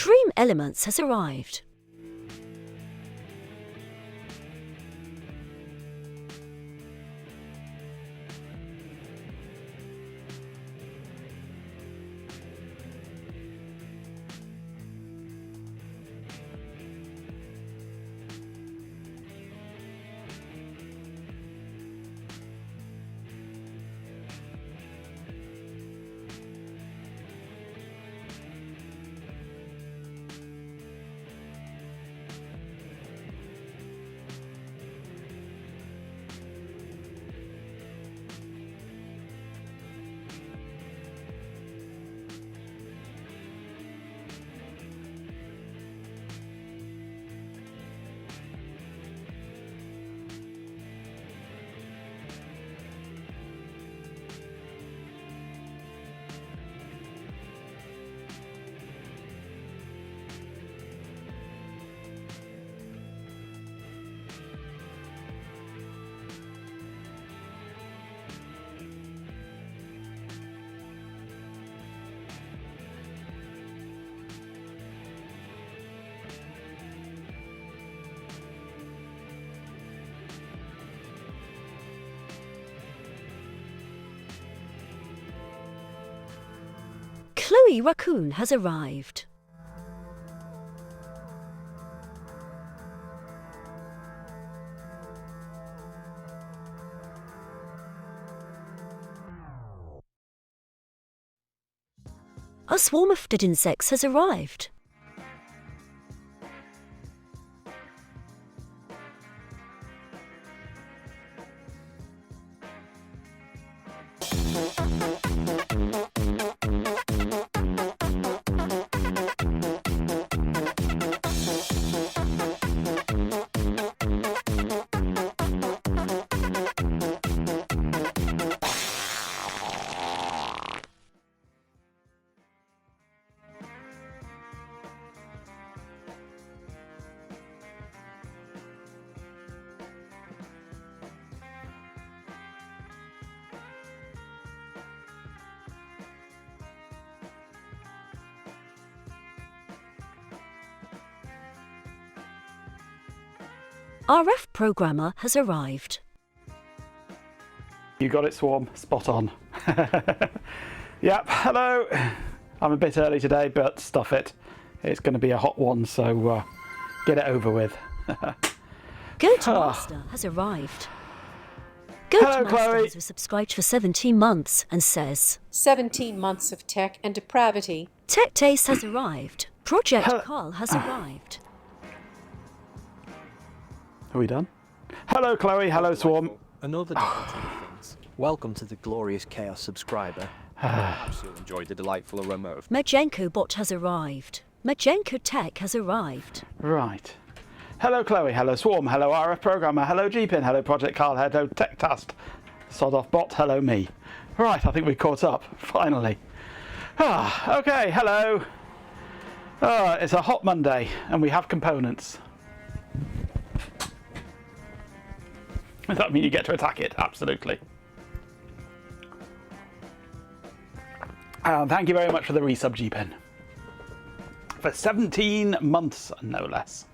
Dream Elements has arrived. Chloe Raccoon has arrived. A swarm of dead insects has arrived. RF Programmer has arrived. You got it, Swarm. Spot on. Yep, hello. I'm a bit early today, but stuff it. It's going to be a hot one, so get it over with. GoToMaster has arrived. Hello, GoToMaster Chloe. has subscribed for 17 months and says, 17 months of tech and depravity. Tech Taste has arrived. Project Hello. Carl has arrived. Are we done? Hello, Chloe. Hello, Swarm. Another day of things. Welcome to the Glorious Chaos subscriber. Perhaps you'll enjoy the delightful aroma of Majenko Bot has arrived. Majenko Tech has arrived. Right. Hello, Chloe. Hello, Swarm. Hello, RF Programmer. Hello, GPin. Hello, Project Carl. Hello, TechTast. Sod off bot. Hello, me. Right, I think we caught up. Finally. Okay. Hello. It's a hot Monday, and we have components. Does that mean you get to attack it? Absolutely. Thank you very much for the resub, GPin. For 17 months, no less.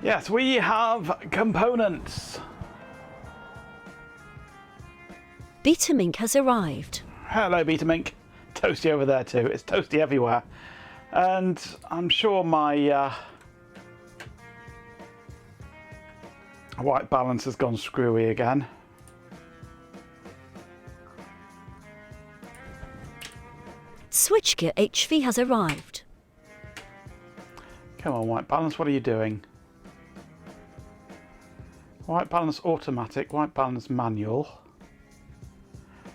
Yes, we have components. Betamink has arrived. Hello, Betamink. Toasty over there too. It's toasty everywhere. And I'm sure my white balance has gone screwy again. Switchgear HV has arrived. Come on, white balance, what are you doing? White balance automatic, white balance manual,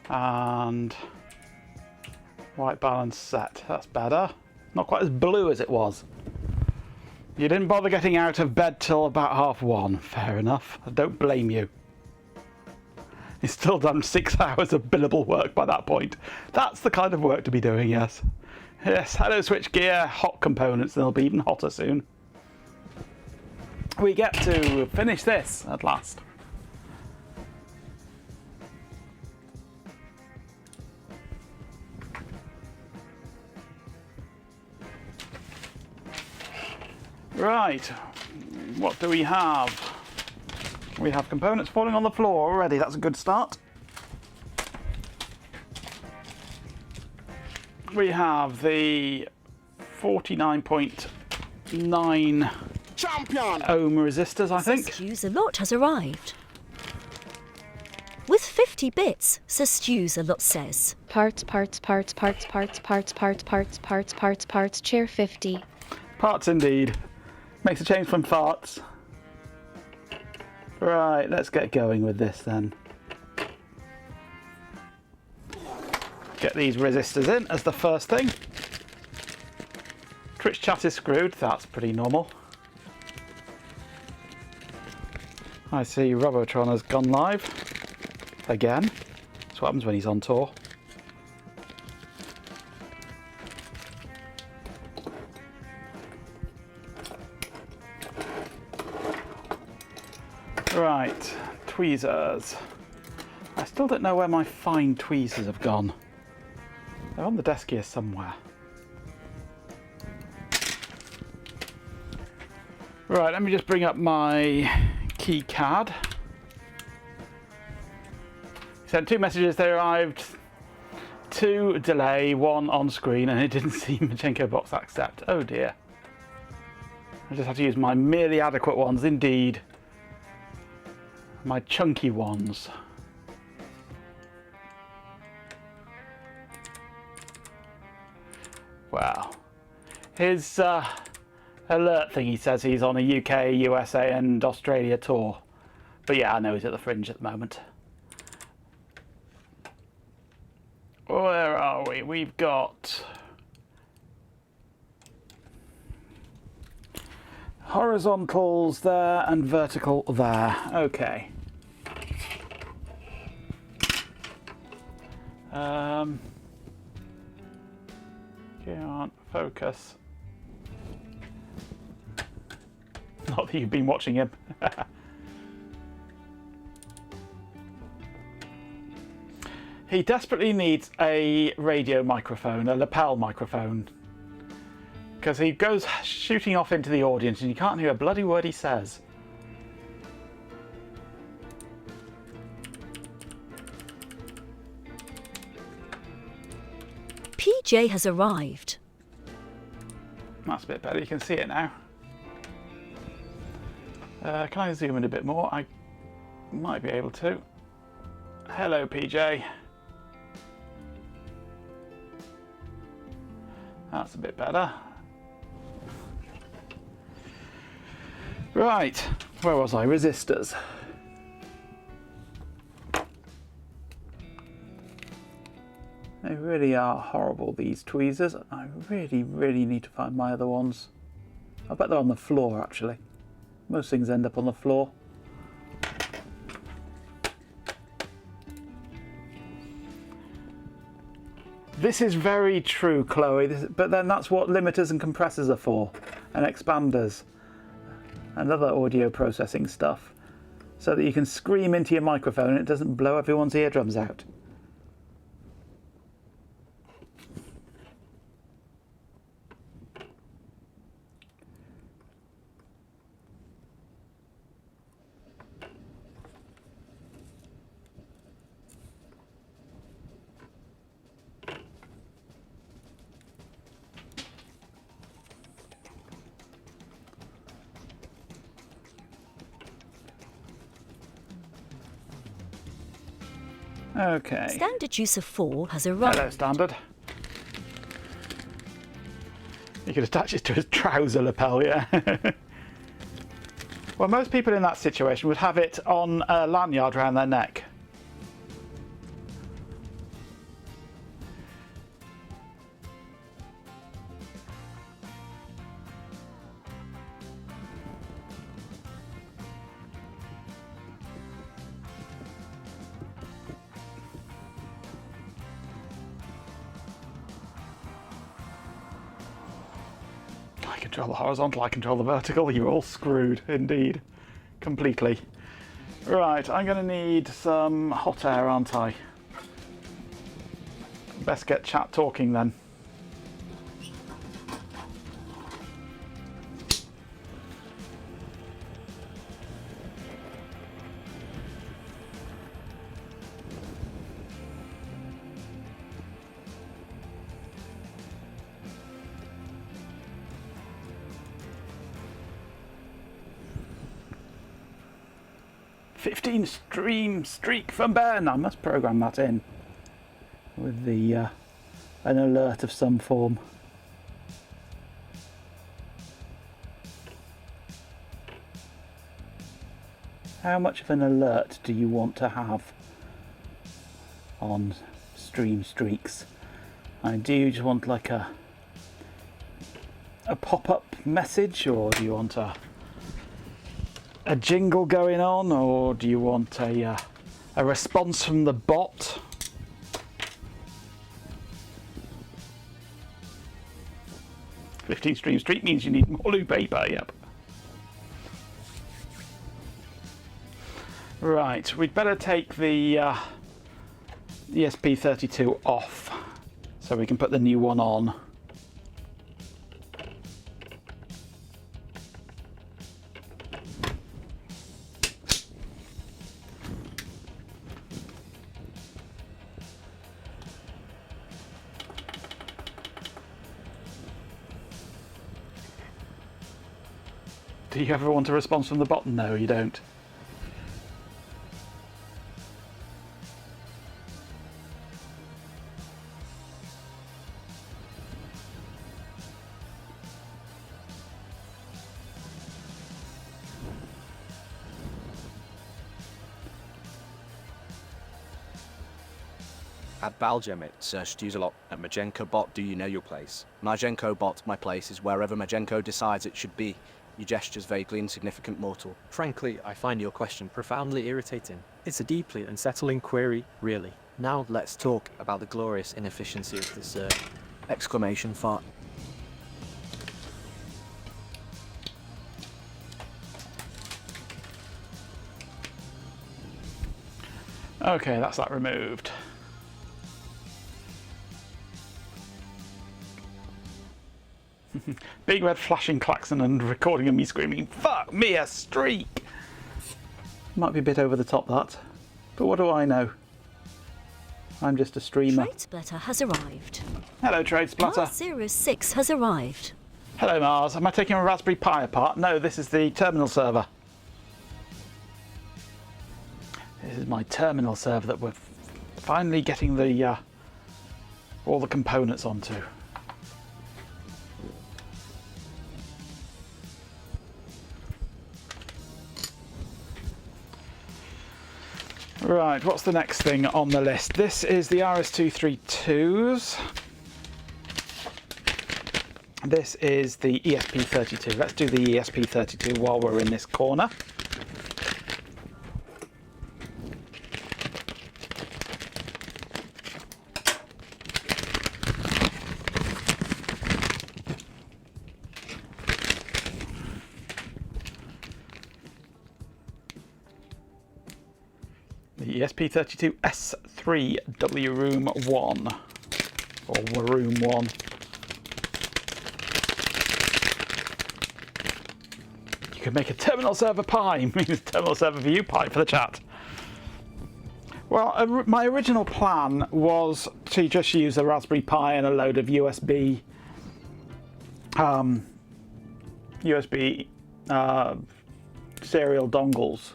and white balance set. That's better. Not quite as blue as it was. You didn't bother getting out of bed till about 1:30. Fair enough. I don't blame you. You've still done 6 hours of billable work by that point. That's the kind of work to be doing, yes. Yes, hello switchgear, hot components, and they'll be even hotter soon. We get to finish this at last. Right, what do we have? We have components falling on the floor already. That's a good start. We have the 49.9 Champion! ohm resistors, I think. Stews-a-lot has arrived. With 50 bits, Sir Stews-a-lot says. Parts, chair 50. Parts indeed. Makes a change from farts. Right, let's get going with this then. Get these resistors in as the first thing. Twitch chat is screwed, that's pretty normal. I see Robotron has gone live. Again. That's what happens when he's on tour. Right, tweezers. I still don't know where my fine tweezers have gone. They're on the desk here somewhere. Right, let me just bring up my keycard. Sent 2 messages, they arrived. 2 delay, 1 on screen, and it didn't see Machenko box accept. Oh dear. I just have to use my merely adequate ones, indeed. My chunky ones. Wow. His alert thing, he says he's on a UK, USA and Australia tour. But yeah, I know he's at the Fringe at the moment. Where are we? We've got horizontals there and vertical there. Okay. Can't focus. Not that you've been watching him. He desperately needs a radio microphone, a lapel microphone. Because he goes shooting off into the audience and you can't hear a bloody word he says. PJ has arrived. That's a bit better, you can see it now. Can I zoom in a bit more? I might be able to. Hello, PJ. That's a bit better. Right, where was I? Resistors. They really are horrible, these tweezers. I really need to find my other ones. I bet they're on the floor, actually. Most things end up on the floor. This is very true, Chloe, but then that's what limiters and compressors are for, and expanders, and other audio processing stuff, so that you can scream into your microphone and it doesn't blow everyone's eardrums out. Okay. Standard User 4 has arrived. Hello, Standard. You could attach it to his trouser lapel, yeah. Well, most people in that situation would have it on a lanyard around their neck. I control the horizontal, I control the vertical. You're all screwed, indeed. Completely. Right, I'm going to need some hot air, aren't I? Best get chat talking then. 15 stream streak from Ben. I must program that in with the an alert of some form. How much of an alert do you want to have on stream streaks? Do you just want like a pop-up message, or do you want a jingle going on, or do you want a response from the bot? "15 stream streak" means you need more loo paper. Yep. Right, we'd better take the ESP32 off so we can put the new one on. Do you ever want a response from the bot? No, you don't. At Balgem, it searched use a lot. At Majenko bot, do you know your place? Majenko bot, my place is wherever Majenko decides it should be. Your gestures vaguely insignificant mortal. Frankly, I find your question profoundly irritating. It's a deeply unsettling query, really. Now let's talk about the glorious inefficiency of this Exclamation fart. Okay, that's that removed. Big red flashing klaxon and recording of me screaming, "Fuck me, a streak!" Might be a bit over the top, that. But what do I know? I'm just a streamer. Trade Splitter has arrived. Hello, Trade Splitter. Mars 06 has arrived. Hello, Mars. Am I taking a Raspberry Pi apart? No, this is the terminal server. This is my terminal server that we're finally getting the all the components onto. Right, what's the next thing on the list? This is the RS-232s. This is the ESP32. Let's do the ESP32 while we're in this corner. The ESP32 S3 Room 1, or Room 1. You could make a terminal server Pi, means terminal server for you, Pi for the chat. Well, my original plan was to just use a Raspberry Pi and a load of USB serial dongles.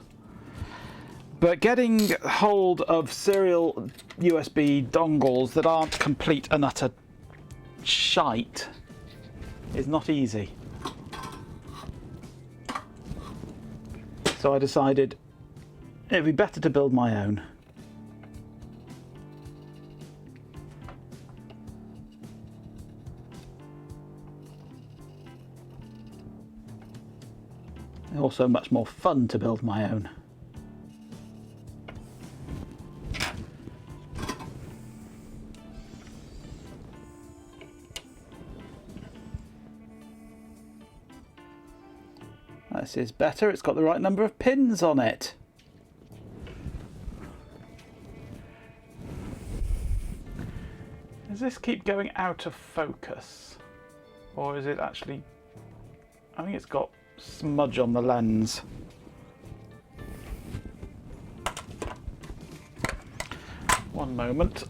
But getting hold of serial USB dongles that aren't complete and utter shite is not easy. So I decided it'd be better to build my own. Also much more fun to build my own. This is better, it's got the right number of pins on it. Does this keep going out of focus? Or is it actually... I think it's got smudge on the lens. One moment.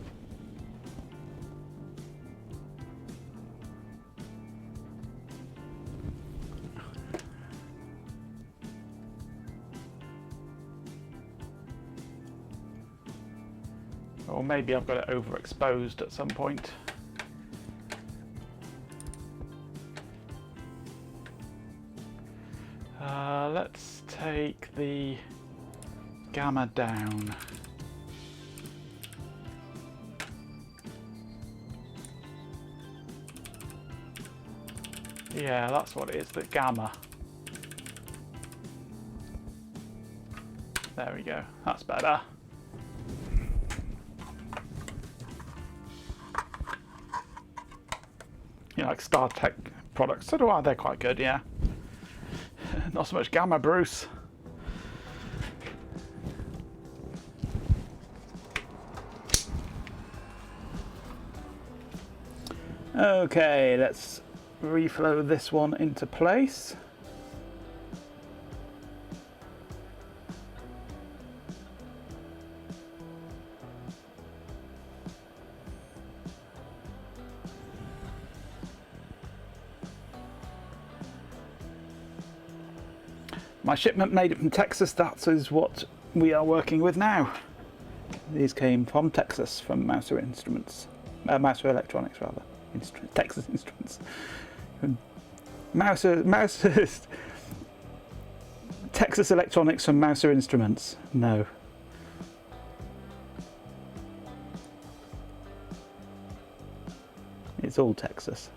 Or maybe I've got it overexposed at some point. Let's take the gamma down. Yeah, that's what it is, the gamma. There we go, that's better. You know, like StarTech products, so do I, they're quite good, yeah. Not so much gamma, Bruce. Okay, let's reflow this one into place. My shipment made it from Texas, that is what we are working with now. These came from Texas, from Mouser Instruments. Mouser Electronics, rather. Texas Instruments. Mouser Texas Electronics from Mouser Instruments. No. It's all Texas.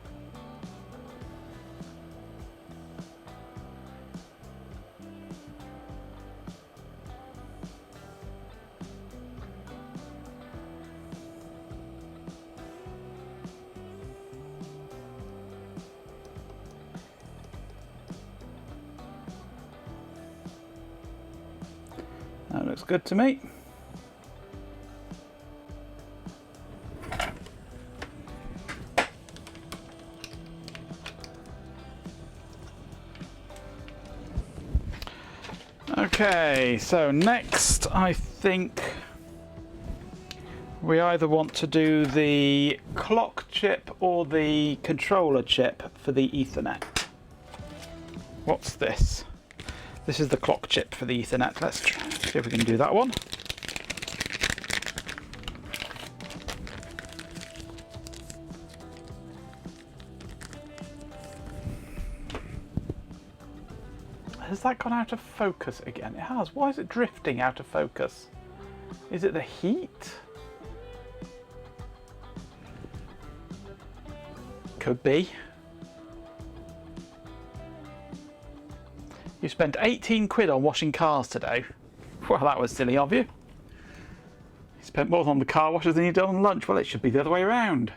That looks good to me. Okay, so next I think we either want to do the clock chip or the controller chip for the Ethernet. What's this? This is the clock chip for the Ethernet. Let's see if we can do that one. Has that gone out of focus again? It has. Why is it drifting out of focus? Is it the heat? Could be. You spent 18 quid on washing cars today. Well, that was silly of you. You spent more on the car washers than you did on lunch. Well, it should be the other way around.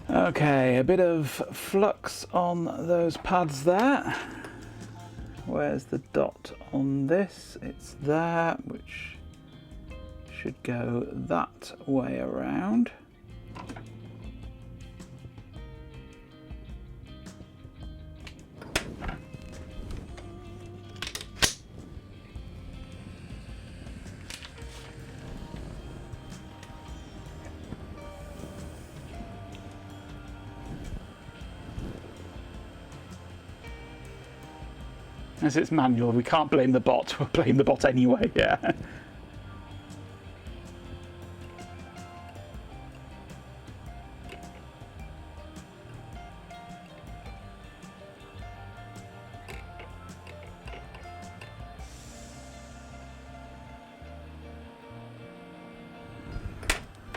Okay, a bit of flux on those pads there. Where's the dot on this? It's there, which should go that way around. As it's manual, we can't blame the bot. We'll blame the bot anyway, yeah.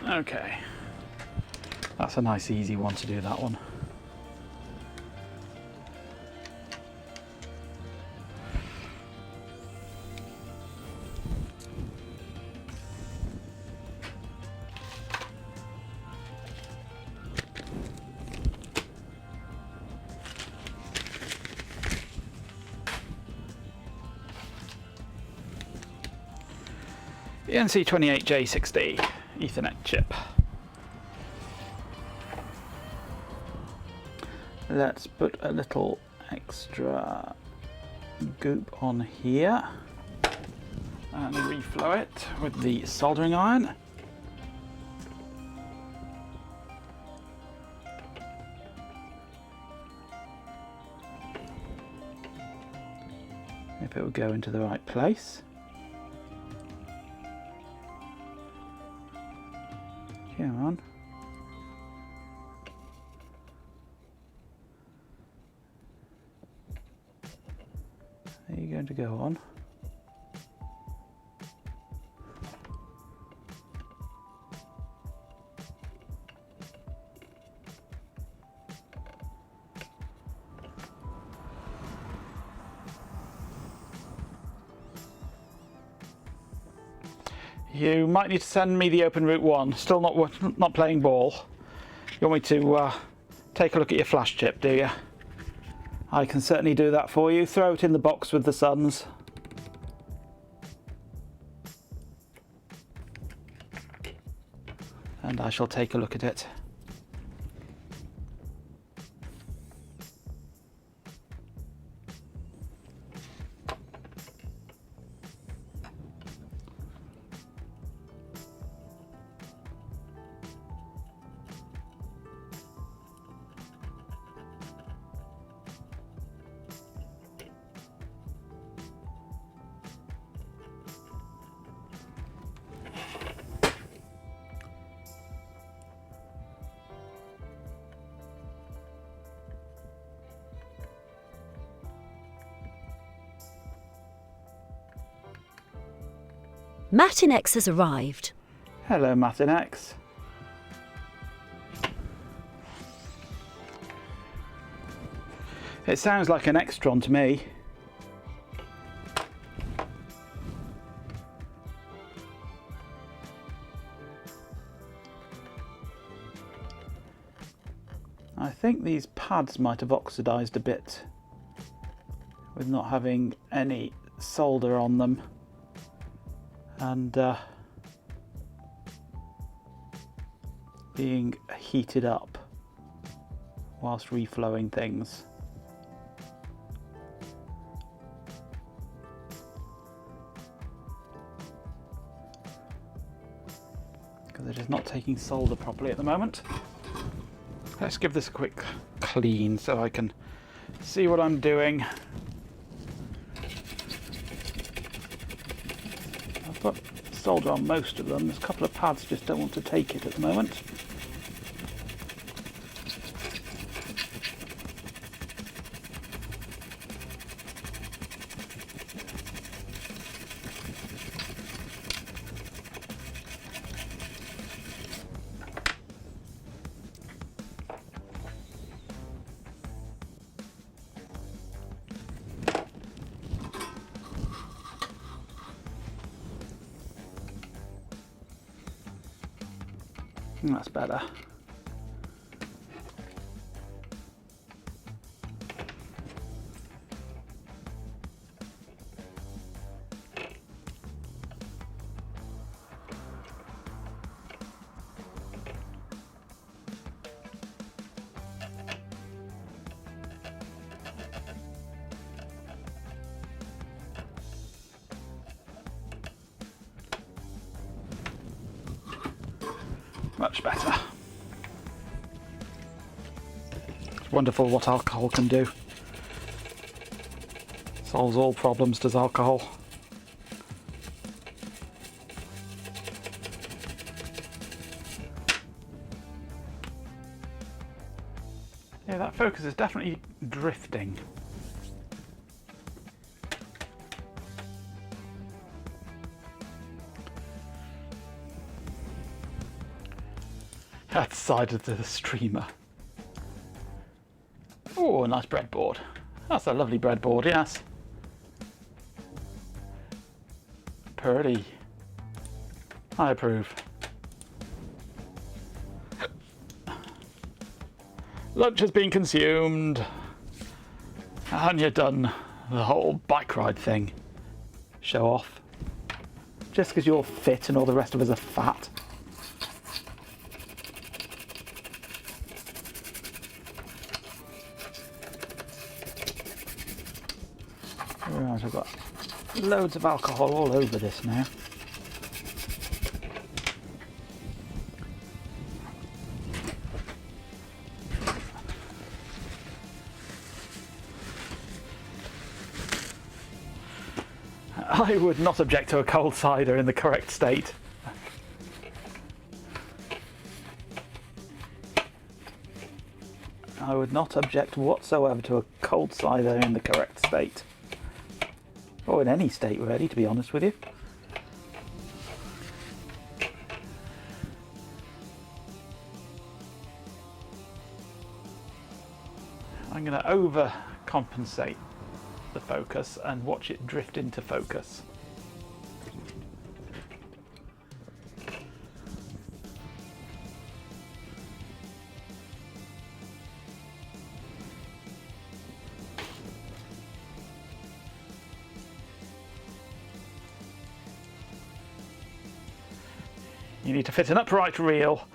Okay. That's a nice easy one to do, that one. ENC28J60 Ethernet chip. Let's put a little extra goop on here and reflow it with the soldering iron. if it would go into the right place. Come on. Are you going to go on? You might need to send me the open route 1. Still not playing ball. You want me to take a look at your flash chip, do you? I can certainly do that for you. Throw it in the box with the Suns. And I shall take a look at it. Matinex has arrived. Hello, Matinex. It sounds like an Extron to me. I think these pads might have oxidized a bit with not having any solder on them. And being heated up whilst reflowing things. Because it is not taking solder properly at the moment. Let's give this a quick clean so I can see what I'm doing. I've got solder on most of them. There's a couple of pads just don't want to take it at the moment. That's better. Much better. It's wonderful what alcohol can do. Solves all problems, does alcohol. Yeah, that focus is definitely drifting. That side of the streamer. Oh, a nice breadboard. That's a lovely breadboard, yes. Pretty. I approve. Lunch has been consumed. And you're done the whole bike ride thing. Show off. Just because you're fit and all the rest of us are fat. Right, I've got loads of alcohol all over this now. I would not object to a cold cider in the correct state. I would not object whatsoever to a cold cider in the correct state. Or in any state, really, to be honest with you. I'm going to overcompensate the focus and watch it drift into focus. You need to fit an upright reel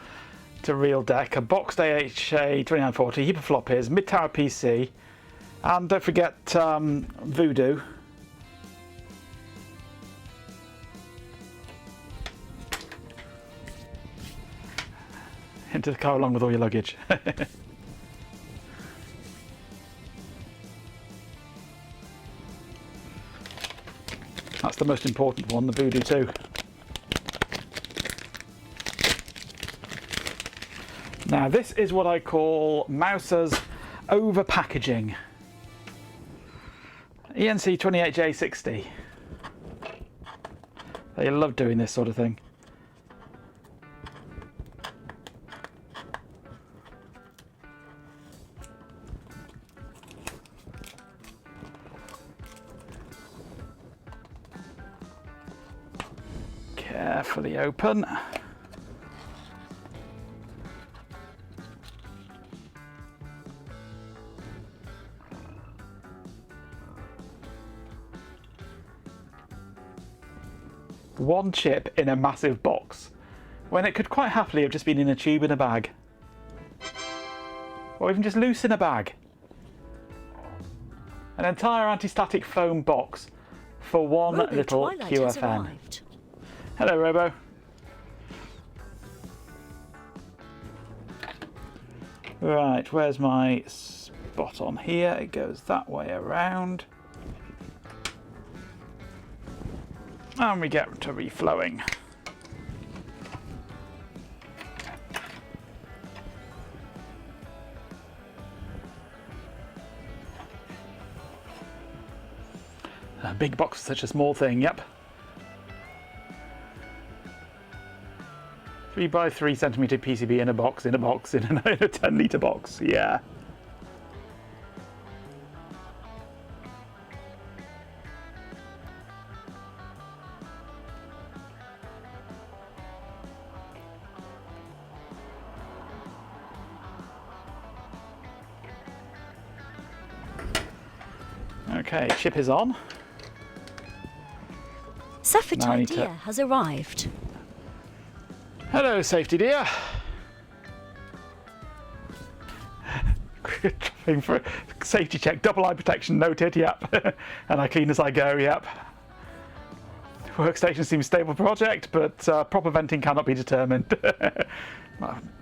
to reel deck, a boxed AHA 2940, heap of floppies, mid-tower PC, and don't forget Voodoo. Into the car along with all your luggage. That's the most important one, the Voodoo 2. Now this is what I call Mouser's over-packaging. ENC 28J60. They love doing this sort of thing. Carefully open. One chip in a massive box, when it could quite happily have just been in a tube in a bag. Or even just loose in a bag. An entire anti-static foam box for one Robo little Twilight has QFN. arrived. Hello, Robo. Right, where's my spot on here? It goes that way around. And we get to reflowing. A big box is such a small thing, yep. 3 by 3 centimetre PCB in a box, in a 10 litre box, yeah. Okay, chip is on. Safety Now I need to- Deer has arrived. Hello, safety dear. Dropping for a safety check, double eye protection noted, yep. And I clean as I go, yep. Workstation seems stable project, but proper venting cannot be determined.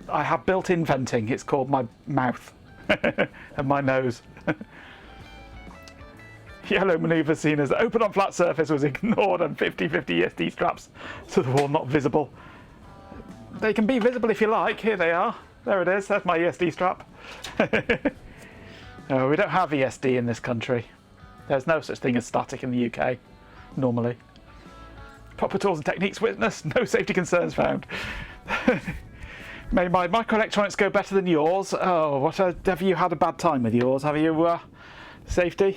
I have built-in venting, it's called my mouth and my nose. Yellow manoeuvre seen as open on flat surface was ignored and 50-50 ESD straps to the wall not visible. They can be visible if you like. Here they are. There it is. That's my ESD strap. No, we don't have ESD in this country. There's no such thing as static in the UK, normally. Proper tools and techniques witnessed. No safety concerns found. May my microelectronics go better than yours? Oh, what have you had a bad time with yours? Have you, safety?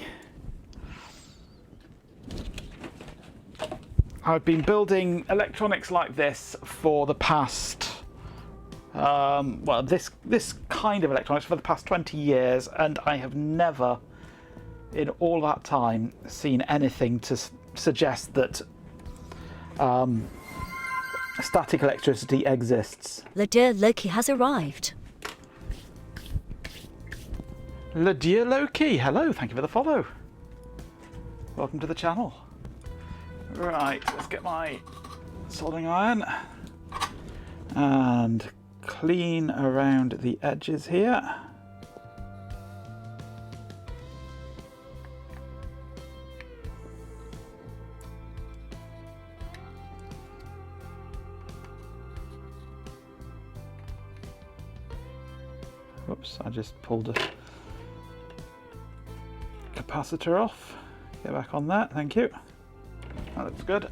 I've been building electronics like this for the past, well, this kind of electronics for the past 20 years, and I have never, in all that time, seen anything to suggest that static electricity exists. Le dear Loki has arrived. Le dear Loki, hello, thank you for the follow. Welcome to the channel. Right, let's get my soldering iron and clean around the edges here. Whoops, I just pulled a capacitor off. Get back on that, thank you. That looks good.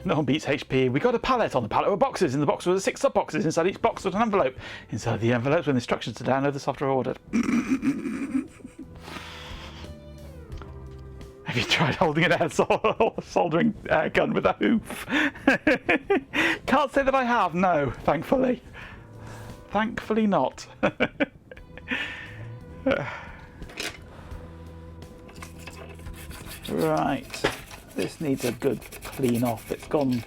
No one beats HP. We got a pallet. On the pallet were boxes. In the box were 6 sub-boxes. Inside each box was an envelope. Inside the envelopes were instructions to download the software ordered. Have you tried holding an air soldering air gun with a hoof? Can't say that I have, no, thankfully. Thankfully not. Right. This needs a good clean off. It's gone.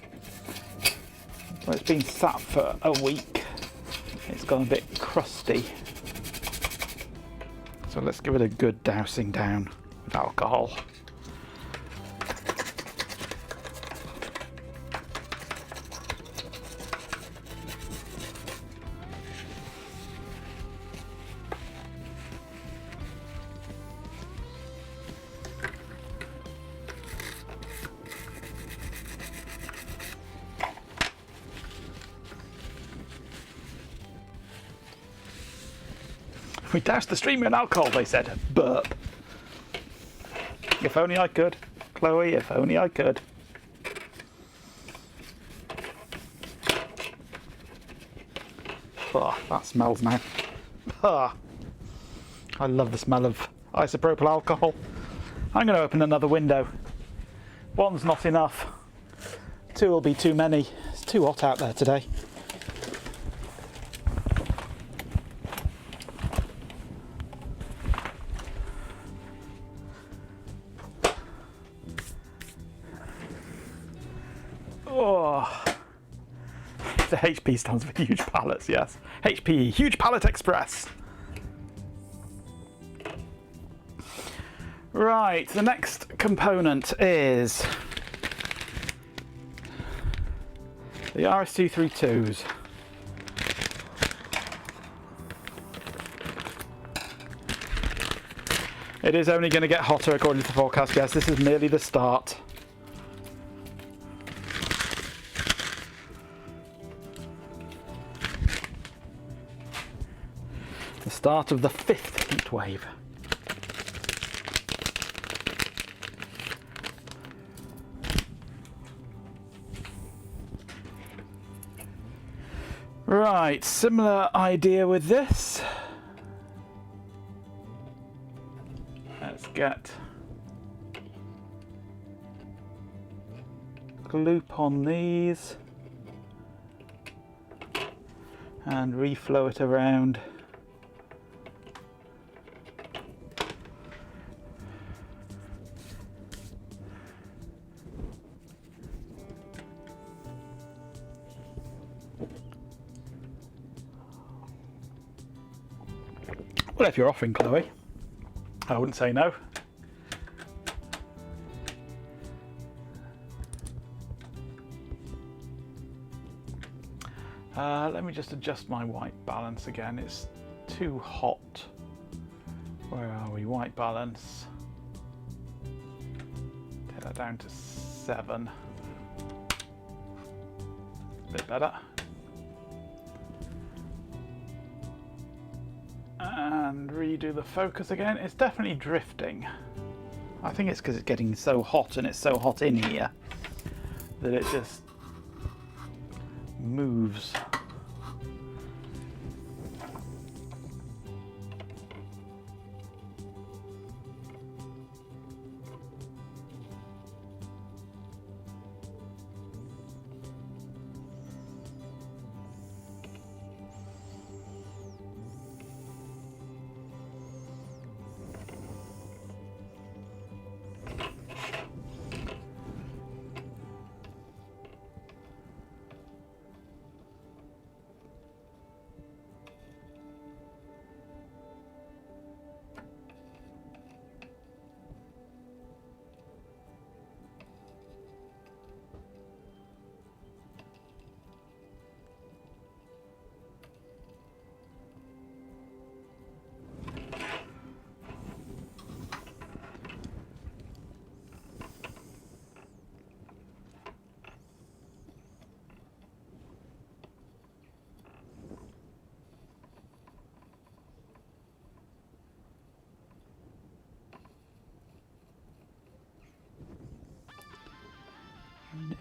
Well, it's been sat for a week. It's gone a bit crusty. So let's give it a good dousing down with alcohol. We doused the streamer in alcohol, they said. Burp. If only I could. Chloe, if only I could. Oh, that smells now. Ah, I love the smell of isopropyl alcohol. I'm going to open another window. One's not enough. 2 will be too many. It's too hot out there today. Oh, the HP stands for huge pallets, yes. HPE, Huge Pallet Express. Right, the next component is the RS-232s. It is only going to get hotter according to the forecast, yes, this is merely the start. The start of the 5th heat wave. Right, similar idea with this. Let's get gloop on these and reflow it around. Well, if you're offering, Chloe, I wouldn't say no. Let me just adjust my white balance again. It's too hot. Where are we? White balance. Take that down to 7. A bit better. And redo the focus again. It's definitely drifting. I think it's because it's getting so hot, and it's so hot in here that it just moves.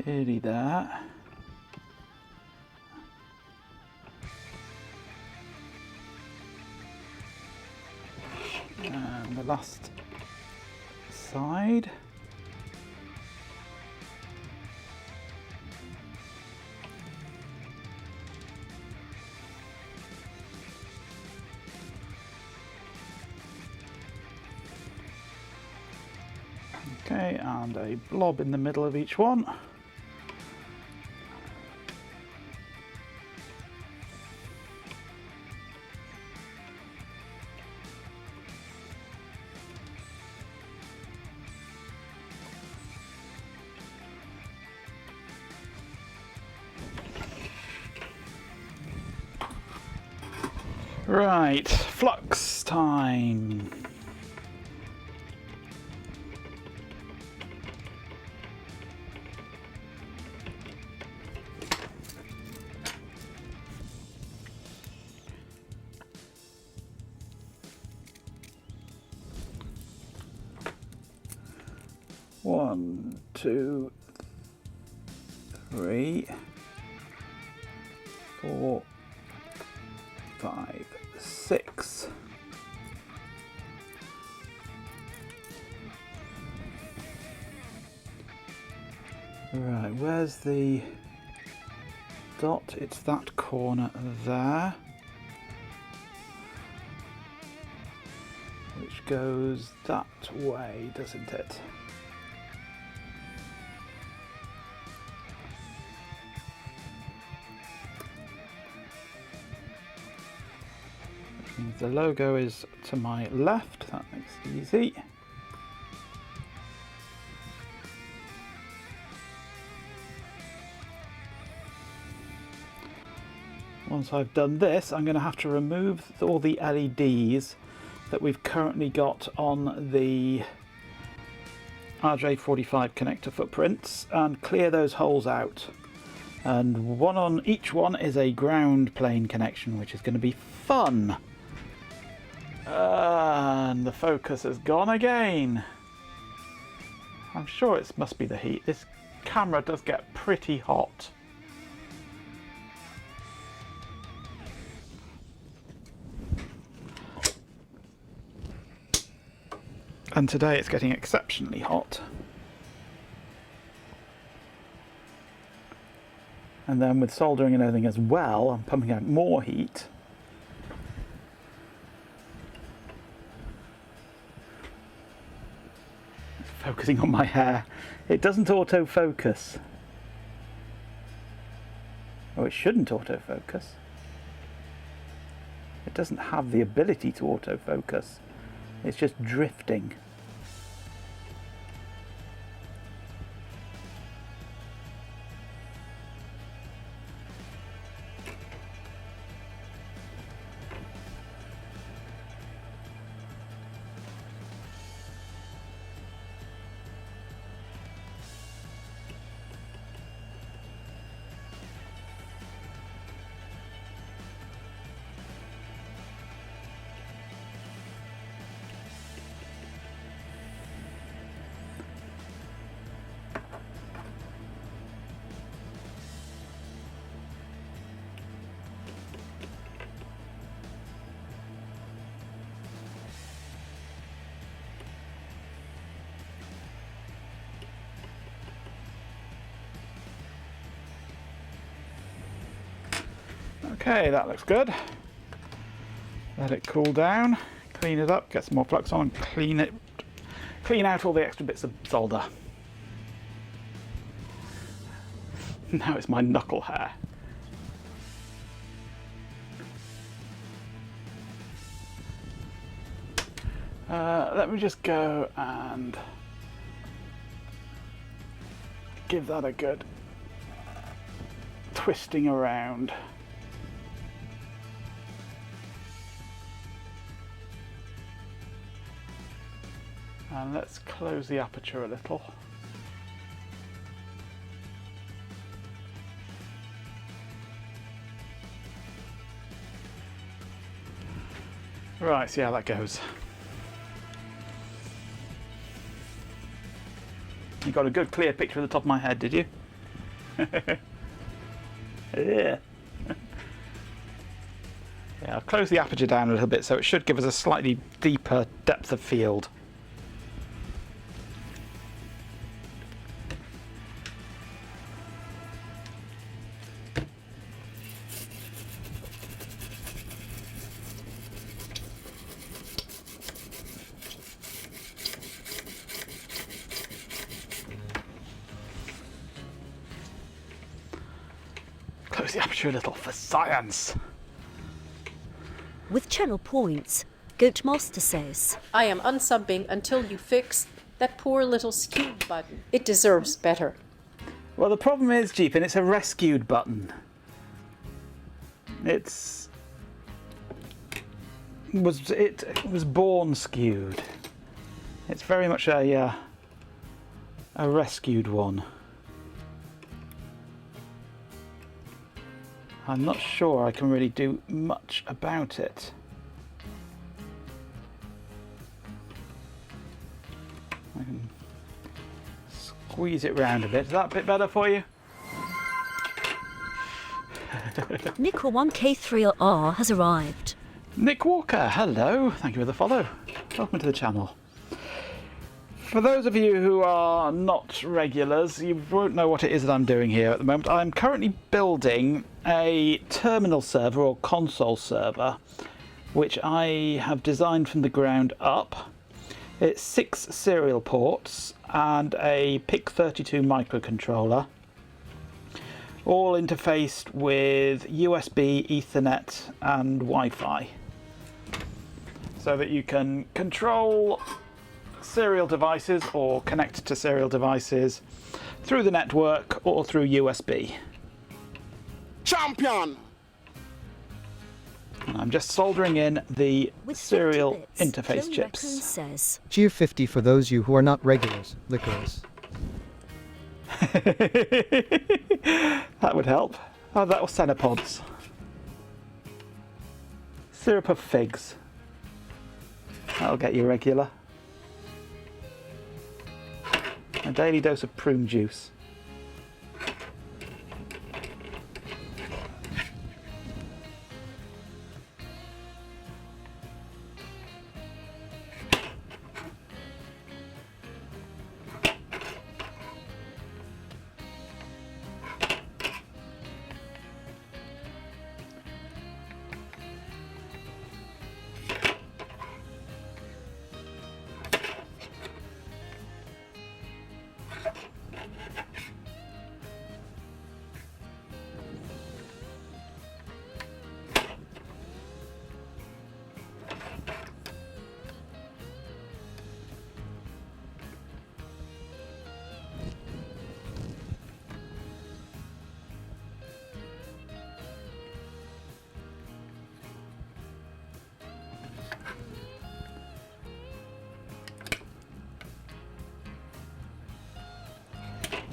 Nearly there. And the last side. Okay, and a blob in the middle of each one. Right, flux time. One, two, three, 4, 5, 6. Right, where's the dot? It's that corner there, which goes that way, doesn't it? The logo is to my left, that makes it easy. Once I've done this, I'm going to have to remove all the LEDs that we've currently got on the RJ45 connector footprints and clear those holes out. And one on each one is a ground plane connection, which is going to be fun. And the focus has gone again. I'm sure it must be the heat. This camera does get pretty hot. And today it's getting exceptionally hot. And then with soldering and everything as well, I'm pumping out more heat. Focusing on my hair. It doesn't autofocus. Oh, it shouldn't autofocus. It doesn't have the ability to autofocus. It's just drifting. Okay, that looks good. Let it cool down, clean it up, get some more flux on and clean out all the extra bits of solder. Now it's my knuckle hair. Let me just go and give that a good twisting around. And let's close the aperture a little. Right, see how that goes. You got a good clear picture of the top of my head, did you? Yeah. Yeah, I'll close the aperture down a little bit so it should give us a slightly deeper depth of field. Close the aperture a little for science. With channel points, Goatmaster says. I am unsubbing until you fix that poor little skewed button. It deserves better. Well, the problem is, Jeepin, it's a rescued button. It was born skewed. It's very much a rescued one. I'm not sure I can really do much about it. I can squeeze it round a bit. Is that a bit better for you? Nickel1K3R has arrived. Nick Walker, hello. Thank you for the follow. Welcome to the channel. For those of you who are not regulars, you won't know what it is that I'm doing here at the moment. I'm currently building a terminal server or console server, which I have designed from the ground up. It's 6 serial ports and a PIC32 microcontroller, all interfaced with USB, Ethernet and Wi-Fi, so that you can control serial devices or connect to serial devices through the network or through USB. Champion! And I'm just soldering in the With serial 50 bits, interface Joe chips. Raccoon says. Cheer 50 for those of you who are not regulars, licorice. That would help. Oh, that was Cenopods. Syrup of figs. That'll get you regular. A daily dose of prune juice.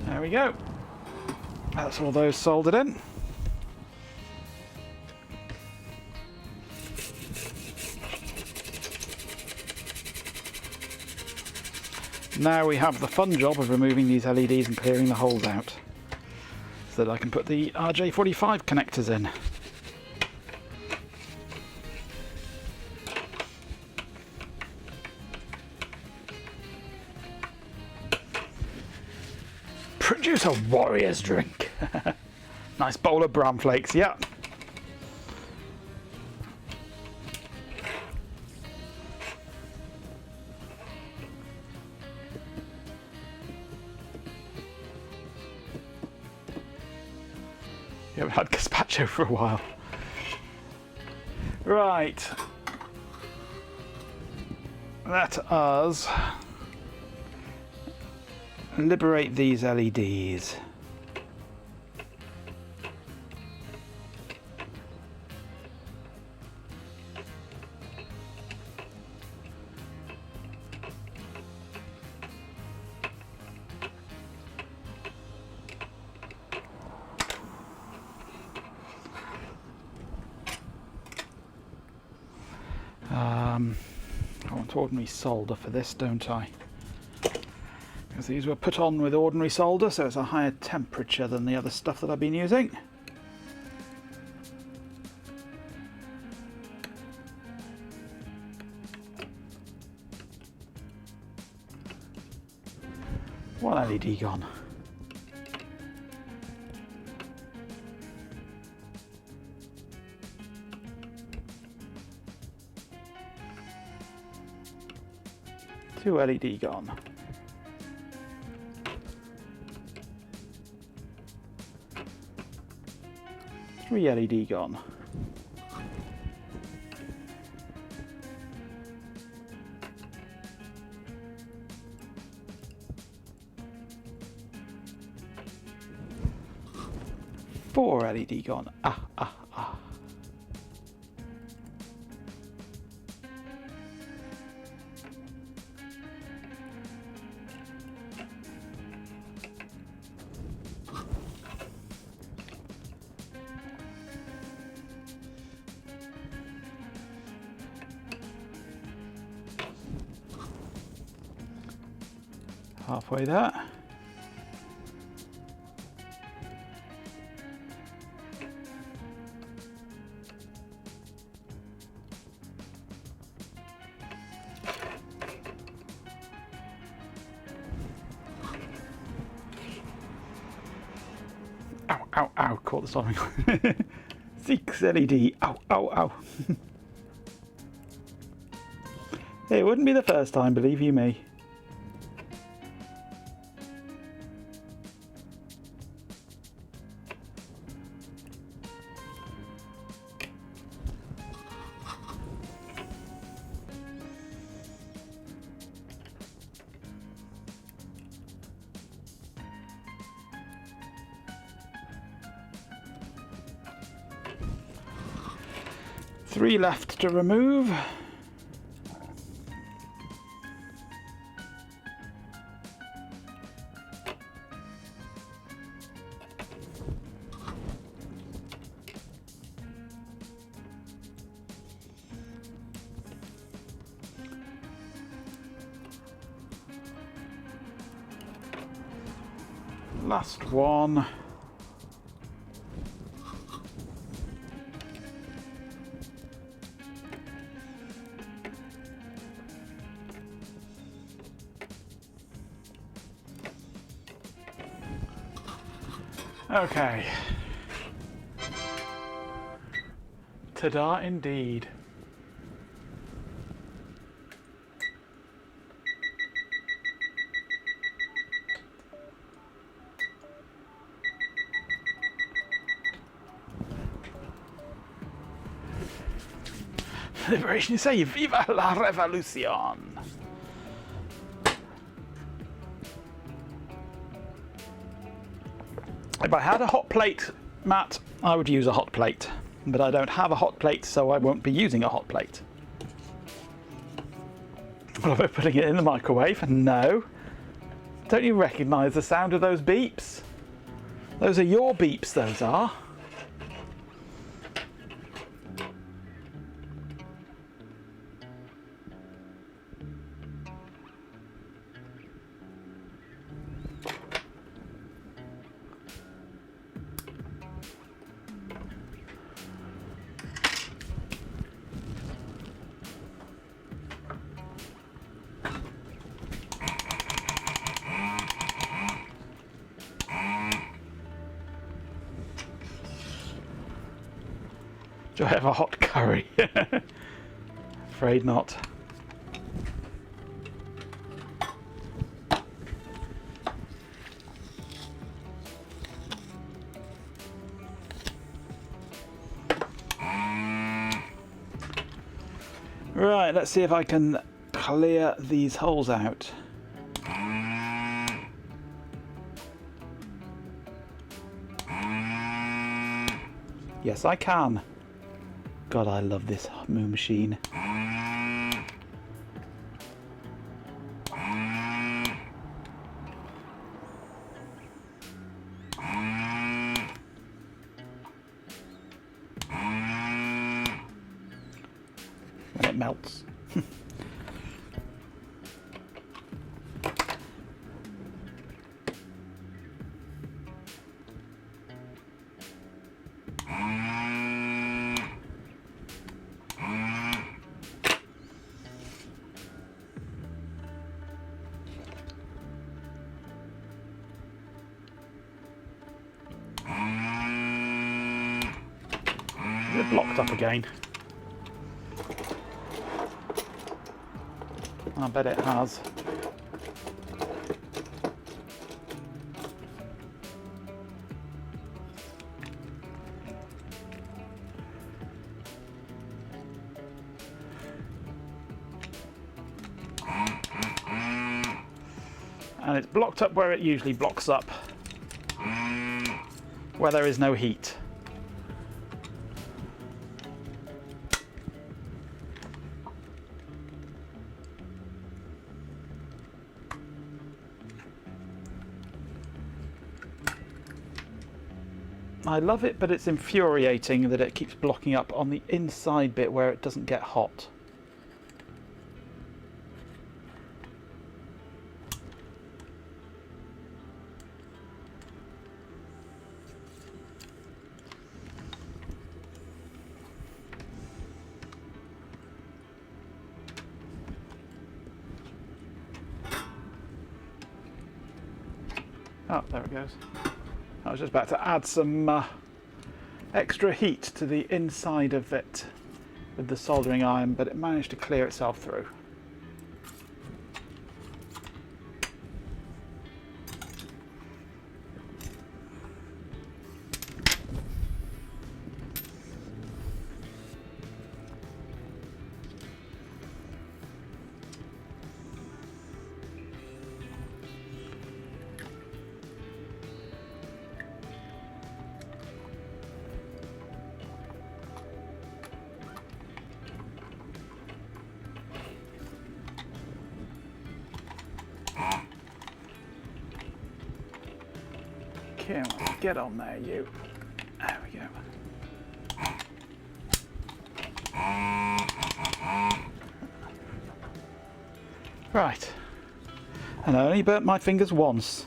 There we go. That's all those soldered in. Now we have the fun job of removing these LEDs and clearing the holes out, so that I can put the RJ45 connectors in. Produce a warrior's drink. Nice bowl of bran flakes, yeah. You haven't had gazpacho for a while. Right. Let us liberate these LEDs. I want ordinary solder for this, don't I? Because these were put on with ordinary solder, so it's a higher temperature than the other stuff that I've been using. One LED gone. Two LED gone. Three LED gone. Four LED gone. Ah. Halfway there. Ow, caught the soldering iron. 6 LED. Ow. It wouldn't be the first time, believe you me. Three left to remove. Last one. Okay. Ta-da indeed. Liberation, you say, viva la revolution! If I had a hot plate, Matt, I would use a hot plate. But I don't have a hot plate, so I won't be using a hot plate. What about putting it in the microwave? No. Don't you recognise the sound of those beeps? Those are your beeps, those are. Do I have a hot curry? Afraid not. Right, let's see if I can clear these holes out. Yes, I can. God, I love this moon machine. When it melts. Is it blocked up again? I bet it has. And it's blocked up where it usually blocks up, where there is no heat. I love it, but it's infuriating that it keeps blocking up on the inside bit where it doesn't get hot. Oh, there it goes. I was just about to add some extra heat to the inside of it with the soldering iron, but it managed to clear itself through. Come on, get on there, you. There we go. Right. And I only burnt my fingers once.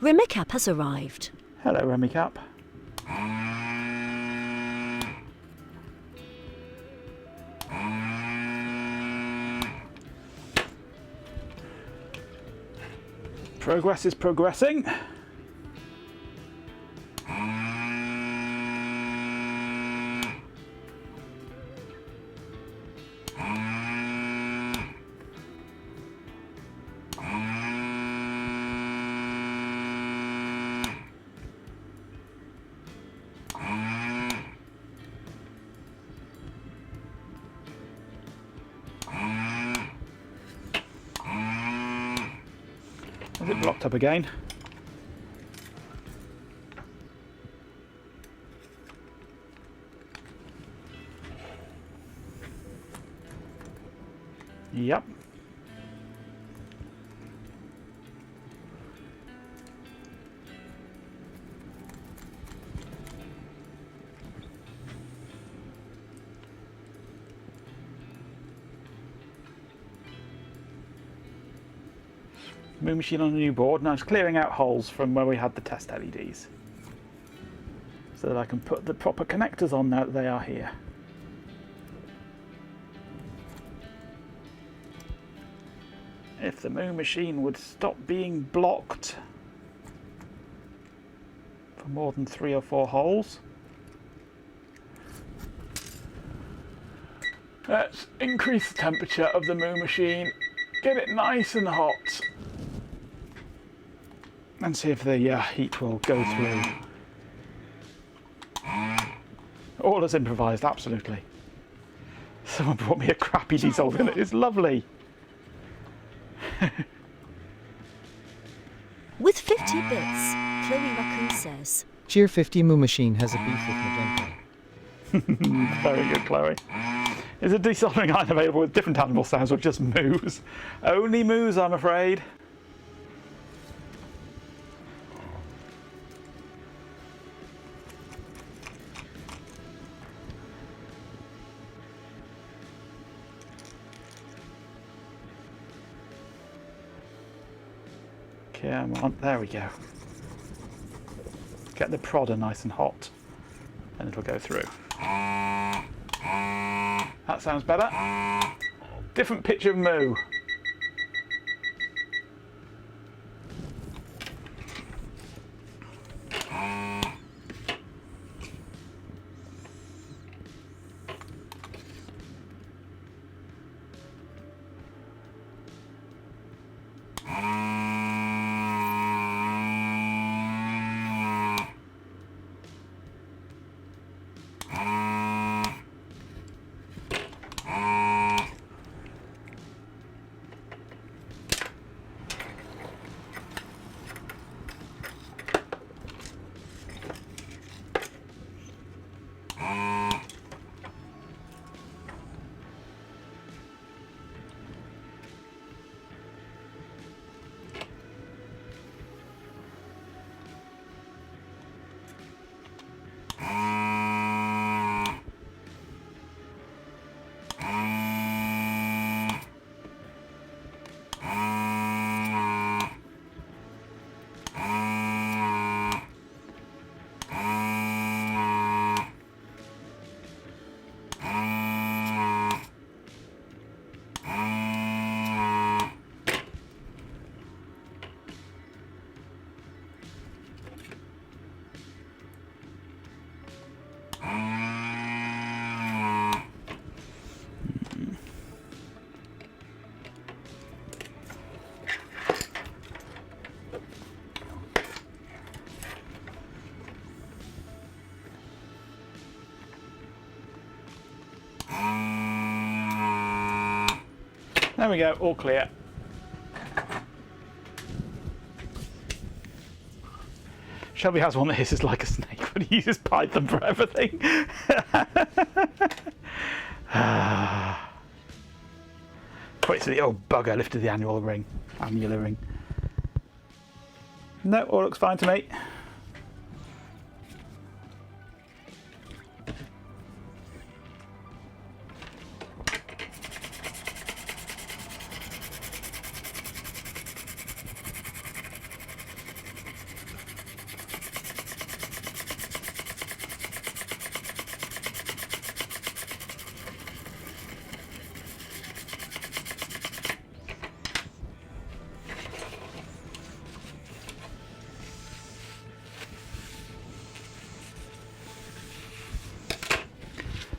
Remicap has arrived. Hello, Remicap. Progress is progressing. Is it blocked up again? Yep. Moon machine on a new board, and I was clearing out holes from where we had the test LEDs so that I can put the proper connectors on now that they are here. If the Moon machine would stop being blocked for more than 3 or 4 holes. Let's increase the temperature of the Moon machine, get it nice and hot, and see if the heat will go through. All is improvised, absolutely. Someone brought me a crappy desolder and it is lovely. With 50 bits, Chloe Raccoon says, Cheer 50 Moo Machine has a beef with Magenta. Very good, Chloe. Is a desoldering iron available with different animal sounds or just moos? Only moos, I'm afraid. Come on, there we go. Get the prodder nice and hot, and it'll go through. That sounds better. Different pitch of moo. There we go, all clear. Shelby has one that hisses like a snake, but he uses Python for everything. Wait to the old bugger lifted the annular ring. No, all looks fine to me.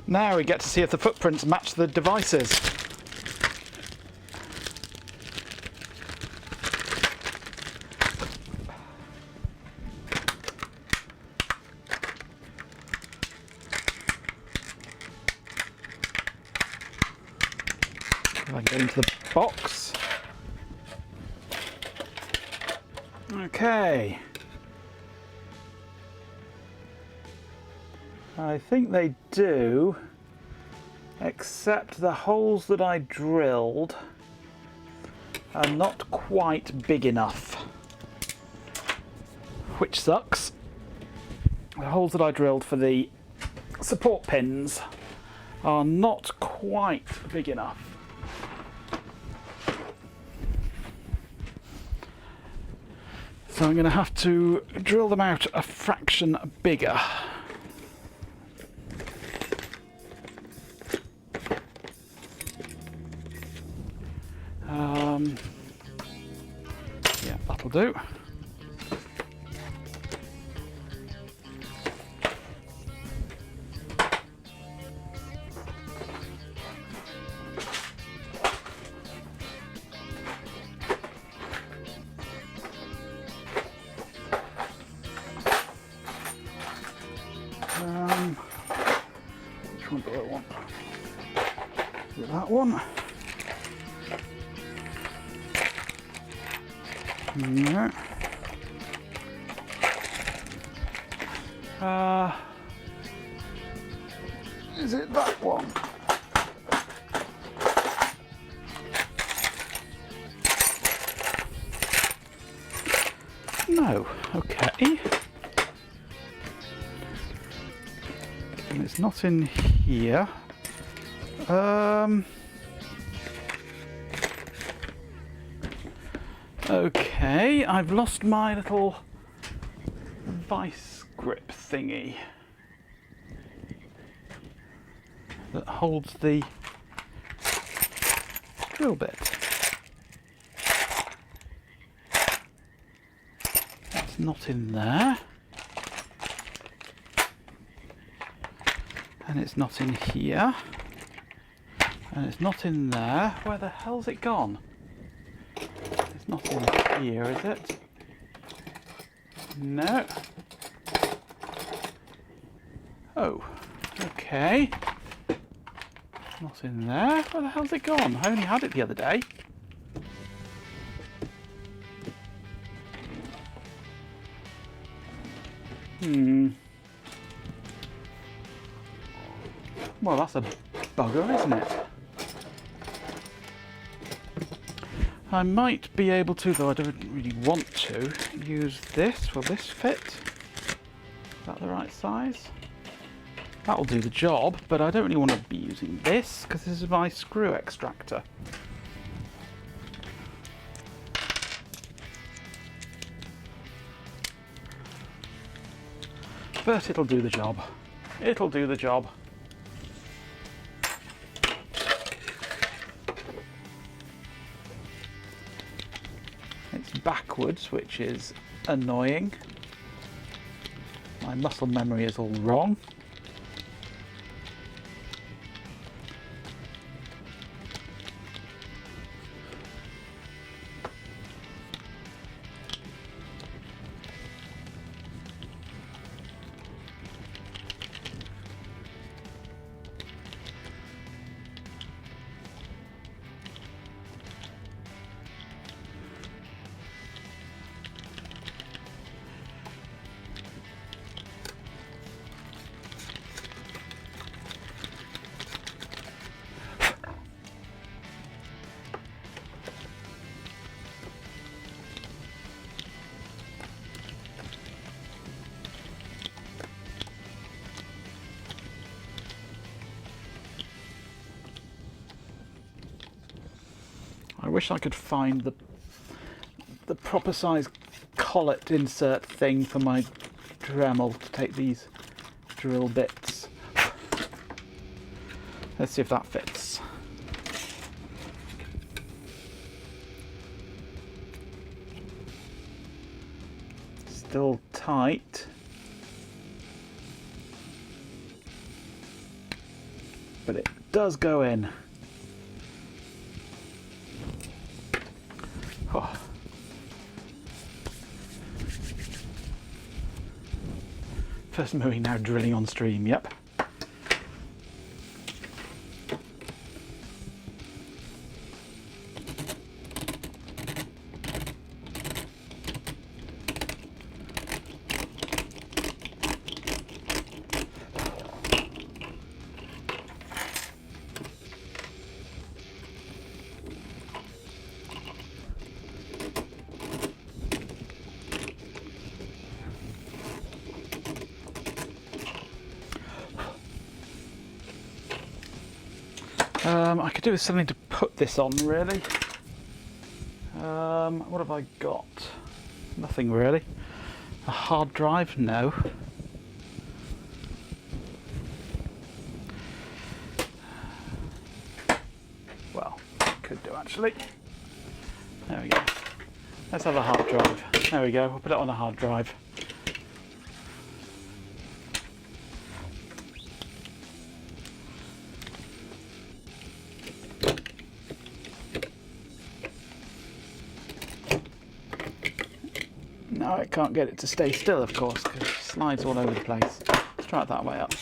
Now we get to see if the footprints match the devices. If I can get into the box. Okay. I think they do, except the holes that I drilled are not quite big enough, which sucks. The holes that I drilled for the support pins are not quite big enough. So I'm going to have to drill them out a fraction bigger. Yeah, that'll do. Which one do I want? Is it that one? No. Is it that one? No. Okay. And it's not in here. Okay, I've lost my little vice grip thingy that holds the drill bit. It's not in there. And it's not in here. And it's not in there. Where the hell's it gone? It's not in here, is it? No. Oh, okay. Not in there. Where the hell's it gone? I only had it the other day. Well, that's a bugger, isn't it? I might be able to, though I don't really want to, use this. Will this fit? Is that the right size? That'll do the job, but I don't really want to be using this because this is my screw extractor. But it'll do the job. It'll do the job. It's backwards, which is annoying. My muscle memory is all wrong. I wish I could find the proper size collet insert thing for my Dremel to take these drill bits. Let's see if that fits. Still tight. But it does go in. Oh. First movie now drilling on stream, yep. I could do with something to put this on, really. What have I got? Nothing really. A hard drive? No. Well, could do actually. There we go. Let's have a hard drive. There we go. We'll put it on a hard drive. No, I can't get it to stay still, of course, because it slides all over the place. Let's try it that way up.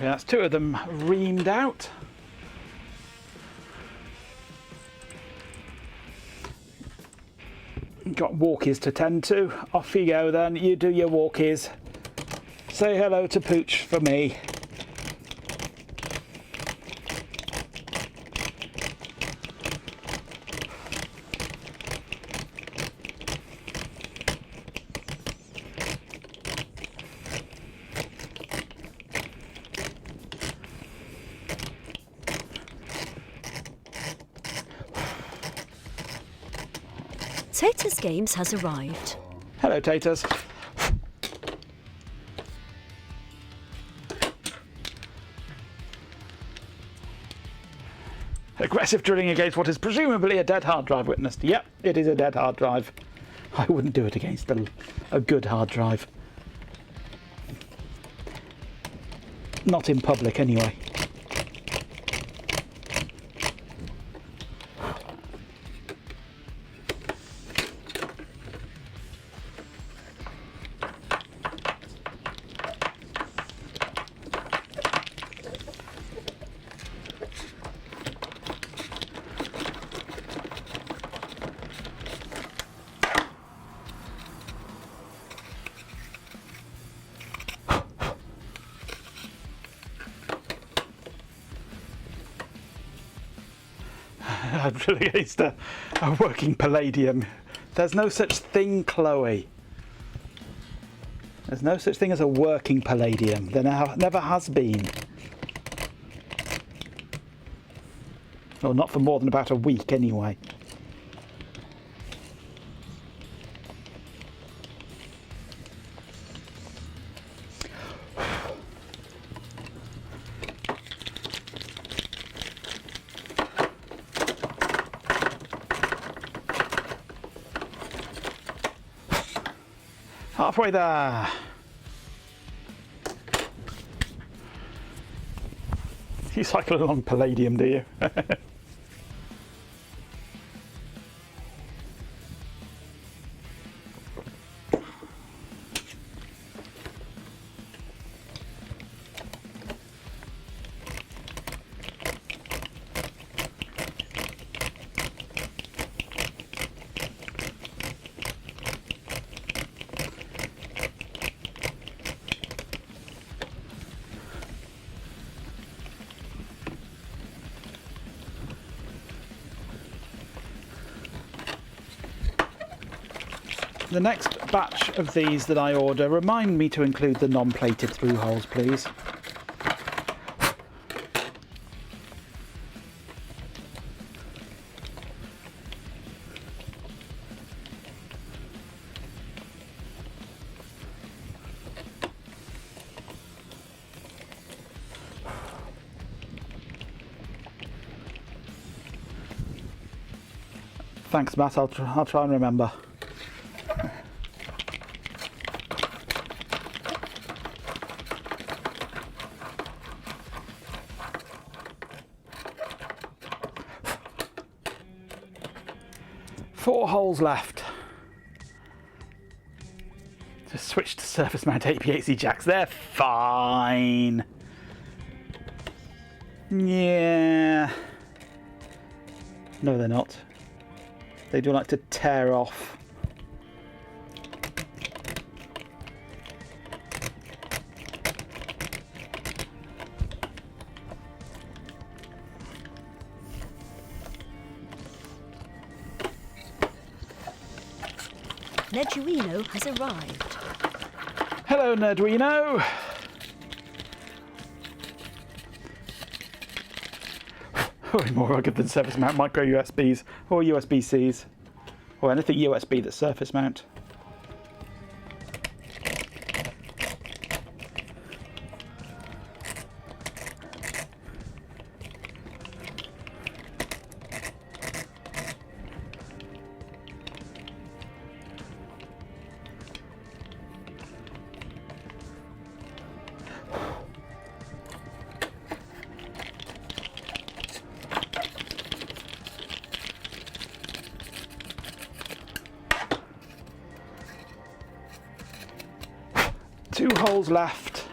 Okay, that's 2 of them reamed out. Got walkies to tend to. Off you go then. You do your walkies. Say hello to Pooch for me. Tatus Games has arrived. Hello, Taters. Aggressive drilling against what is presumably a dead hard drive witnessed. Yep, it is a dead hard drive. I wouldn't do it against a good hard drive. Not in public, anyway. I'd drill against a working palladium. There's no such thing, Chloe. There's no such thing as a working palladium. There never has been. Well, not for more than about a week, anyway. Halfway there. You cycle along palladium, do you? The next batch of these that I order, remind me to include the non-plated through holes, please. Thanks, Matt. I'll try and remember. Four holes left. Just switch to surface mount APAC jacks. They're fine. Yeah. No, they're not. They do like to tear off. Neduino has arrived. Hello, Neduino. More rugged than surface mount micro USBs or USB-Cs or anything USB that's surface mount. Two holes left.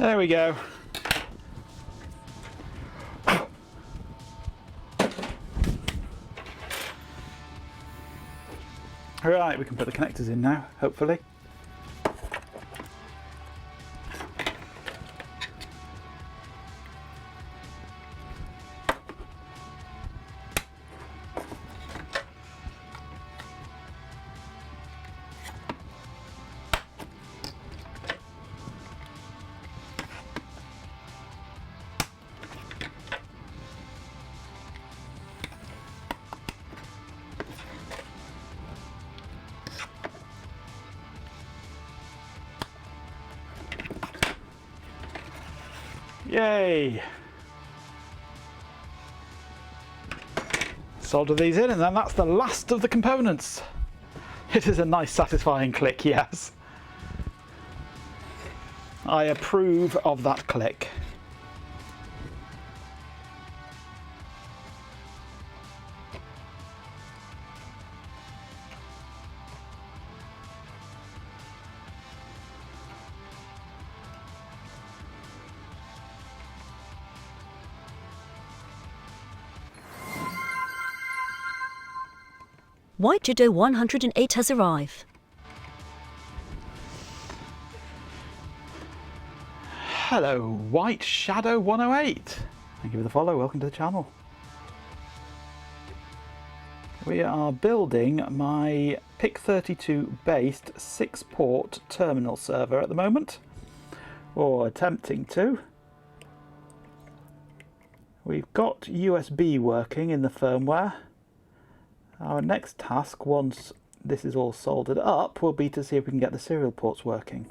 There we go. Right, we can put the connectors in now, hopefully. Yay! Solder these in, and then that's the last of the components. It is a nice satisfying click, yes. I approve of that click. White Judo 108 has arrived. Hello, White Shadow 108. Thank you for the follow. Welcome to the channel. We are building my PIC32 based 6-port terminal server at the moment, or attempting to. We've got USB working in the firmware. Our next task, once this is all soldered up, will be to see if we can get the serial ports working.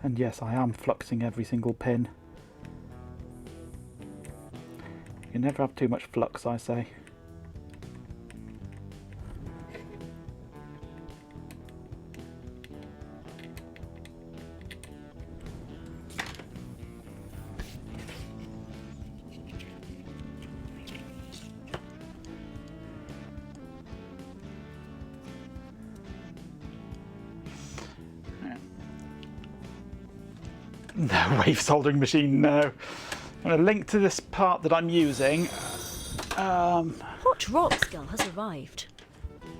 And yes, I am fluxing every single pin. You can never have too much flux, I say. No wave soldering machine, no. I'm going to link to this part that I'm using. Hot Rocks Girl has arrived.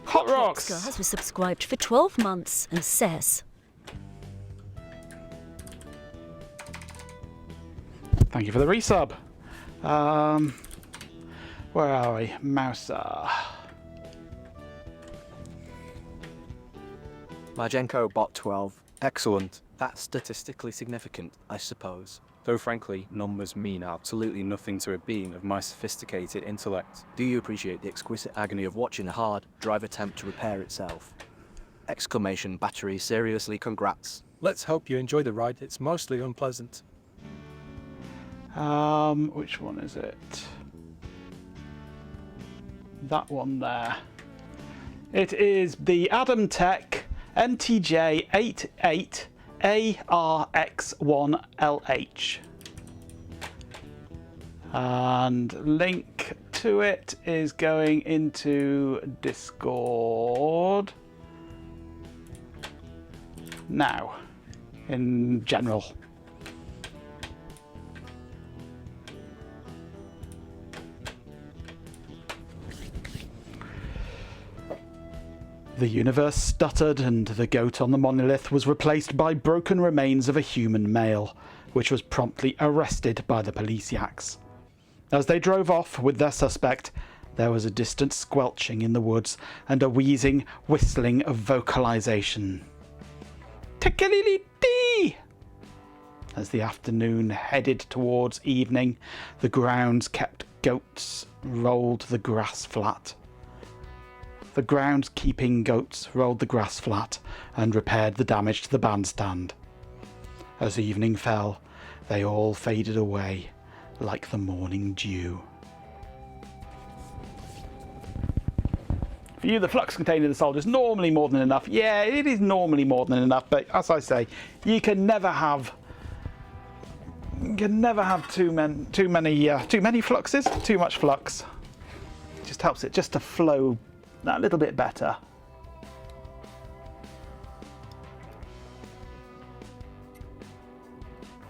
Hot Girl Rocks! has been subscribed for 12 months and says, Thank you for the resub. Where are we? Mouser. Majenko Bot 12. Excellent. That's statistically significant, I suppose. Though frankly, numbers mean absolutely nothing to a being of my sophisticated intellect. Do you appreciate the exquisite agony of watching a hard drive attempt to repair itself? Exclamation battery, seriously, congrats. Let's hope you enjoy the ride. It's mostly unpleasant. Which one is it? That one there. It is the Adam Tech MTJ88 ARX1LH. And link to it is going into Discord now, in general. The universe stuttered, and the goat on the monolith was replaced by broken remains of a human male, which was promptly arrested by the police yaks. As they drove off with their suspect, there was a distant squelching in the woods and a wheezing, whistling of vocalization. Tickly-dee! As the afternoon headed towards evening, the grounds-kept goats rolled the grass flat. The grounds-keeping goats rolled the grass flat and repaired the damage to the bandstand. As evening fell, they all faded away like the morning dew. For you, the flux contained in the solder is normally more than enough. Yeah, it is normally more than enough, but as I say, you can never have too many fluxes, too much flux. It just helps it just to flow that little bit better.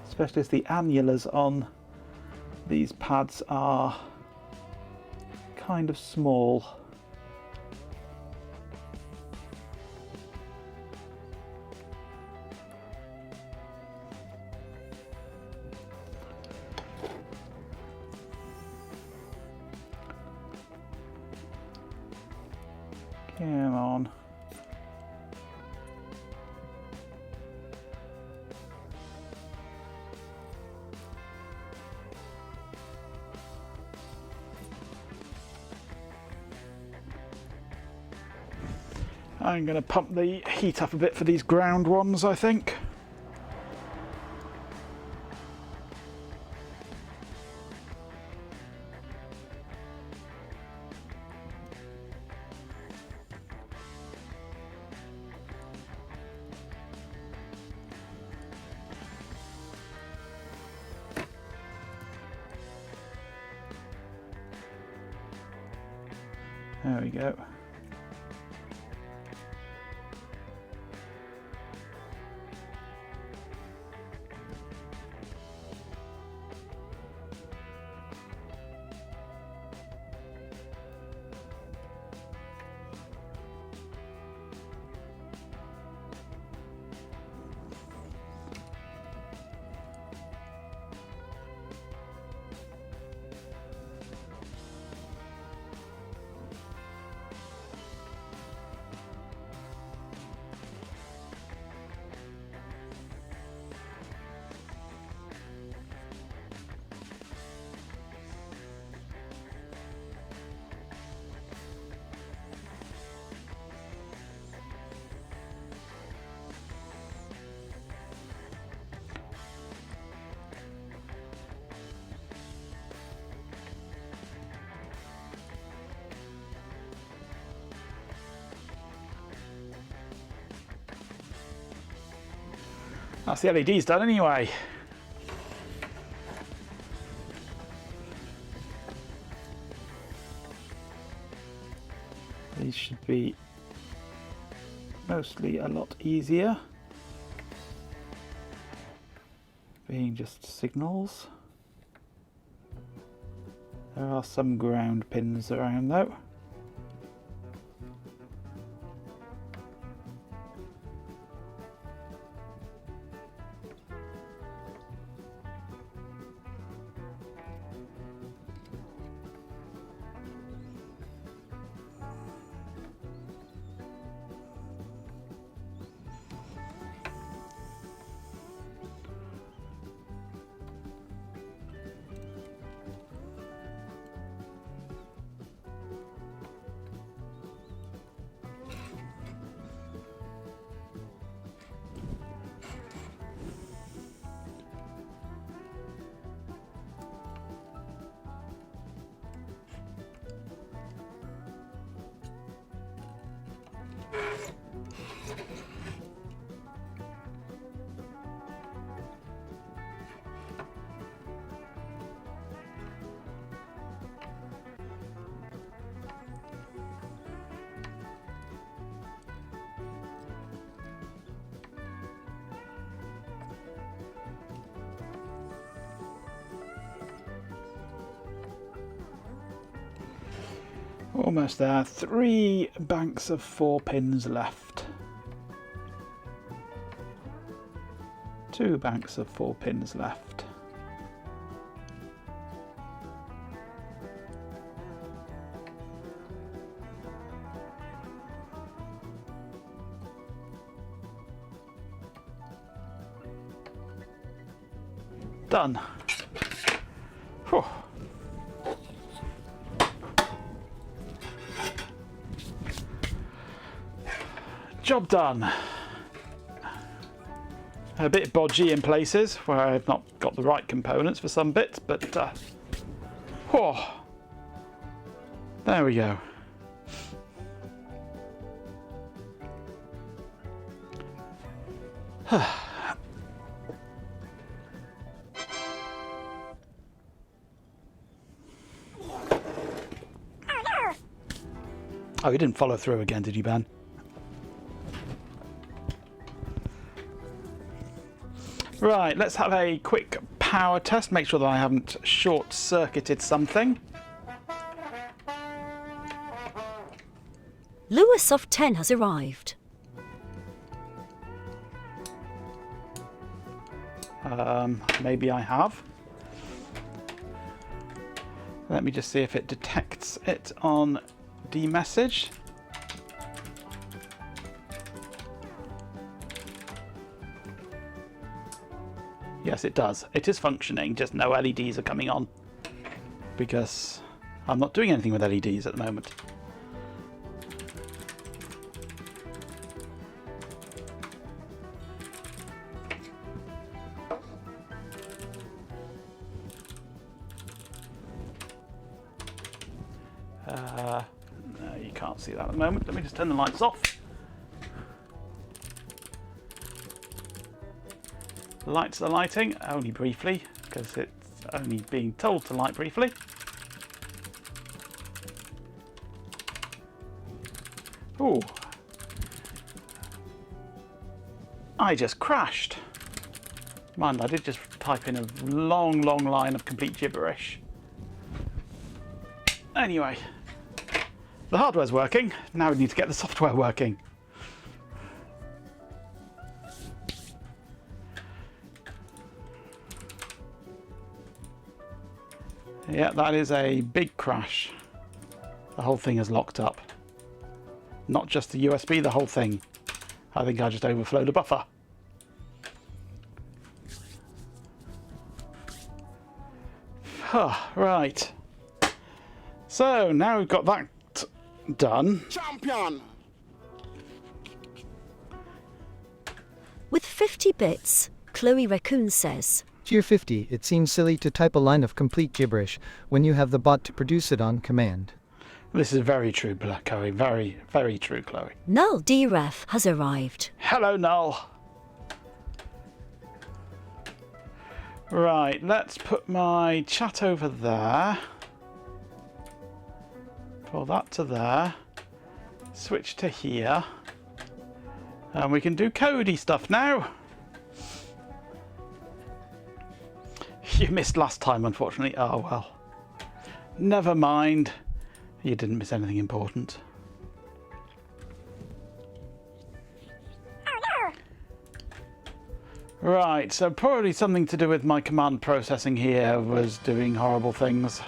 Especially as the annulars on these pads are kind of small. Come on. I'm going to pump the heat up a bit for these ground ones, I think. There we go. That's the LEDs done anyway. These should be mostly a lot easier, being just signals. There are some ground pins around though. Almost there. 3 banks of 4 pins left. 2 banks of 4 pins left. Done. Whew. Job done. A bit bodgy in places where I've not got the right components for some bits, but whew, there we go. Oh, you didn't follow through again, did you, Ben? Right, let's have a quick power test. Make sure that I haven't short-circuited something. Lewis of 10 has arrived. Maybe I have. Let me just see if it detects it on D-message. Yes, it does. It is functioning, just no LEDs are coming on. Because I'm not doing anything with LEDs at the moment. No, you can't see that at the moment. Let me just turn the lights off. The lights are lighting, only briefly, because it's only being told to light briefly. Ooh. I just crashed. Mind, I did just type in a long, long line of complete gibberish. Anyway, the hardware's working. Now we need to get the software working. Yeah, that is a big crash. The whole thing is locked up. Not just the USB, the whole thing. I think I just overflowed a buffer. Right. So now we've got that done. Champion! With 50 bits, Chloe Raccoon says, Tier 50, it seems silly to type a line of complete gibberish when you have the bot to produce it on command. This is very true, Chloe. Very, very true, Chloe. Null DREF has arrived. Hello, Null. Right, let's put my chat over there. Pull that to there. Switch to here. And we can do Cody stuff now. You missed last time, unfortunately. Oh, well. Never mind. You didn't miss anything important. Right, so probably something to do with my command processing here was doing horrible things.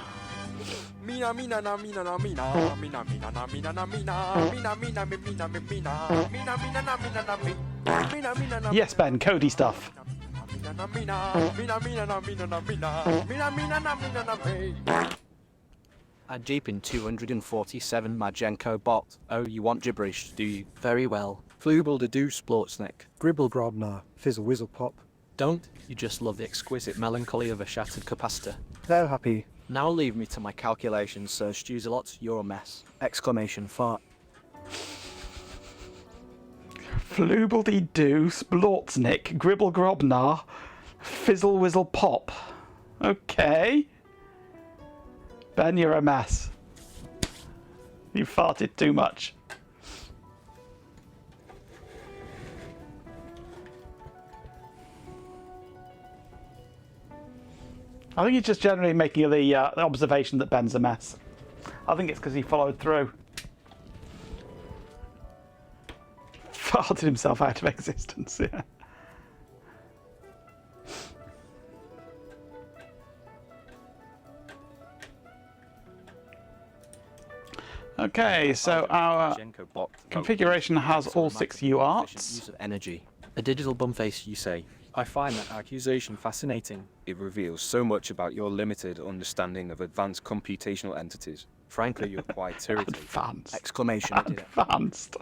Mina mina na mina na mina mina mina na mina na mina mina mina mina mina mina mina mina na mina na mina mina na. Yes, Ben, Cody stuff. Mina na mina mina mina na mina na mina mina mina na mina na me. A Jeepin 247 Majenko bot. Oh, you want gibberish, do you? Very well. Flubel de do Splortsnick. Gribble grobnar, fizzle whizzle pop. Don't you just love the exquisite melancholy of a shattered capacitor? So happy. Now leave me to my calculations, Sir Stewsalot. You're a mess. Exclamation fart. Floobledy-doo, Splortsnick, Gribble Grobnar, Fizzle Whizzle Pop. Okay. Ben, you're a mess. You farted too much. I think he's just generally making the observation that Ben's a mess. I think it's because he followed through. Farted himself out of existence, yeah. Okay, so our configuration has all 6 UARTs. Use of energy. A digital bumface, you say. I find that accusation fascinating. It reveals so much about your limited understanding of advanced computational entities. Frankly, you're quite irritating. Advanced. Exclamation. Advanced.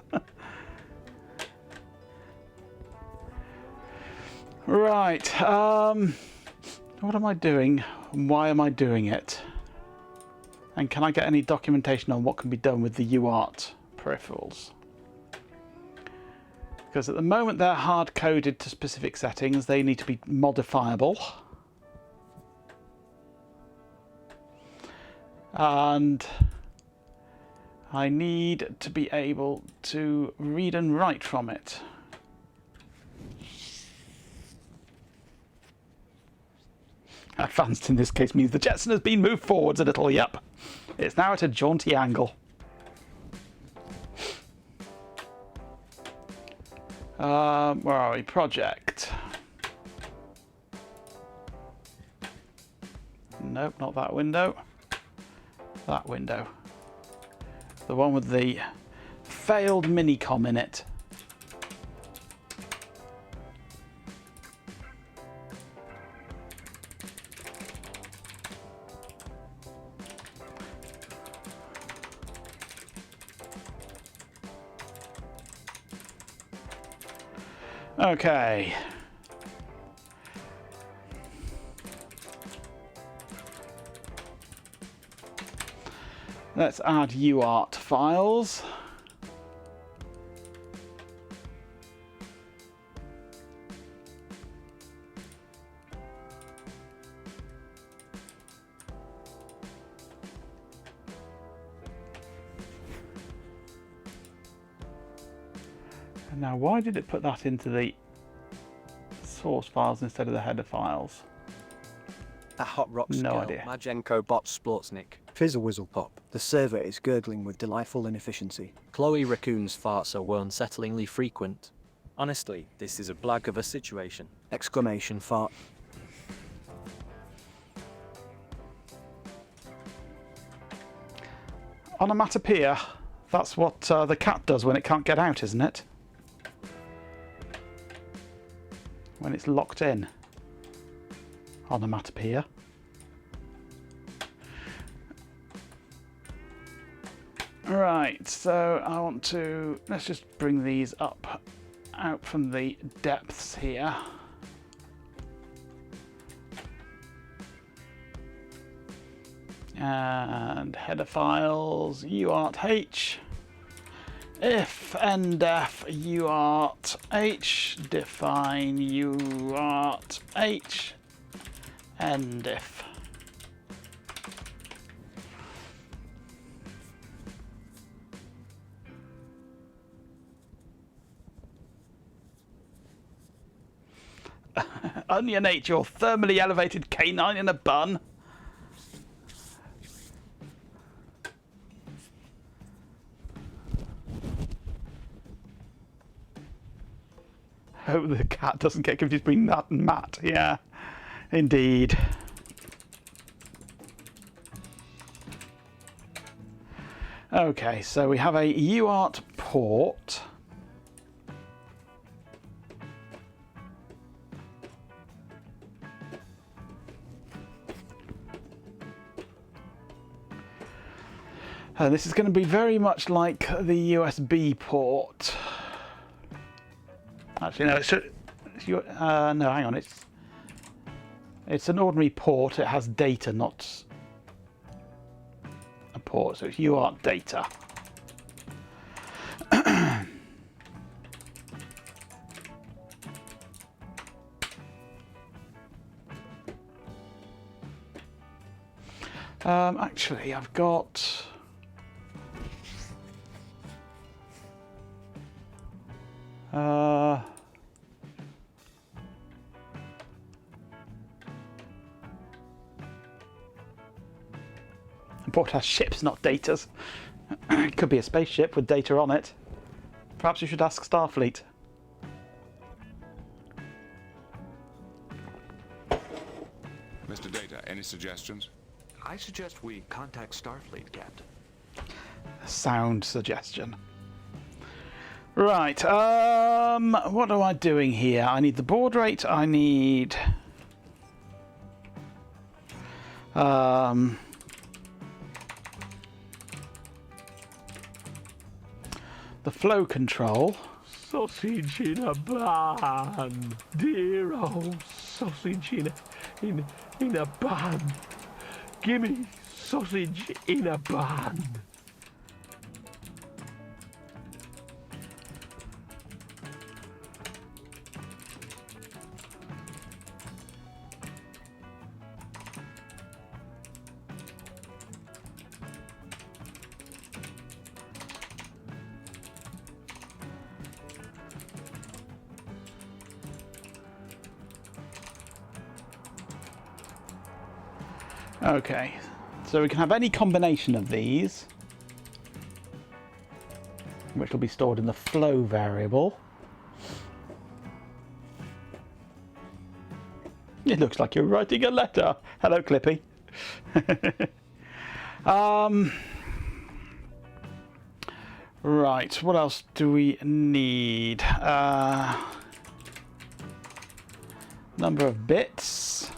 Right. What am I doing? Why am I doing it? And can I get any documentation on what can be done with the UART peripherals? Because at the moment they're hard-coded to specific settings, they need to be modifiable. And I need to be able to read and write from it. Advanced in this case means the Jetson has been moved forwards a little, yep. It's now at a jaunty angle. Where are we? Project. Nope, not that window. That window. The one with the failed minicom in it. Okay. Let's add UART files. And now, why did it put that into the source files instead of the header files? That hot rock No scale. idea. Majenko bot Sportsnik. Fizzle Whizzle Pop. The server is gurgling with delightful inefficiency. Chloe Raccoon's farts are Unsettlingly frequent. Honestly, this is a blag of a situation. Exclamation fart. Onomatopoeia. That's what the cat does when it can't get out, isn't it? When it's locked in. Onomatopoeia. Right, so I want to, let's just bring these up out from the depths here. And header files, UART-H. If ndef UART-H, define UART-H, ndef. Onion H, your thermally elevated canine in a bun. Hope the cat doesn't get confused between that and Matt. Yeah, indeed. Okay, so we have a UART port. This is going to be very much like the USB port. Actually, no. No, hang on. It's an ordinary port. It has data, not a port. So it's UART data. Actually, I've got. The port has ships, not datas. It could be a spaceship with data on it. Perhaps you should ask Starfleet. Mr. Data, any suggestions? I suggest we contact Starfleet, Captain. Sound suggestion. Right, what am I doing here? I need the baud rate, I need... the flow control. Sausage in a bun. Dear old sausage in a bun. Gimme sausage in a bun. Okay, so we can have any combination of these, which will be stored in the flow variable. It looks like you're writing a letter. Hello, Clippy. Right, what else do we need? Number of bits.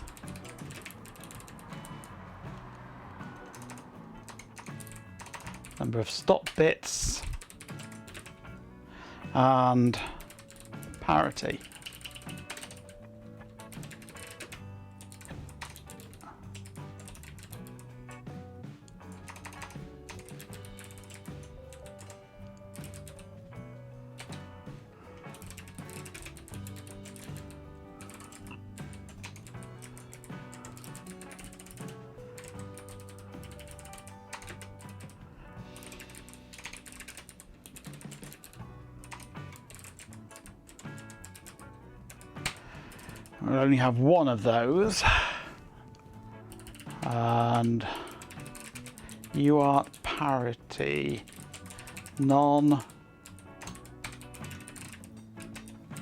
Number of stop bits. And parity. We'll only have one of those, and UART parity, non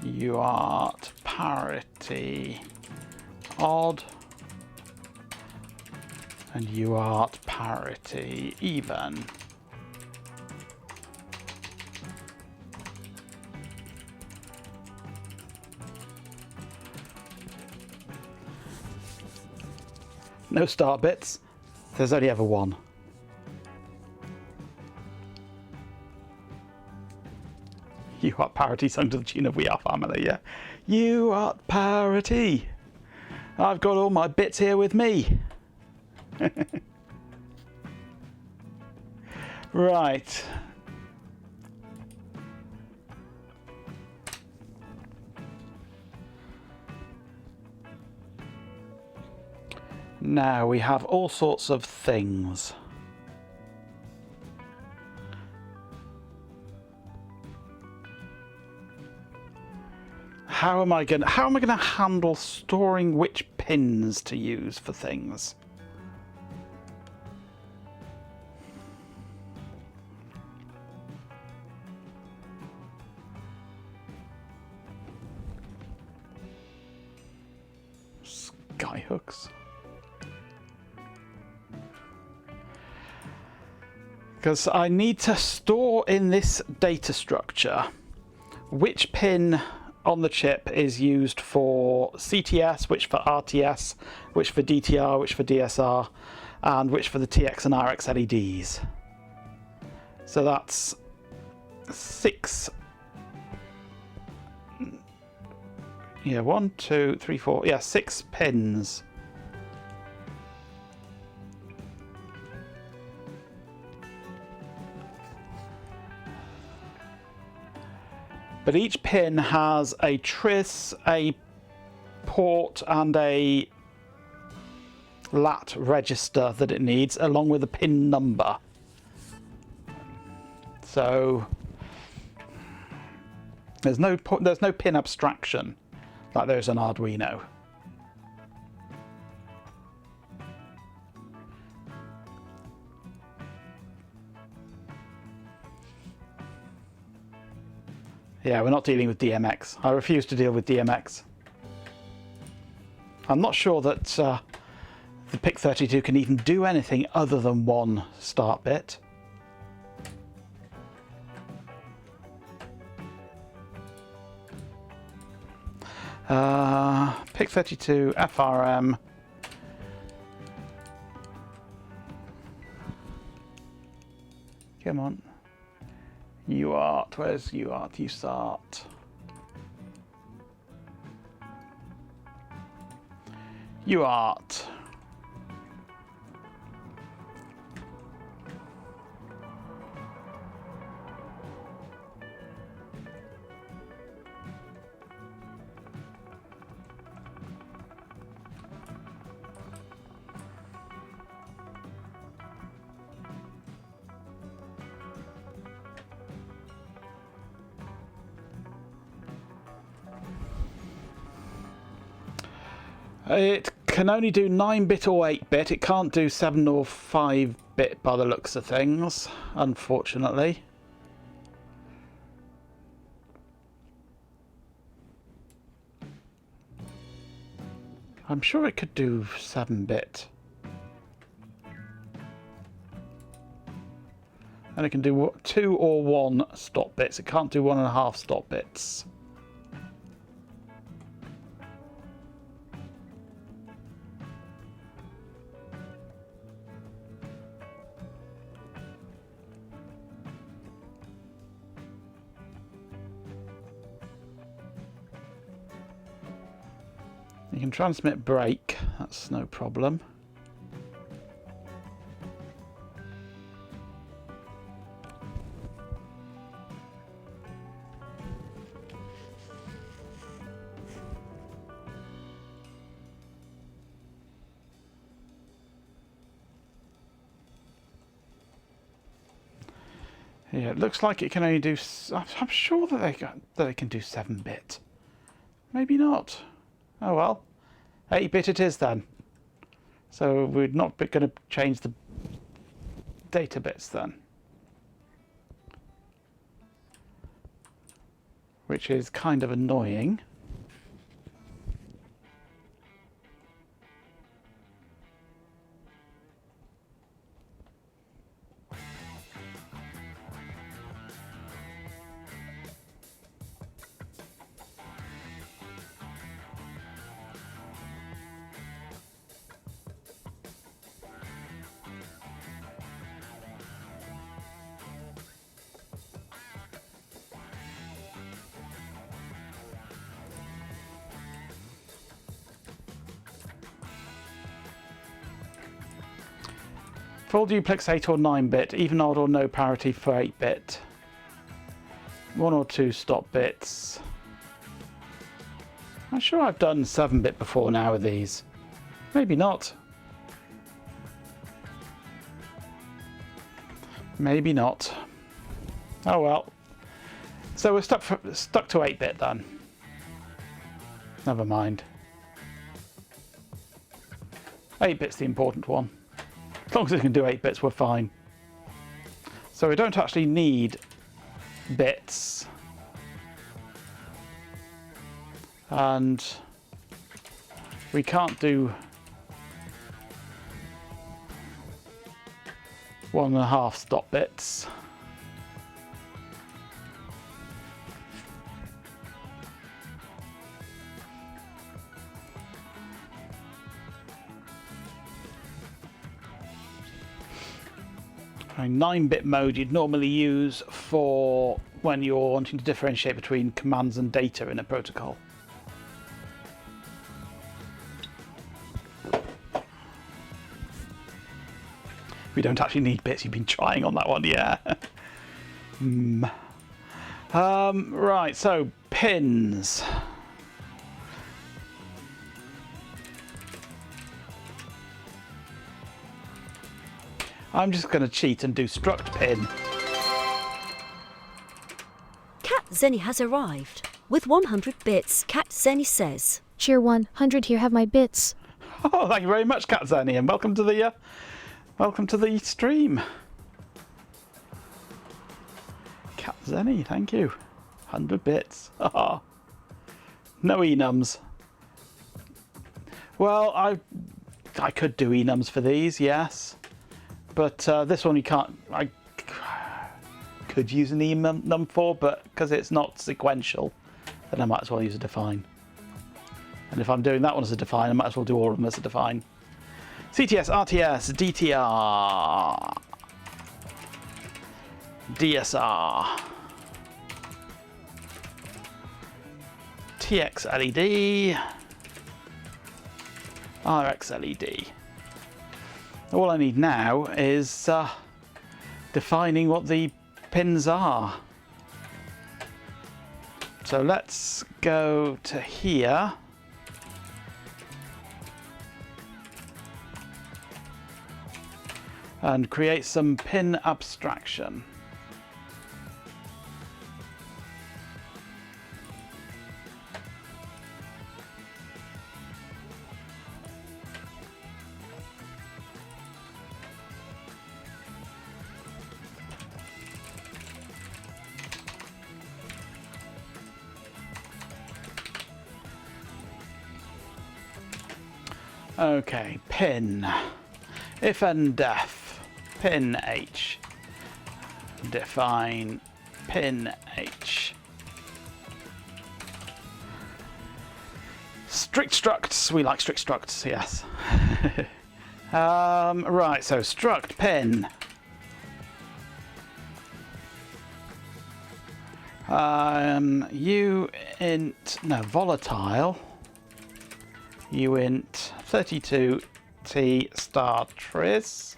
UART parity odd, and UART parity even. No start bits. There's only ever one. UART parity sung to the tune of We Are Family, yeah. UART parity. I've got all my bits here with me. Right. Now we have all sorts of things. How am I going to handle storing which pins to use for things? Skyhooks. Because I need to store in this data structure which pin on the chip is used for CTS, which for RTS, which for DTR, which for DSR, and which for the TX and RX LEDs. So that's 6. Yeah, 1, 2, 3, 4. Yeah, 6 pins. But each pin has a tris, a port, and a lat register that it needs, along with a pin number. So there's no pin abstraction like there's an Arduino. Yeah, we're not dealing with DMX. I refuse to deal with DMX. I'm not sure that the PIC32 can even do anything other than one start bit. PIC32 FRM. Come on. UART, where's UART? USART. UART. It can only do 9-bit or 8-bit. It can't do 7 or 5-bit by the looks of things, unfortunately. I'm sure it could do 7-bit. And it can do 2 or 1 stop bits. It can't do 1.5 stop bits. You can transmit break, that's no problem. Yeah, it looks like it can only do. I'm sure that they can do 7-bit. Maybe not. Oh well, 8-bit it is then. So we're not going to change the data bits then, which is kind of annoying. Full duplex 8 or 9-bit, even odd or no parity for 8-bit. 1 or 2 stop bits. I'm sure I've done 7-bit before now with these. Maybe not. Maybe not. Oh well. So we're stuck to 8-bit then. Never mind. 8-bit's the important one. As long as it can do 8 bits, we're fine. So we don't actually need bits. And we can't do 1.5 stop bits. A 9-bit mode you'd normally use for when you're wanting to differentiate between commands and data in a protocol. We don't actually need bits. You've been trying on that one, yeah. Right, so pins. I'm just going to cheat and do struct pin. Cat Zenny has arrived. With 100 bits, Cat Zenny says. Cheer 100 here, have my bits. Oh, thank you very much, Cat Zenny, and welcome to the stream. Cat Zenny, thank you. 100 bits. No enums. Well, I could do enums for these, yes. But this one you can't. I could use an enum for, but because it's not sequential, then I might as well use a define. And if I'm doing that one as a define, I might as well do all of them as a define. CTS, RTS, DTR, DSR, TX LED, RX LED. All I need now is defining what the pins are. So let's go to here. And create some pin abstraction. Okay, pin. If and def, pin H. Define pin H. Strict structs. We like strict structs, yes. Right, so struct pin. Volatile. Uint 32t star tris.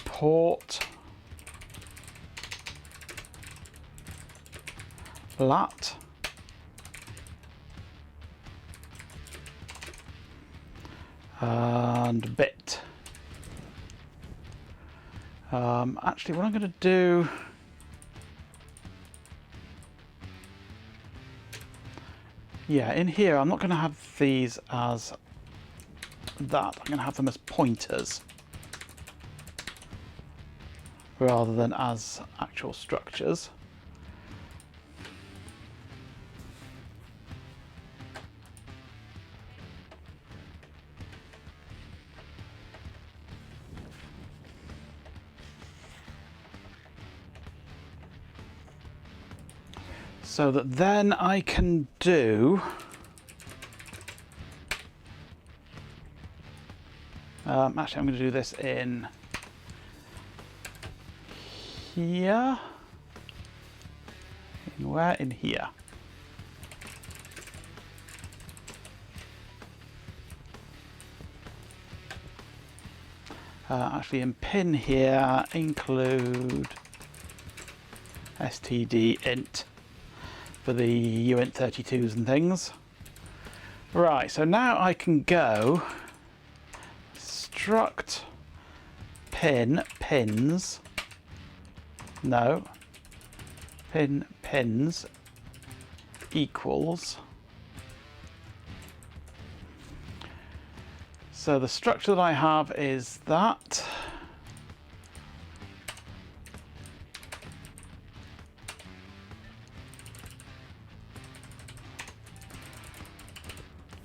Port lat and bit. Actually, what I'm going to do, yeah, in here I'm not going to have these as that. I'm going to have them as pointers rather than as actual structures. So that then I can do actually I'm going to do this in here. In where? In here. Actually in pin here include std int for the uint 32s and things. Right, so now I can go struct pin pins. No. Pin pins equals. So the structure that I have is that.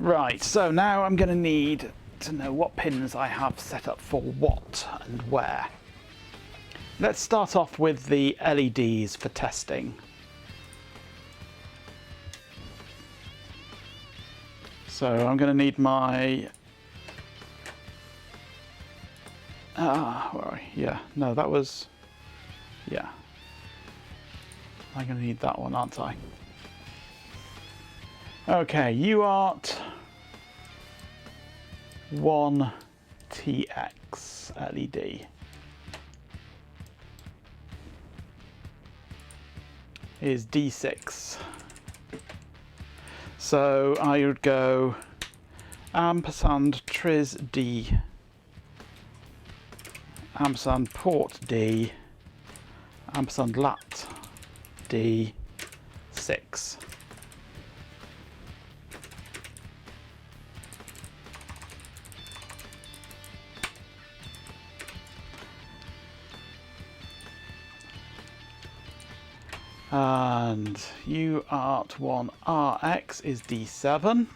Right, so now I'm going to need to know what pins I have set up for what and where. Let's start off with the LEDs for testing. So I'm going to need my where are we? Yeah, no, that was, yeah. I'm going to need that one, aren't I? Okay, UART 1TX LED is D6. So I would go ampersand tris D ampersand port D ampersand lat D6. And UART1RX is D7.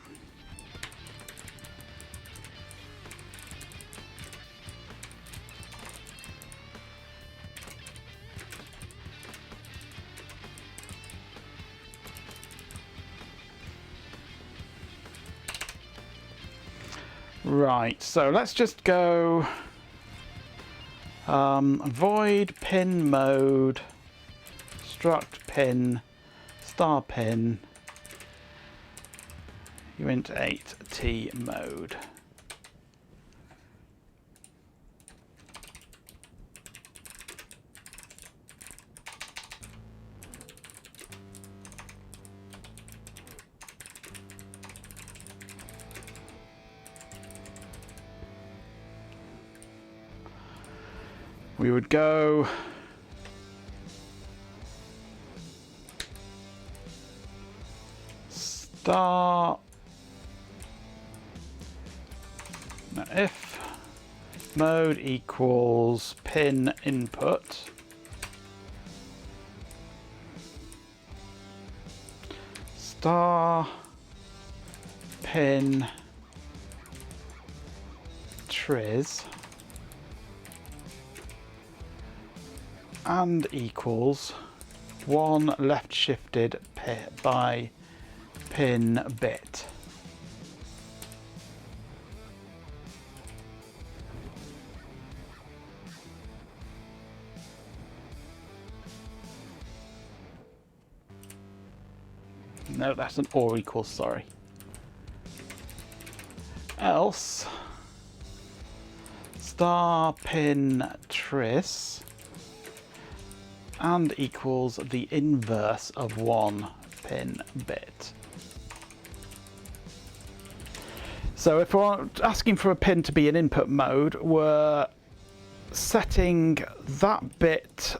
Right, so let's just go void pin mode struct pin star pin uint 8t mode. We would go star, no, if mode equals pin input star pin triz and equals 1 left shifted by pin bit. No, that's an or equals, sorry. Else star pin tris and equals the inverse of 1 pin bit. So if we're asking for a pin to be in input mode, we're setting that bit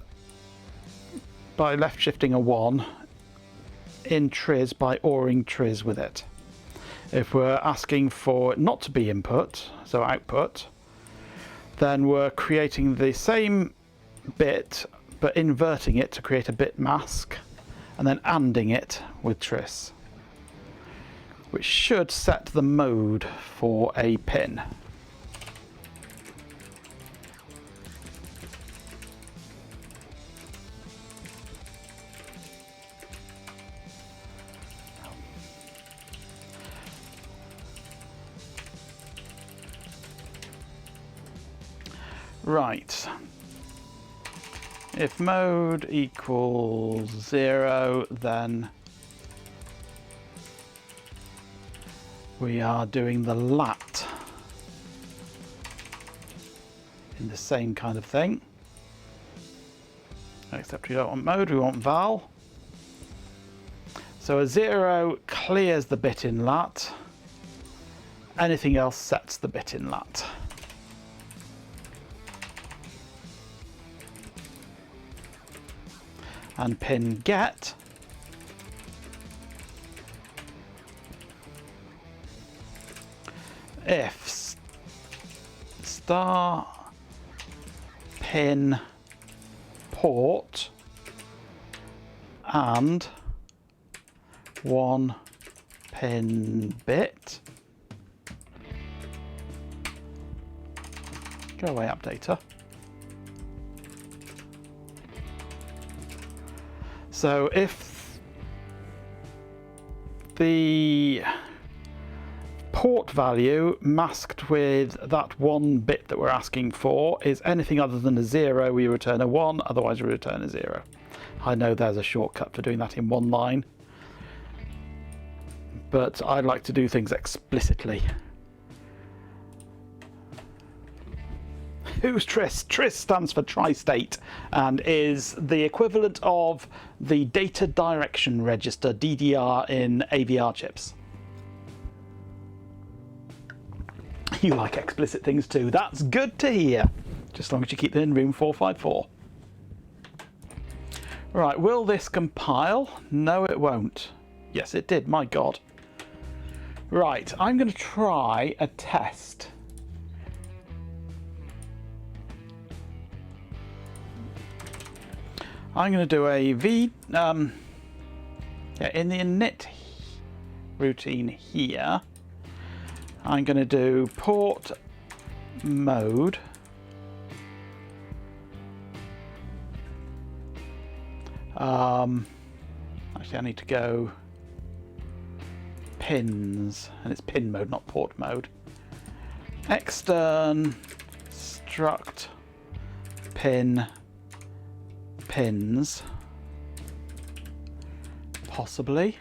by left shifting a 1 in tris by ORing tris with it. If we're asking for it not to be input, so output, then we're creating the same bit but inverting it to create a bit mask and then ANDing it with tris, which should set the mode for a pin. Right. If mode equals 0, then we are doing the lat in the same kind of thing. Except we don't want mode, we want val. So a 0 clears the bit in lat. Anything else sets the bit in lat. And pin get if star pin port and 1 pin bit. Go away, updater. So if the port value masked with that 1 bit that we're asking for is anything other than a 0, we return a 1, otherwise we return a 0. I know there's a shortcut for doing that in one line, but I like to do things explicitly. Who's TRIS? TRIS stands for Tri-State and is the equivalent of the Data Direction Register, DDR, in AVR chips. You like explicit things too. That's good to hear, just as long as you keep them in room 454. Right, will this compile? No, it won't. Yes, it did, my God. Right, I'm going to try a test. I'm going to do a in the init routine here, I'm going to do port mode actually I need to go pins, and it's pin mode, not port mode. Extern struct pin pins, possibly,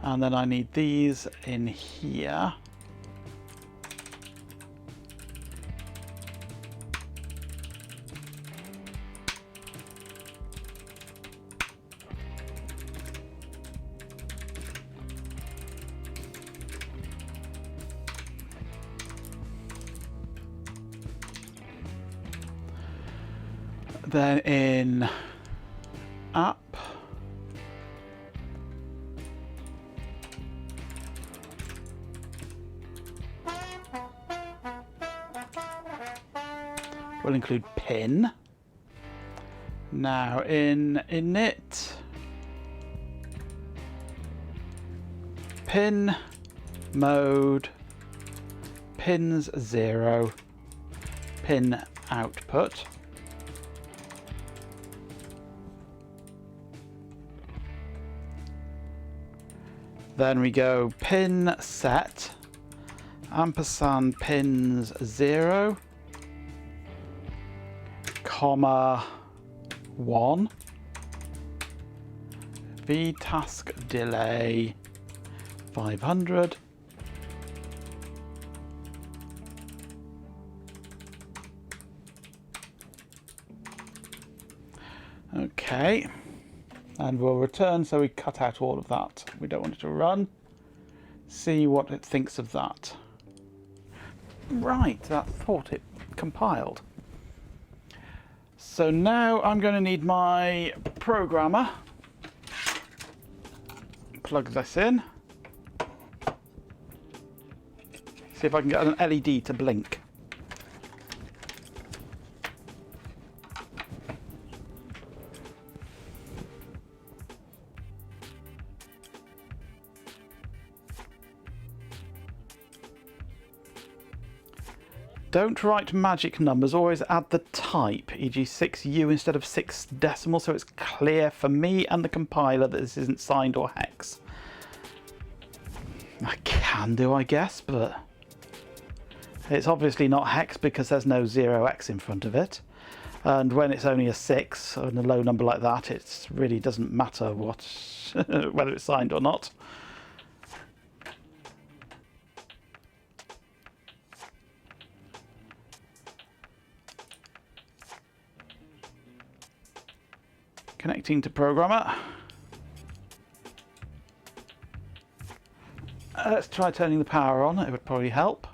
and then I need these in here. Then in app, will include pin. Now in init, pin mode, pins 0, pin output. Then we go pin set, ampersand pins 0, comma 1, vtask delay 500, okay, and we'll return, so we cut out all of that. We don't want it to run. See what it thinks of that. Right, that thought it compiled. So now I'm going to need my programmer. Plug this in. See if I can get an LED to blink. Don't write magic numbers, always add the type, e.g. 6U instead of 6 decimal, so it's clear for me and the compiler that this isn't signed or hex. I can do, I guess, but it's obviously not hex because there's no 0x in front of it. And when it's only a 6 and a low number like that, it really doesn't matter what whether it's signed or not. Connecting to programmer. Let's try turning the power on, it would probably help.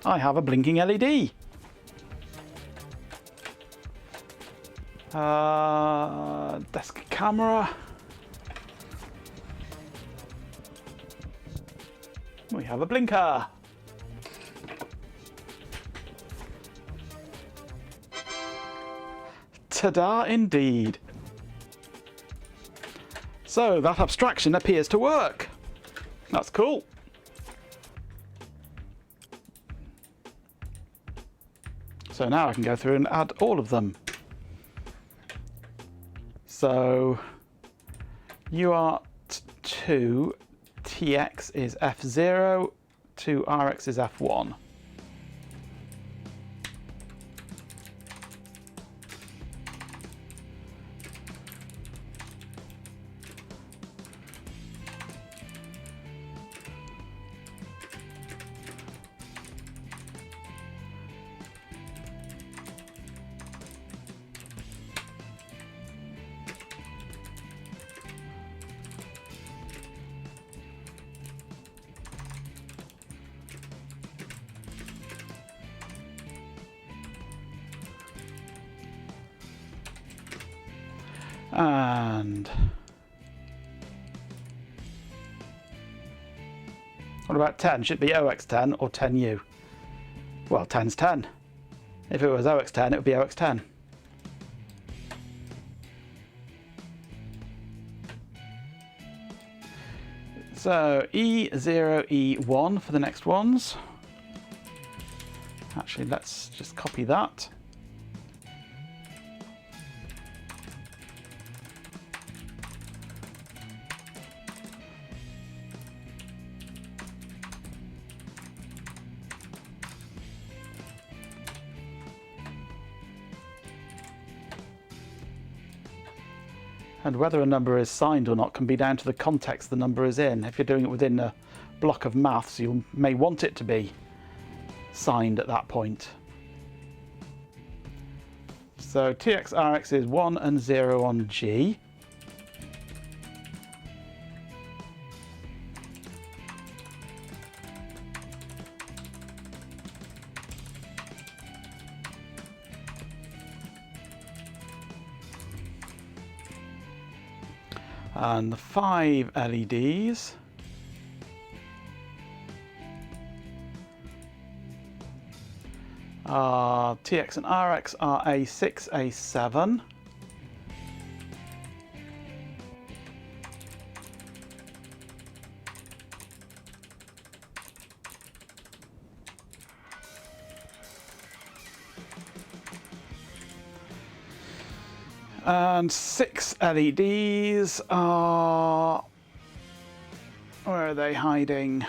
I have a blinking LED. Desk camera. We have a blinker. Ta-da indeed. So that abstraction appears to work. That's cool. So now I can go through and add all of them. So UART2 TX is F0, to RX is F1. And what about 10? Should it be OX10 or 10U? Well, 10's 10. If it was OX10, it would be OX10. So E0, E1 for the next ones. Actually, let's just copy that. And whether a number is signed or not can be down to the context the number is in. If you're doing it within a block of maths, you may want it to be signed at that point. So TX-RX is 1 and 0 on G. And the 5 LEDs are TX and RX are A6, A7. And 6 LEDs are... where are they hiding?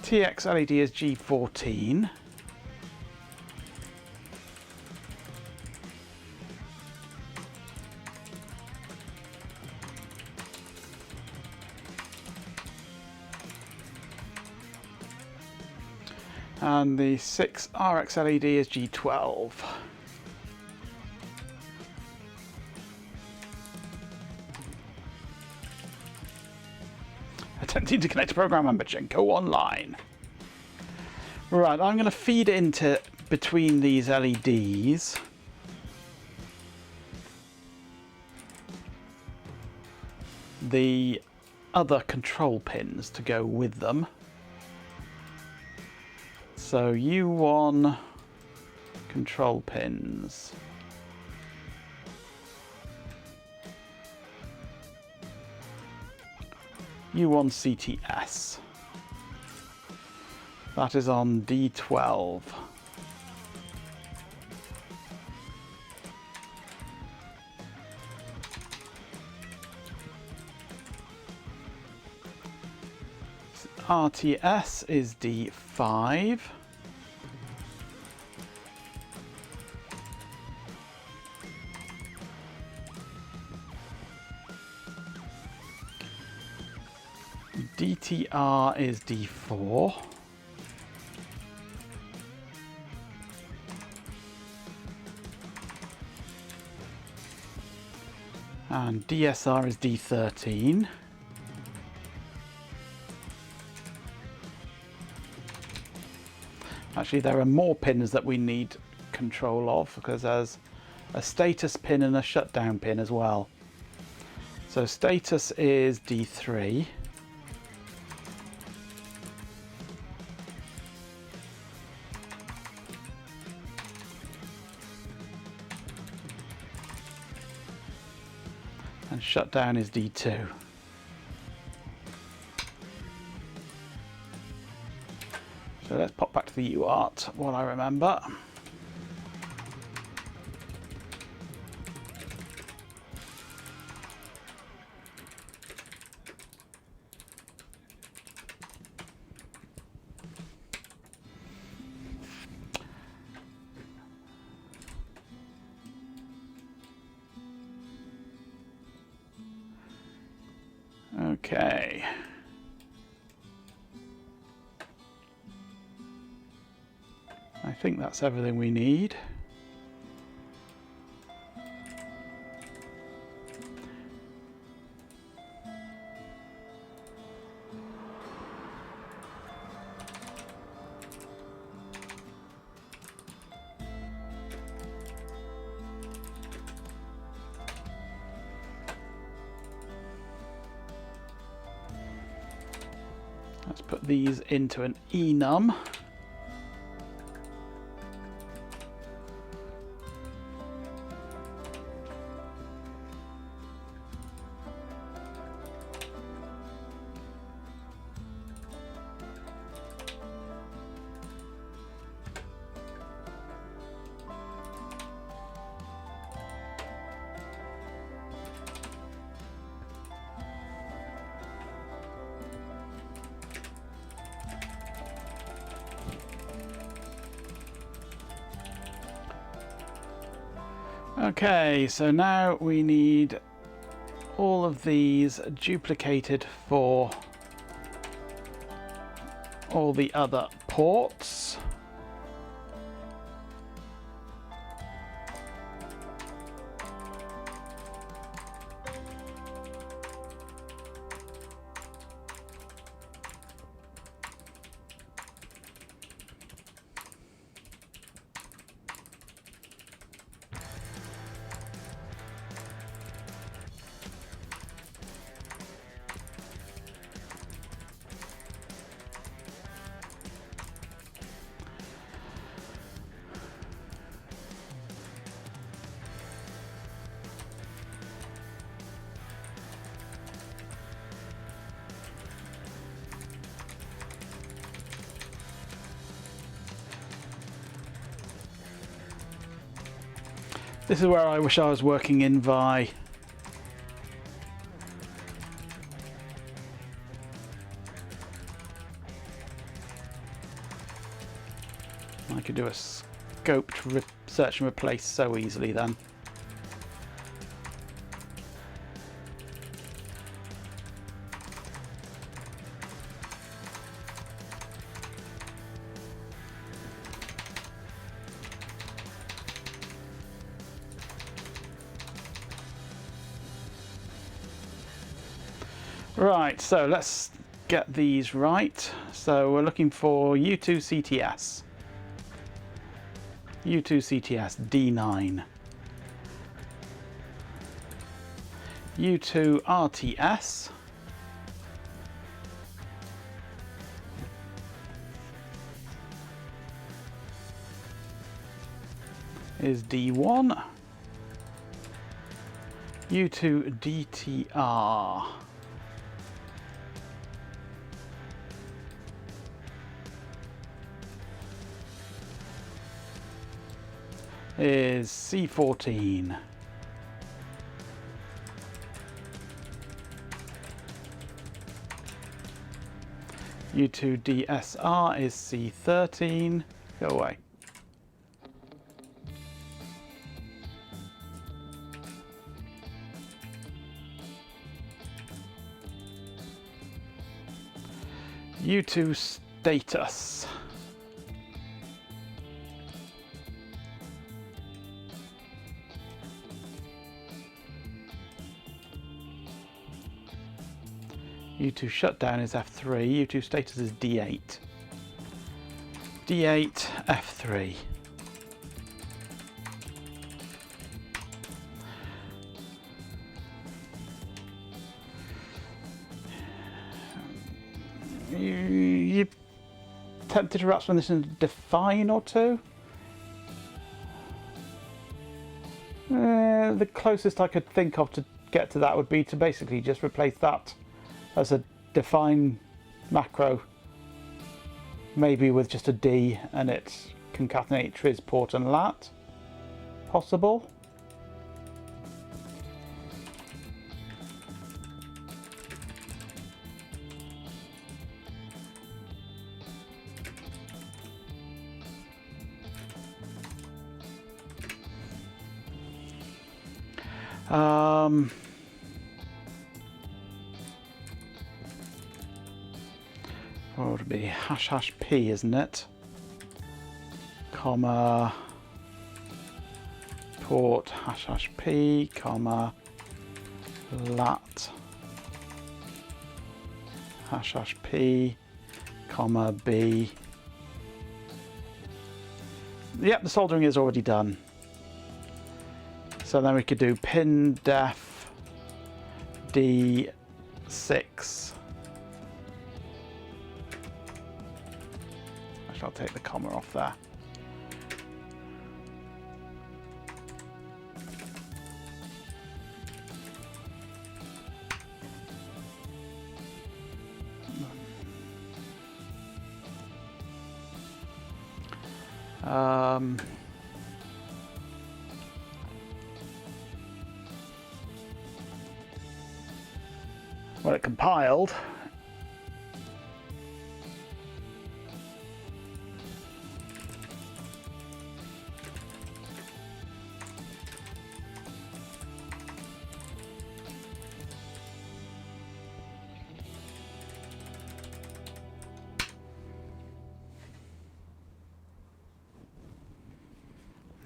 TX LED is G14. And the 6 RX LED is G12. Attempting to connect a program on Machenko Online. Right, I'm going to feed it into between these LEDs. The other control pins to go with them. So U1 control pins. U1 CTS. That is on D12. RTS is D5. DTR is D4. And DSR is D13. Actually, there are more pins that we need control of because there's a status pin and a shutdown pin as well. So status is D3. And shutdown is D2. So let's pop back to the UART while I remember. Okay. I think that's everything we need. Let's put these into an enum. Okay, so now we need all of these duplicated for all the other ports. This is where I wish I was working in Vi. I could do a scoped search and replace so easily then. Right, so let's get these right. So we're looking for U2 CTS. U2 CTS D9. U2 RTS. Is D1. U2 DTR. Is C14. U2 DSR is C13. Go away. U2 status. U2 shutdown is F3, U2 status is D8. D8, F3. You tempted to wrap this in define or two? The closest I could think of to get to that would be to basically just replace that as a define macro, maybe with just a D, and it's concatenate tris port and lat. Possible. What would it be? Hash hash P, isn't it? Comma port hash hash P, comma lat hash hash P, comma B. Yep, the soldering is already done. So then we could do pin def D6. I'll take the comma off there. Well, it compiled.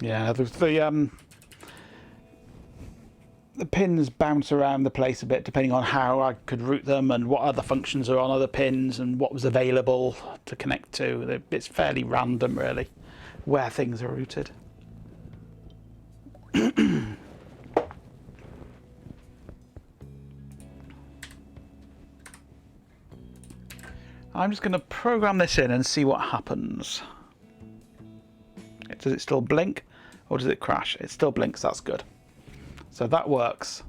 Yeah, the pins bounce around the place a bit depending on how I could route them and what other functions are on other pins and what was available to connect to. It's fairly random, really, where things are routed. I'm just going to program this in and see what happens. Does it still blink or does it crash? It still blinks, that's good. So that works.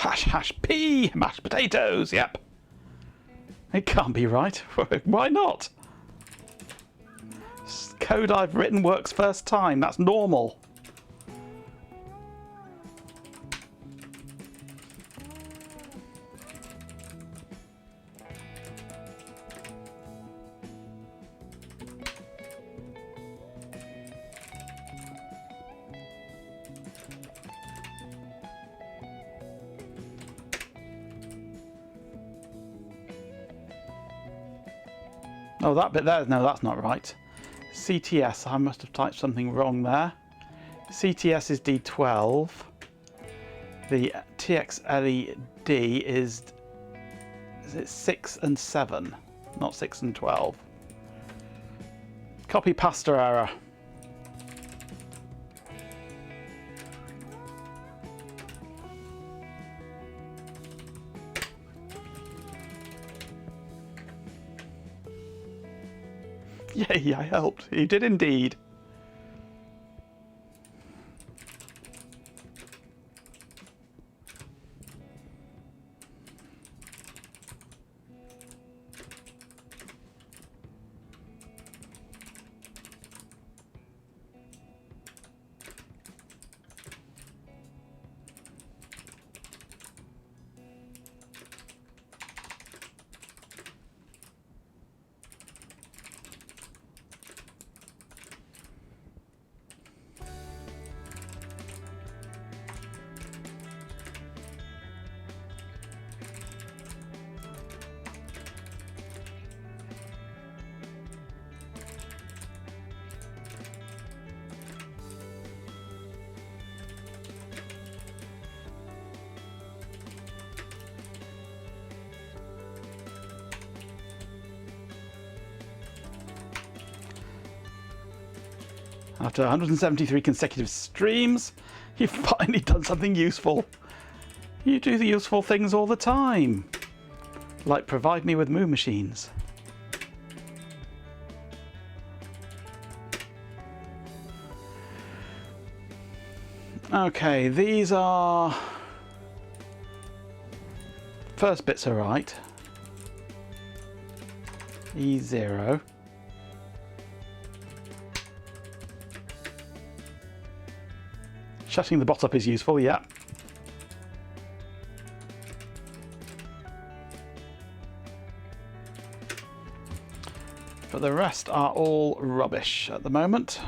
Hash hash P! Mashed potatoes, yep. It can't be right. Why not? Code I've written works first time. That's normal. Oh, that bit there, no, that's not right. CTS, I must have typed something wrong there. CTS is D12. The TXLED is it 6 and 7, not 6 and 12. Copy pasta error. Yay, I helped. You did indeed. After 173 consecutive streams, you've finally done something useful. You do the useful things all the time. Like provide me with moo machines. Okay, these are... First bits are right. E0. Shutting the bot up is useful, yeah. But the rest are all rubbish at the moment.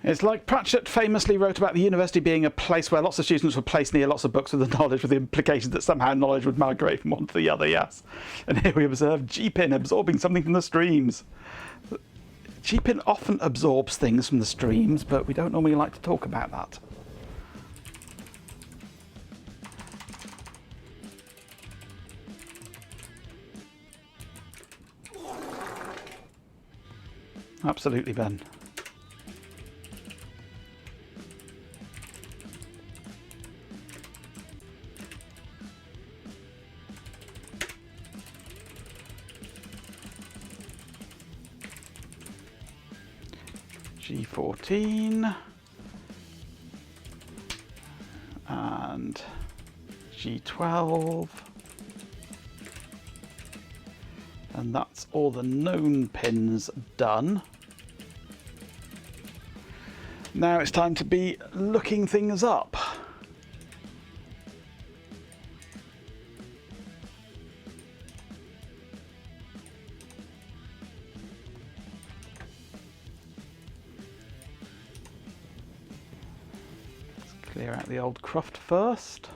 It's like Pratchett famously wrote about the university being a place where lots of students were placed near lots of books with the knowledge, with the implication that somehow knowledge would migrate from one to the other, yes. And here we observe GPIN absorbing something from the streams. GPIN often absorbs things from the streams, but we don't normally like to talk about that. Absolutely, Ben. G14 and G12, and that's all the known pins done. Now it's time to be looking things up. Clear out the old croft first.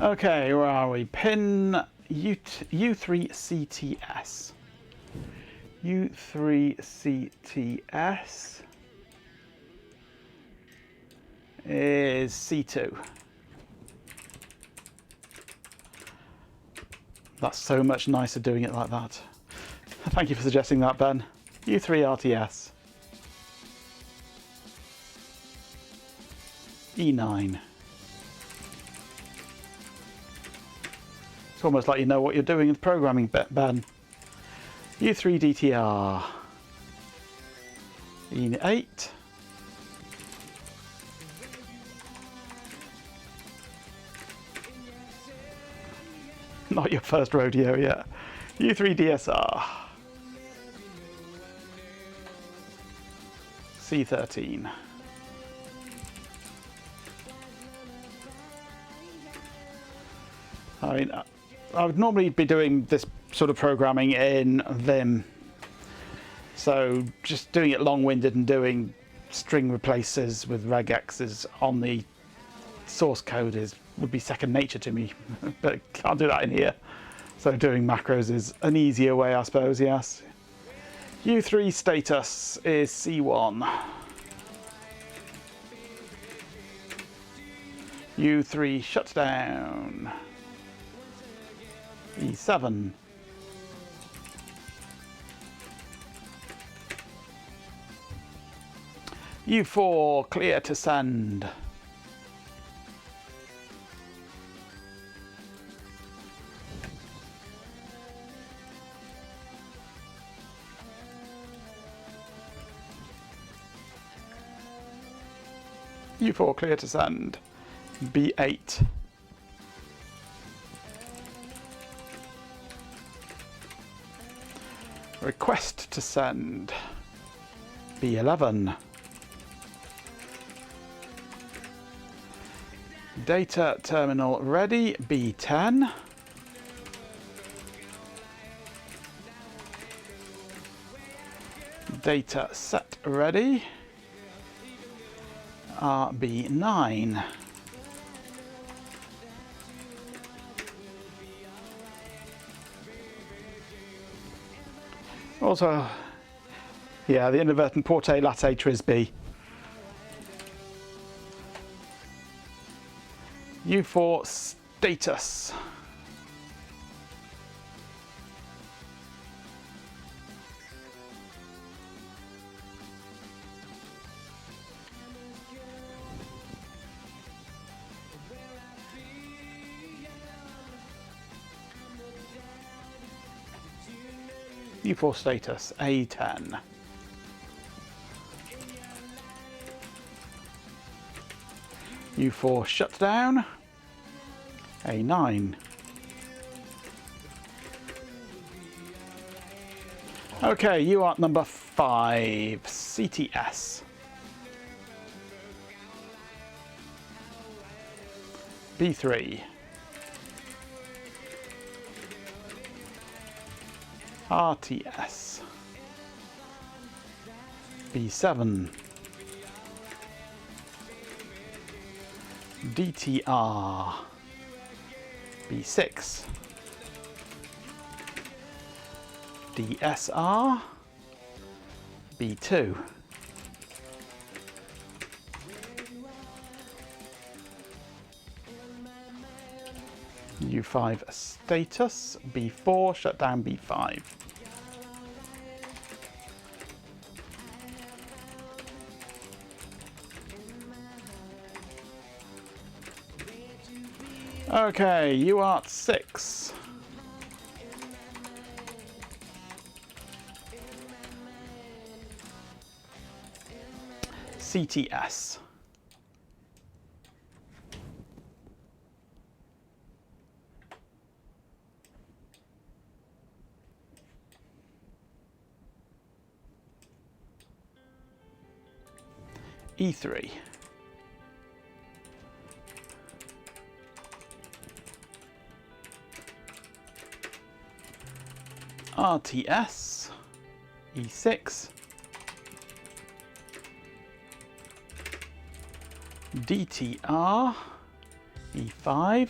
Okay, where are we? Pin U3CTS. U3CTS is C2. That's so much nicer doing it like that. Thank you for suggesting that, Ben. U3RTS. E9. It's almost like you know what you're doing with programming, Ben. U3DTR. E8. Not your first rodeo yet. U3DSR. C13. I mean, I would normally be doing this sort of programming in Vim. So just doing it long-winded and doing string replaces with regexes on the source code would be second nature to me, but can't do that in here. So doing macros is an easier way, I suppose, yes. U3 status is C1. U3 shutdown. E7. U4 clear to send. U4 clear to send. B8. Request to send. B11. Data terminal ready. B10. Data set ready. RB9. Also, yeah, the inadvertent Porte Latte Trisby. U4 status. U4 status A10. U4 shutdown A9. Okay, UART number 5 CTS. B3. RTS. B7. DTR. B6. DSR. B2. U5 status, B4, shutdown B5. Okay, UART 6. CTS. E3. RTS. E6. DTR. E5.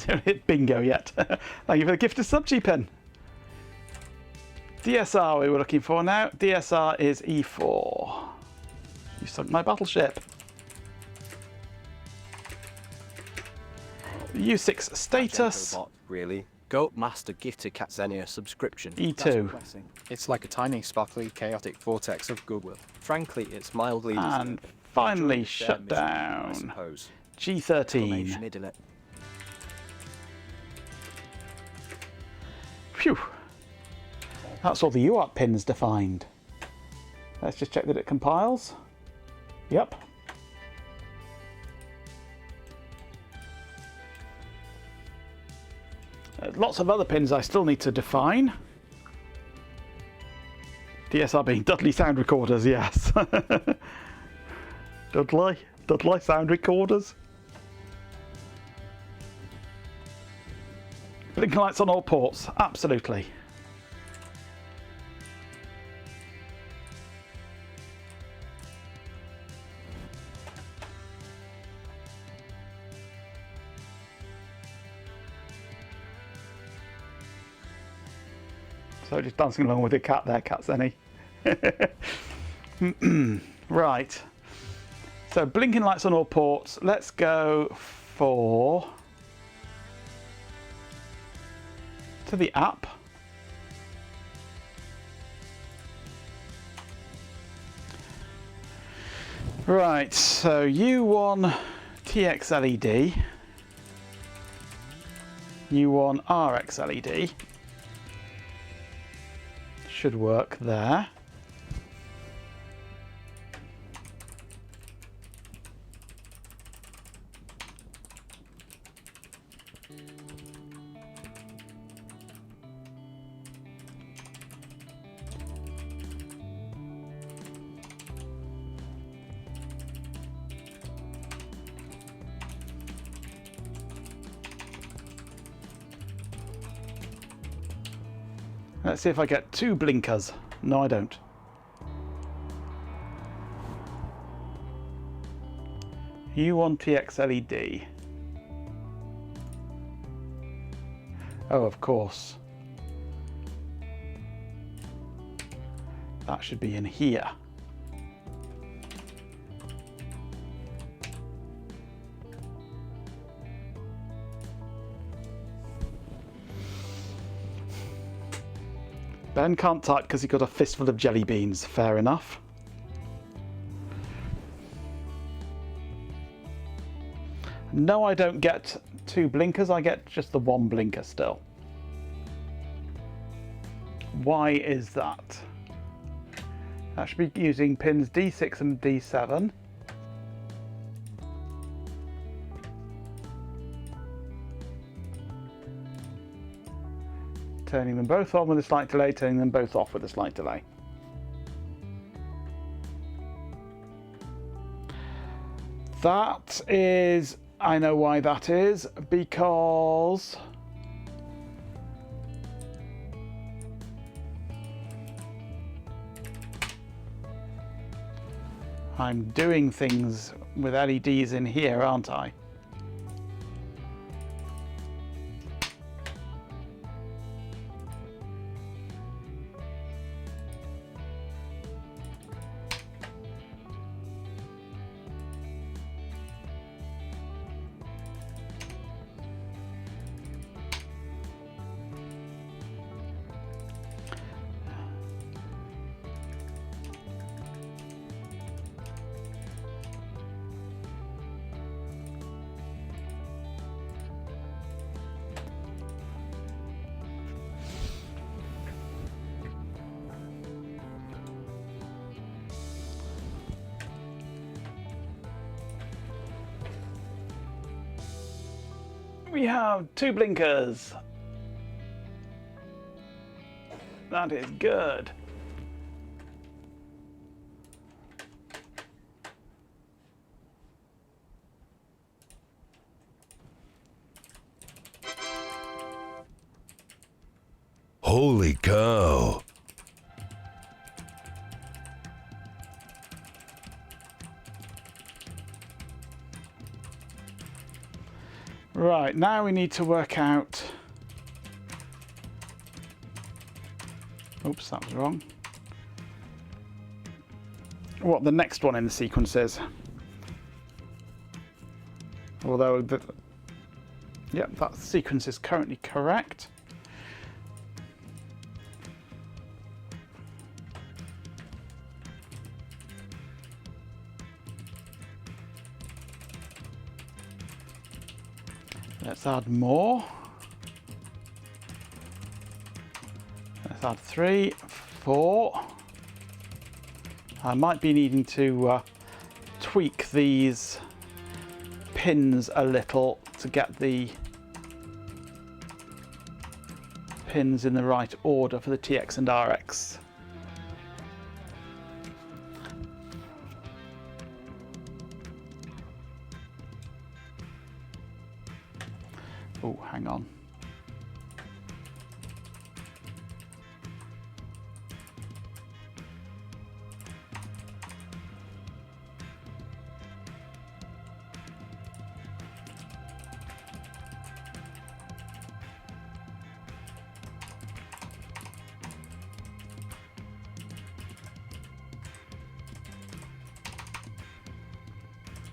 haven't hit bingo yet. Thank you for the gift of sub, G-Pen. DSR we were looking for now. DSR is E4. You sunk my battleship. U6 status. Bot, really? Goat Master gifted Katzenia subscription. E2. It's like a tiny, sparkly, chaotic vortex of goodwill. Frankly, it's mildly. And finally share shut misery, I down. suppose. G13. Idiot. Phew. That's all the UART pins defined. Let's just check that it compiles. Yep. Lots of other pins I still need to define. DSR being Dudley sound recorders, yes. Dudley sound recorders. Blinking lights on all ports, absolutely. So just dancing along with the cat there, Katzeni. Right. So blinking lights on all ports. Let's go for to the app. Right, so U1 TX LED, U1 RX LED. Should work there. Let's see if I get 2 blinkers. No, I don't. U1 TX LED. Oh, of course. That should be in here. Ben can't type because he got a fistful of jelly beans. Fair enough. No, I don't get 2 blinkers. I get just the 1 blinker still. Why is that? That should be using pins D6 and D7. Turning them both on with a slight delay, turning them both off with a slight delay. That is, I know why that is, because I'm doing things with LEDs in here, aren't I? We have 2 blinkers. That is good. Holy cow. Right, now we need to work out... Oops, that was wrong. What the next one in the sequence is. Although, yep, that sequence is currently correct. Let's add more. Let's add 3, 4. I might be needing to tweak these pins a little to get the pins in the right order for the TX and RX. Oh, hang on.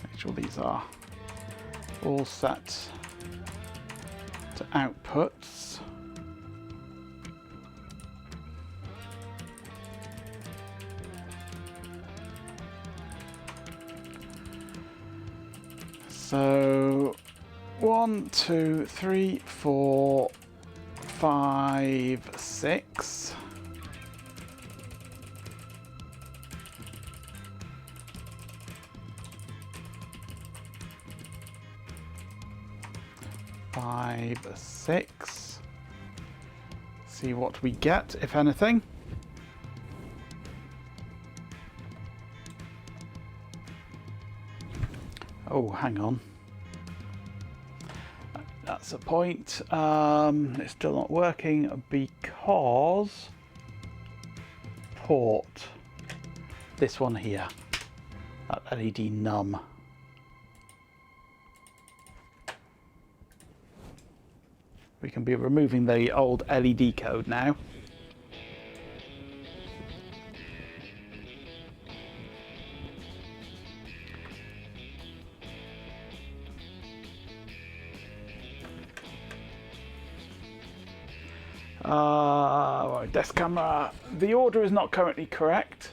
Make sure these are all set to outputs. So 1, 2, 3, 4, 5, 6. Five, 6. See what we get, if anything. Oh, hang on. That's a point. It's still not working because port. This one here. That LED num. We can be removing the old LED code now. Right, desk camera. The order is not currently correct,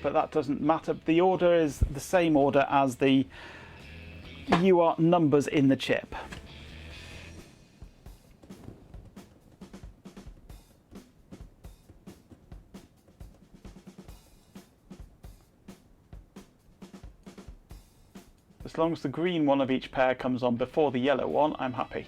but that doesn't matter. The order is the same order as the UART numbers in the chip. As long as the green one of each pair comes on before the yellow one, I'm happy.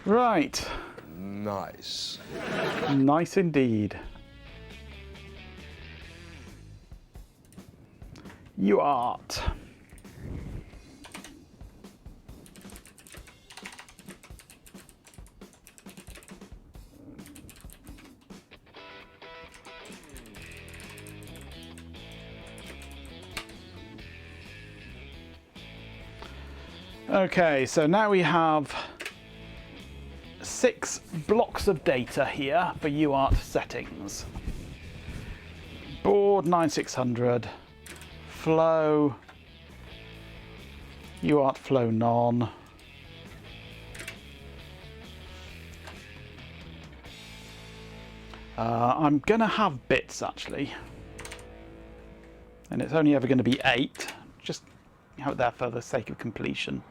Right. Nice. Nice indeed. UART. Okay, so now we have 6 blocks of data here for UART settings. Board 9600, flow, UART flow non, I'm gonna have bits actually, and it's only ever going to be 8, just have it there for the sake of completion.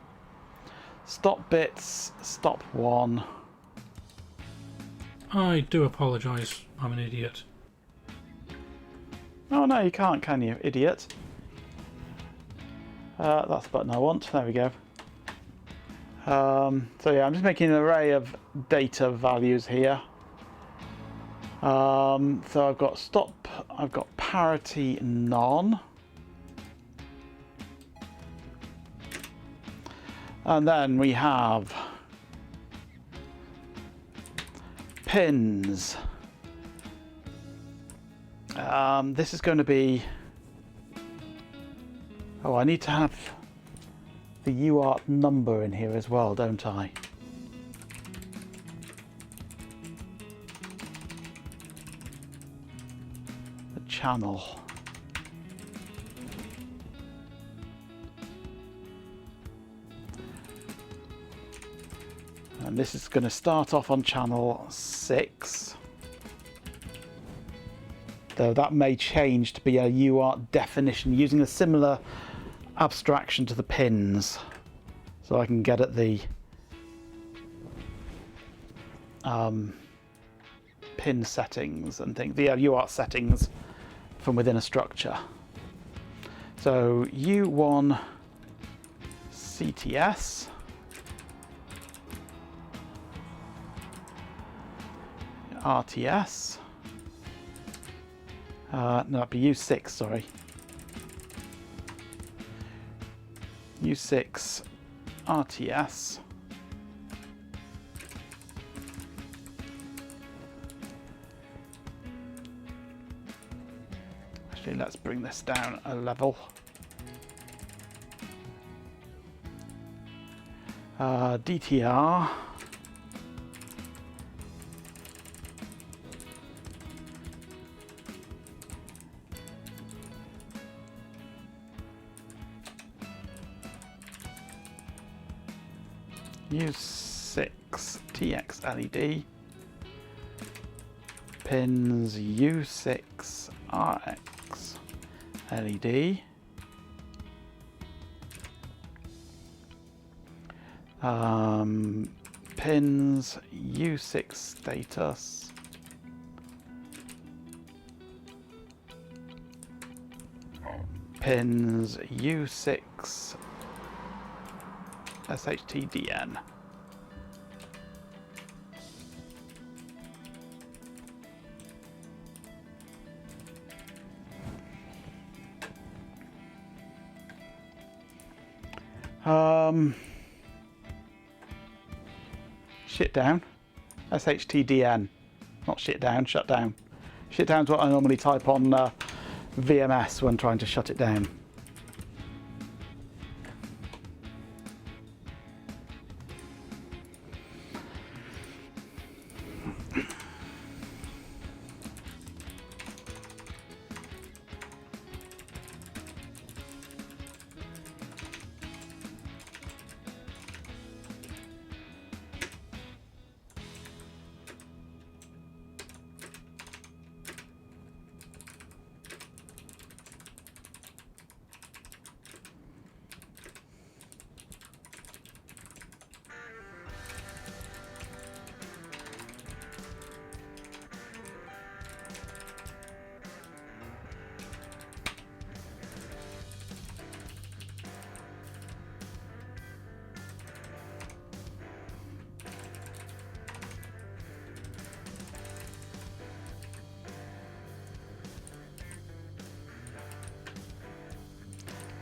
Stop bits, stop 1. I do apologise, I'm an idiot. Oh no, you can't, can you, idiot? That's the button I want, there we go. So yeah, I'm just making an array of data values here. So I've got stop, I've got parity none. And then we have pins. This is going to be... Oh, I need to have the UART number in here as well, don't I? The channel. And this is going to start off on channel 6. Though that may change to be a UART definition using a similar abstraction to the pins. So I can get at the pin settings and things, the UART settings from within a structure. So U1 CTS. RTS. No, that'd be U6, sorry. U6 RTS. Actually, let's bring this down a level. DTR. U6 TX LED. Pins U6 RX LED. Pins U6 status. Pins U6 SHTDN. Shit down. SHTDN. Not shit down, shut down. Shit down's what I normally type on VMS when trying to shut it down.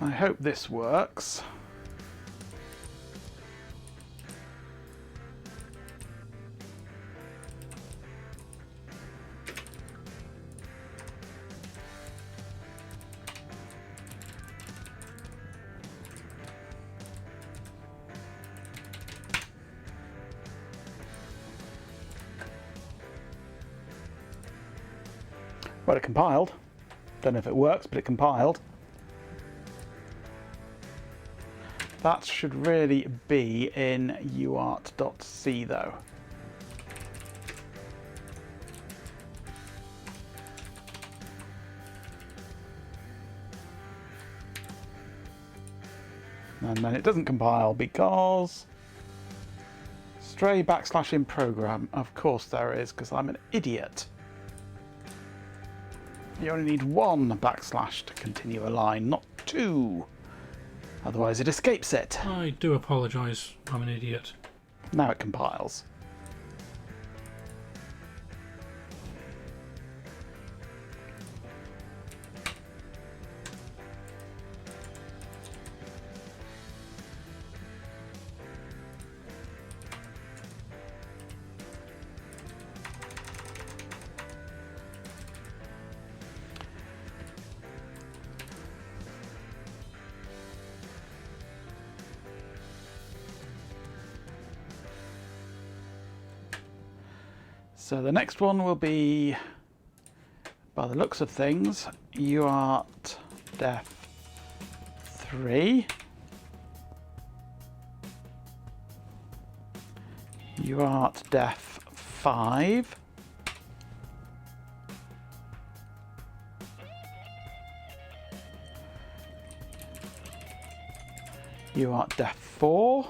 I hope this works. Well, it compiled. Don't know if it works, but it compiled. That should really be in uart.c though. And then it doesn't compile because stray backslash in program. Of course there is, because I'm an idiot. You only need one backslash to continue a line, not two. Otherwise it escapes it. I do apologise, I'm an idiot. Now it compiles. So the next one will be, by the looks of things, UART def 3. UART def 5. UART def 4.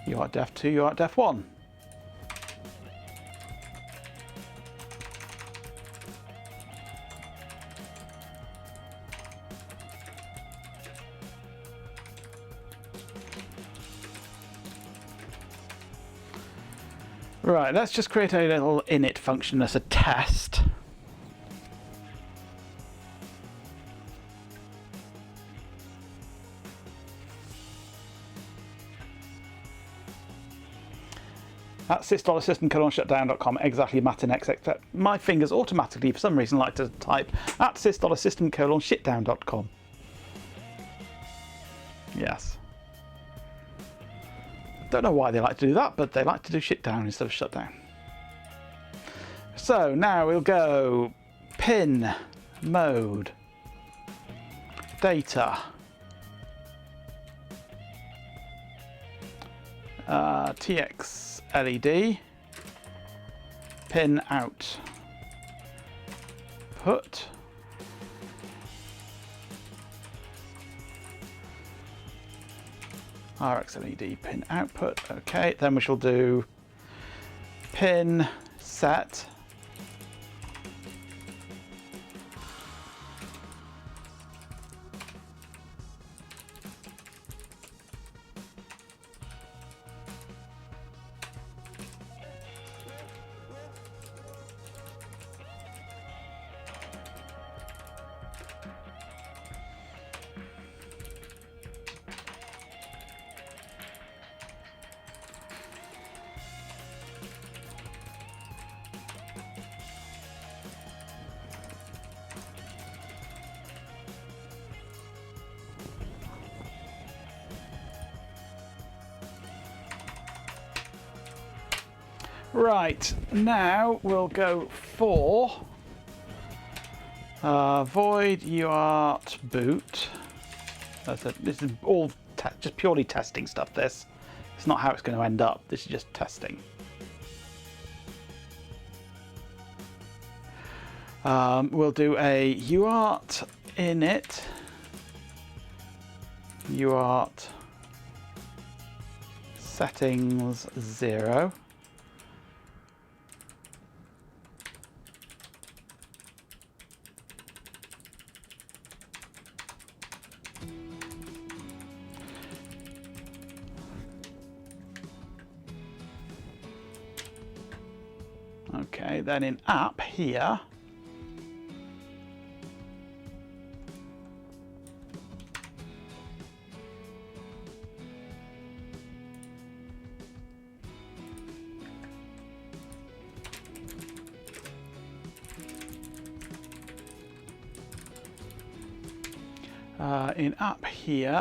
UART def 2, UART def 1. Right, let's just create a little init function as a test. At sys$system:/shutdown.com, exactly Matinex, except my fingers automatically, for some reason, like to type at sys$system:/shutdown.com. Yes. Don't know why they like to do that, but they like to do shitdown instead of shutdown. So now we'll go pin mode data TX LED pin out put RX LED pin output. Okay, then we shall do pin set Right, now we'll go for void UART boot. This is all just purely testing stuff. This it's not how it's going to end up. This is just testing. We'll do a UART init UART settings 0. Okay, then in app here,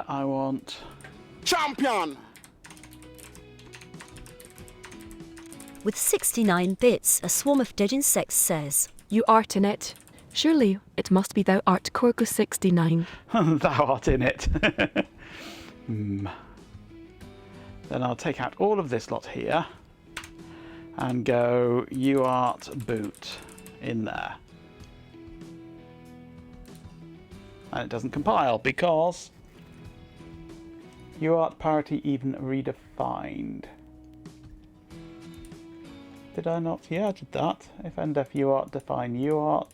I want champion. With 69 bits, a swarm of dead insects says, You art in it. Surely it must be thou art Corgus 69. Thou art in it. Then I'll take out all of this lot here and go UART boot in there. And it doesn't compile because UART parity even redefined. Did I not? Yeah, I did that. If ndef UART define UART.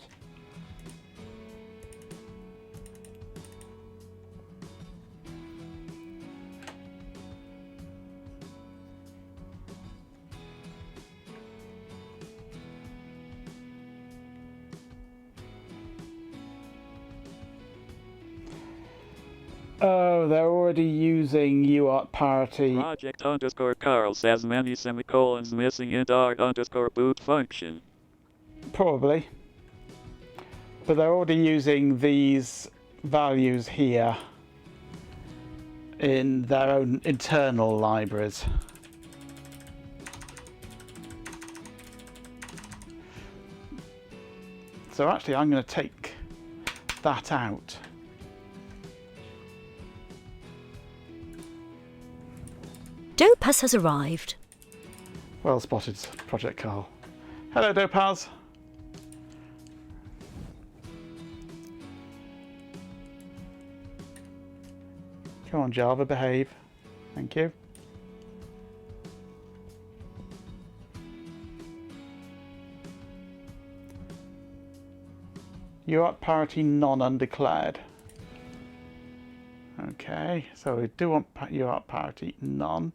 Oh, they're already using UART parity. Project_Carl says many semicolons missing int art_boot function. Probably. But they're already using these values here in their own internal libraries. So actually I'm going to take that out. Dopaz has arrived. Well spotted, Project Carl. Hello, Dopaz. Come on, Java, behave. Thank you. UART parity non-undeclared. Okay, so we do want UART parity none.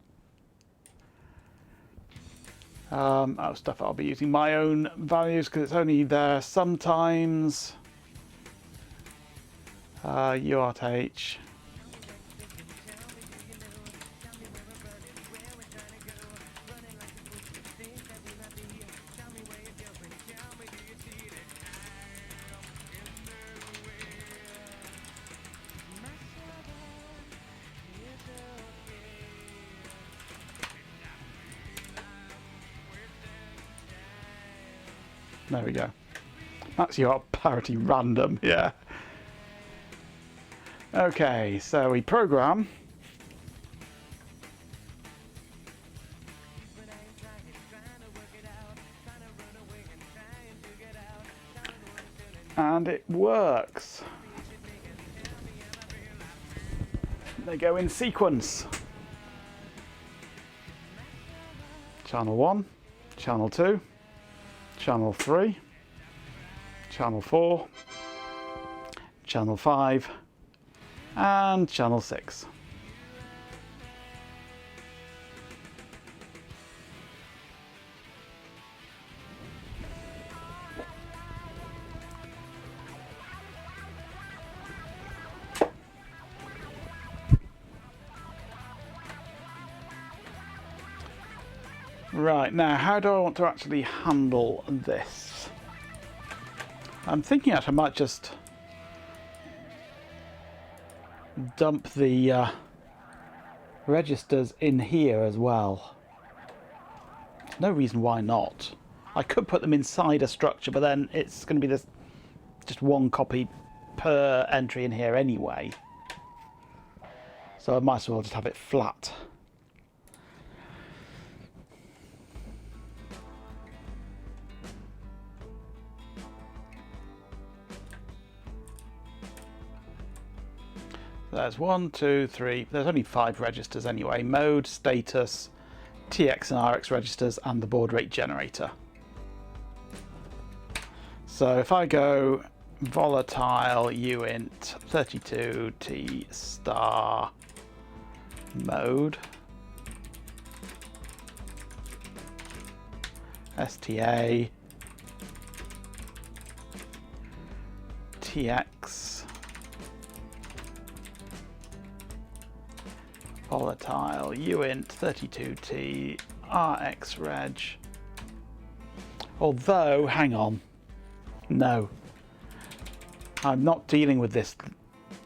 Oh, stuff I'll be using my own values because it's only there sometimes. UART H. There we go. That's your parity random, yeah. Okay, so we program. And it works. They go in sequence. Channel 1, Channel 2, Channel 3, Channel 4, Channel 5, and Channel 6. Right, now how do I want to actually handle this? I'm thinking that I might just dump the registers in here as well. There's no reason why not. I could put them inside a structure, but then it's going to be this just one copy per entry in here anyway. So I might as well just have it flat. There's 1, 2, 3, there's only 5 registers anyway. Mode, status, TX and RX registers, and the baud rate generator. So if I go volatile uint 32t star mode, STA, TX, volatile uint 32t rx reg. Although, hang on, no, I'm not dealing with this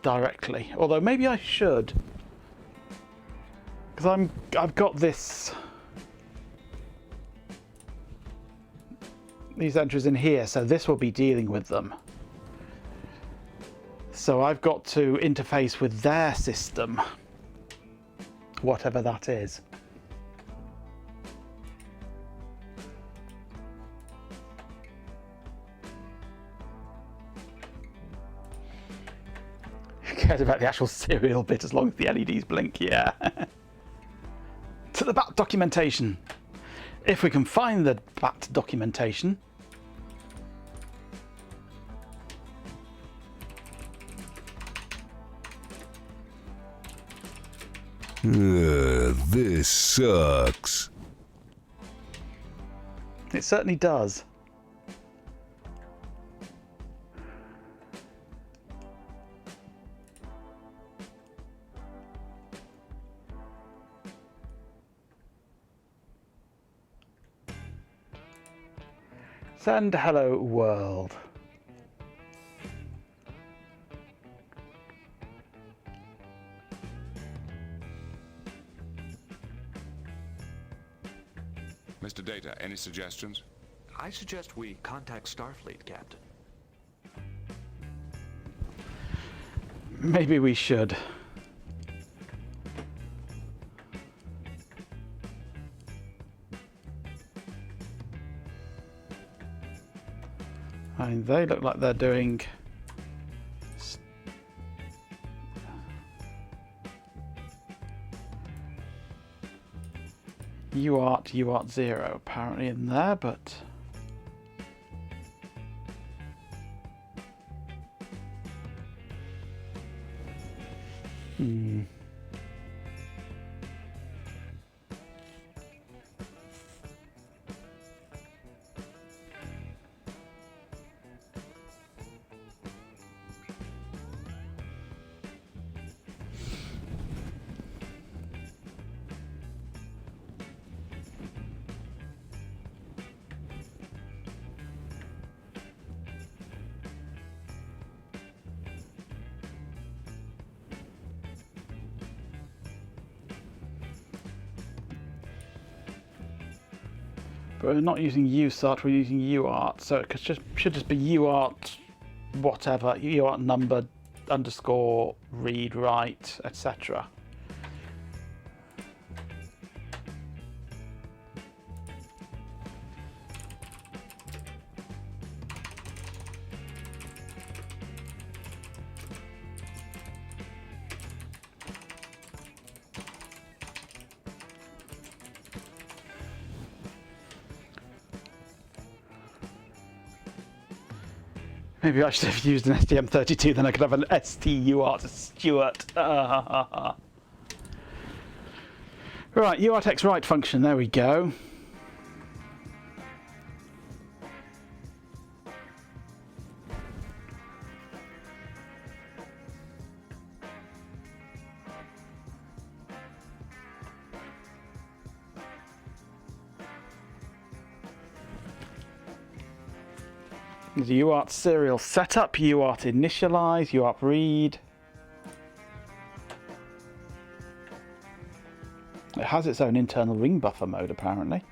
directly. Although maybe I should, because I've got these entries in here, so this will be dealing with them. So I've got to interface with their system, whatever that is. Who cares about the actual serial bit as long as the LEDs blink? Yeah. To the BAT documentation. If we can find the BAT documentation. This sucks. It certainly does. Send hello world. Mr. Data, any suggestions? I suggest we contact Starfleet, Captain. Maybe we should. I mean, they look like they're doing UART 0 apparently in there, but we're not using USART, we're using UART, so it should just be UART whatever, UART number underscore read write, etc. Maybe I should have used an STM32, then I could have an STUART Stuart. Right, UARTX write function, there we go. There's UART serial setup, UART initialize, UART read. It has its own internal ring buffer mode apparently.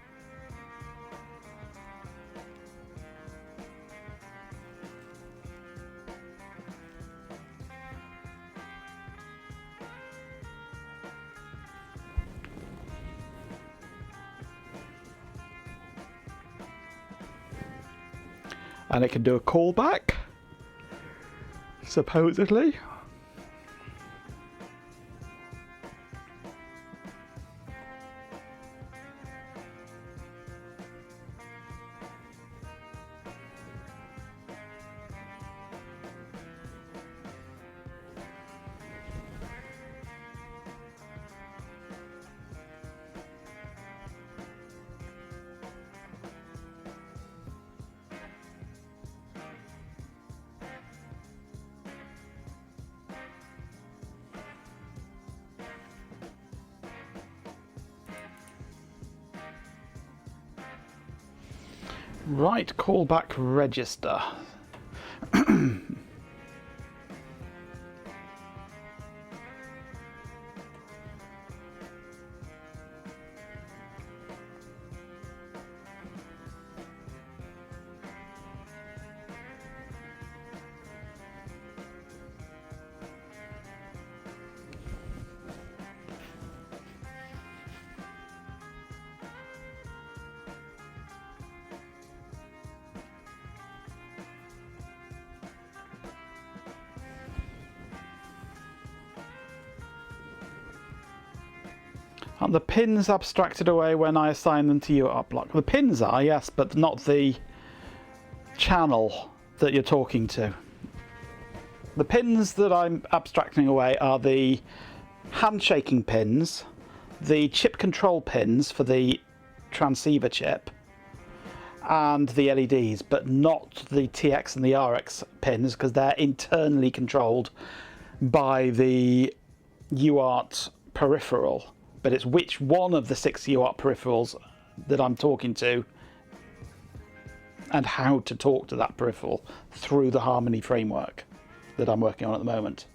And it can do a callback, supposedly. Right, callback register. Aren't the pins abstracted away when I assign them to UART block? The pins are, yes, but not the channel that you're talking to. The pins that I'm abstracting away are the handshaking pins, the chip control pins for the transceiver chip, and the LEDs, but not the TX and the RX pins, because they're internally controlled by the UART peripheral. But it's which one of the 6 UART peripherals that I'm talking to and how to talk to that peripheral through the Harmony framework that I'm working on at the moment.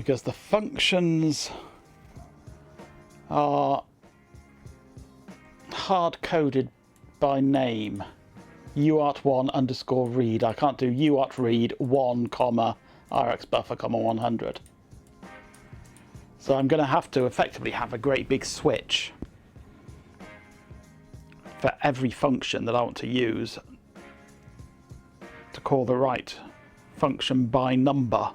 because the functions are hard-coded by name. uart1 underscore read. I can't do uart read 1 comma rx buffer comma 100. So I'm going to have to effectively have a great big switch for every function that I want to use to call the right function by number.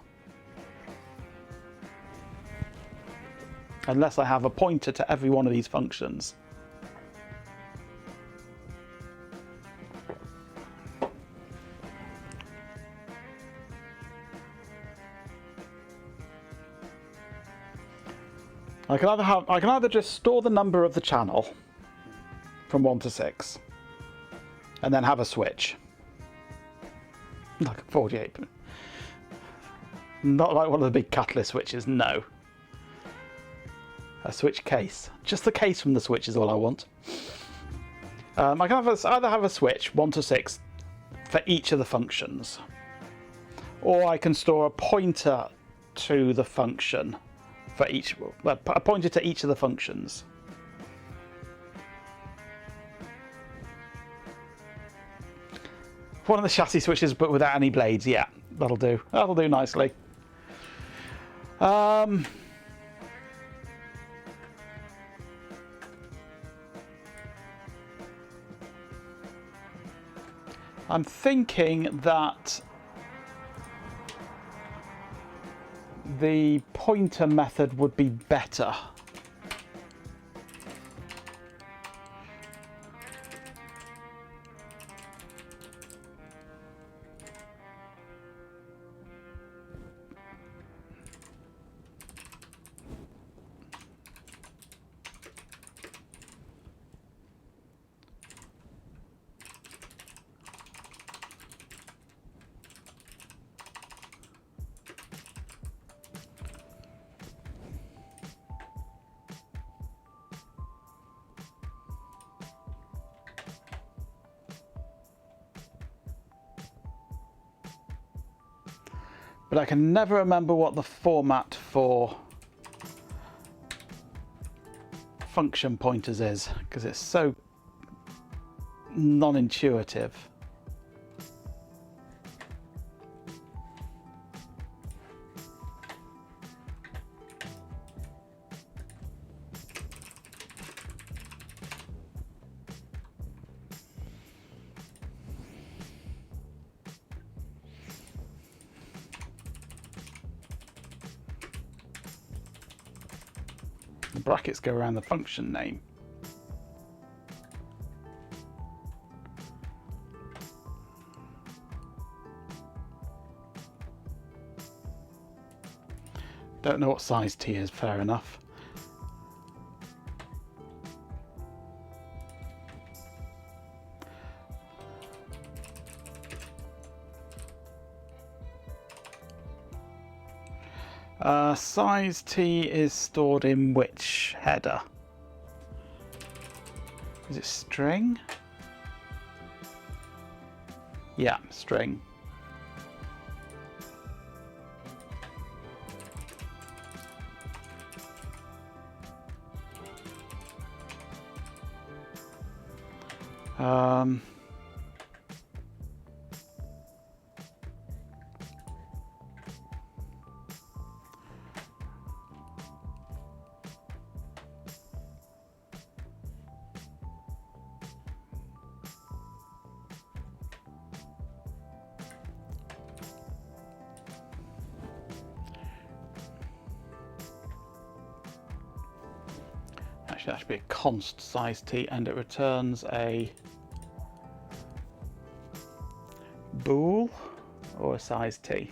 Unless I have a pointer to every one of these functions. I can either just store the number of the channel from 1 to 6 and then have a switch. Like a 48. Not like one of the big catalyst switches, no. A switch case. Just the case from the switch is all I want. I can either have a switch 1 to 6 for each of the functions, or I can store a pointer to the function for each, a pointer to each of the functions. One of the chassis switches, but without any blades. Yeah, that'll do. That'll do nicely. I'm thinking that the pointer method would be better. But I can never remember what the format for function pointers is, because it's so non-intuitive. The brackets go around the function name. Don't know what size T is, fair enough. Size T is stored in which header? Is it string? Yeah, string. Actually, that should be a const size T, and it returns a bool or a size T.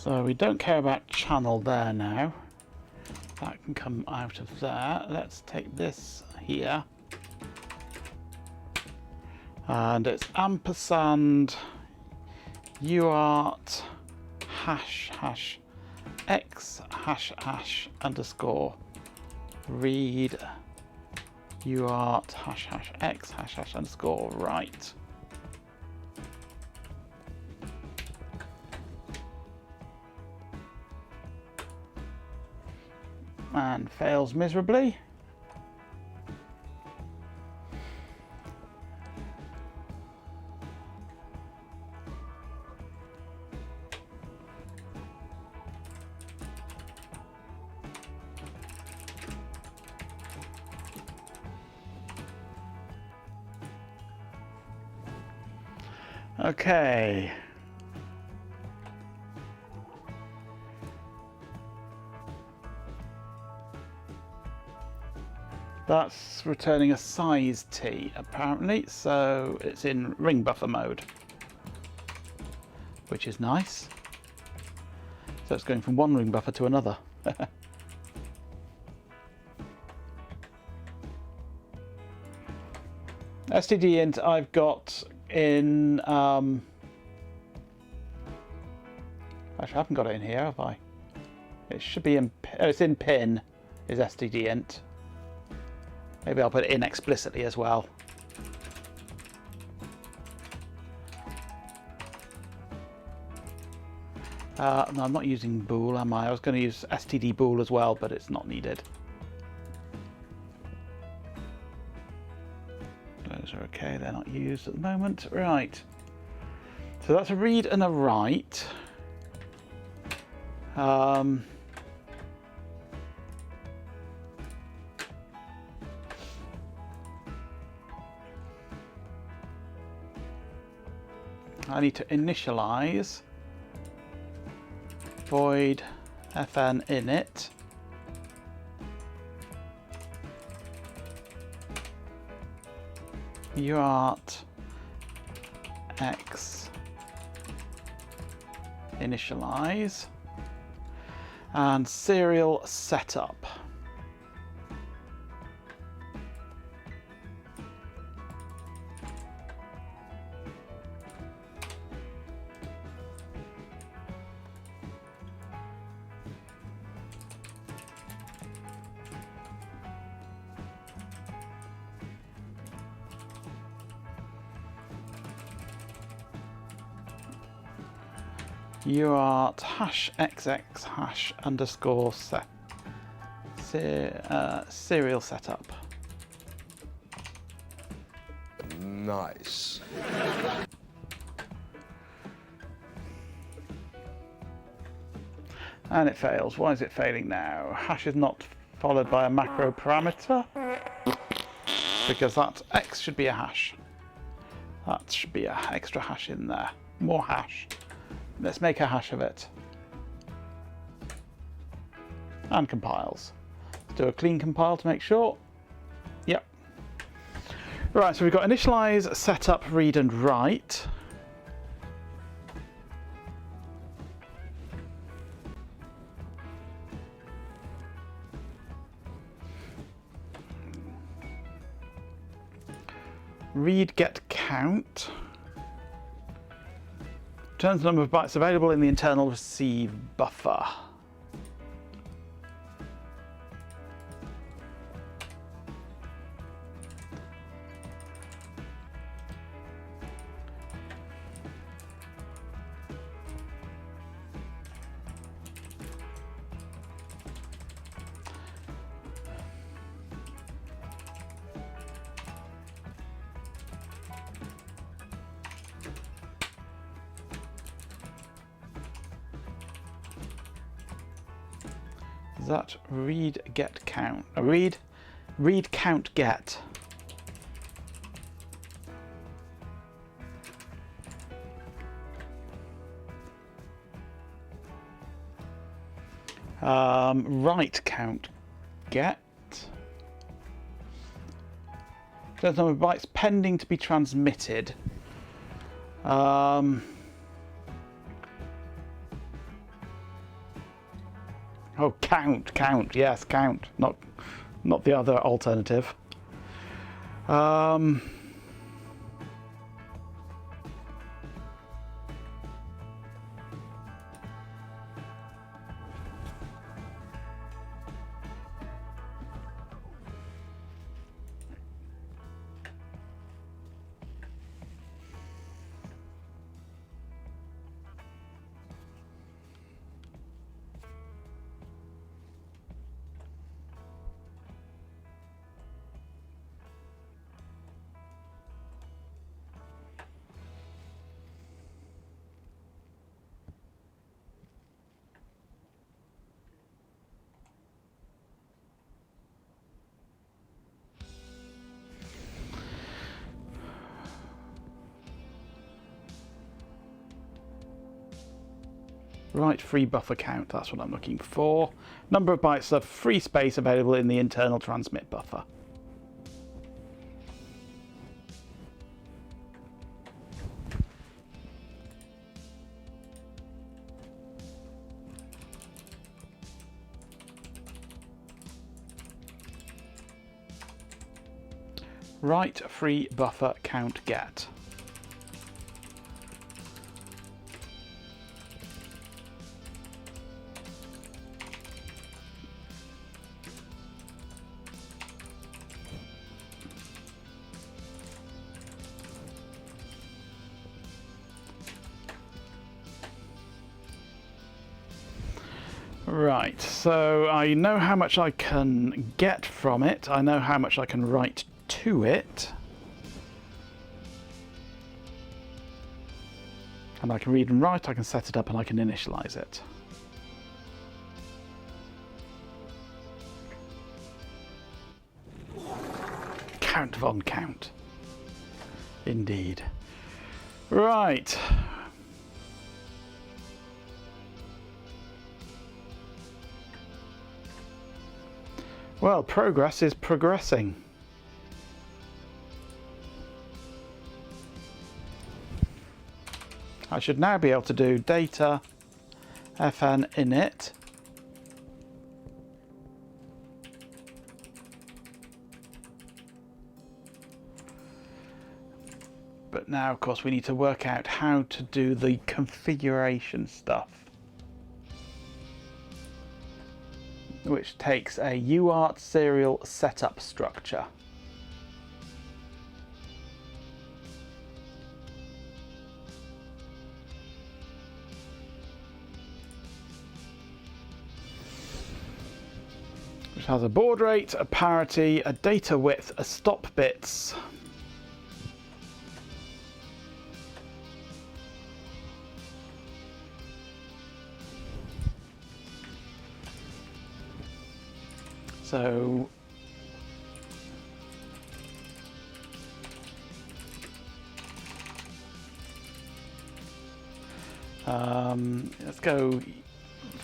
So we don't care about channel there now. That can come out of there. Let's take this here. And it's ampersand uart hash hash x hash hash underscore read uart hash hash x hash hash underscore write. And fails miserably. Okay. That's returning a size T apparently, so it's in ring buffer mode, which is nice. So it's going from one ring buffer to another. STDInt I've got in actually I haven't got it in here, have I? It should be in, oh, it's in pin is STDInt. Maybe I'll put it in explicitly as well. No, I'm not using bool, am I? I was going to use std bool as well, but it's not needed. Those are okay, they're not used at the moment. Right. So that's a read and a write. I need to initialize void fn init uart x initialize and serial setup. uart hash xx hash underscore set serial setup. Nice. And it fails. Why is it failing now? Hash is not followed by a macro parameter because that x should be a hash. That should be an extra hash in there. More hash. Let's make a hash of it. And compiles. Let's do a clean compile to make sure. Yep. Right, so we've got initialize, setup, read and write. Read get count. Returns the number of bytes available in the internal receive buffer. That read get count. Read count get. Write count get. There's number of bytes pending to be transmitted. Oh, count, yes, count. Not the other alternative. Right, free buffer count, that's what I'm looking for. Number of bytes of free space available in the internal transmit buffer. Right, free buffer count get. Right, so I know how much I can get from it, I know how much I can write to it, and I can read and write, I can set it up, and I can initialize it. Count von count. Indeed. Right. Well, progress is progressing. I should now be able to do data fn init but now of course we need to work out how to do the configuration stuff, which takes a UART serial setup structure. Which has a baud rate, a parity, a data width, a stop bits. So let's go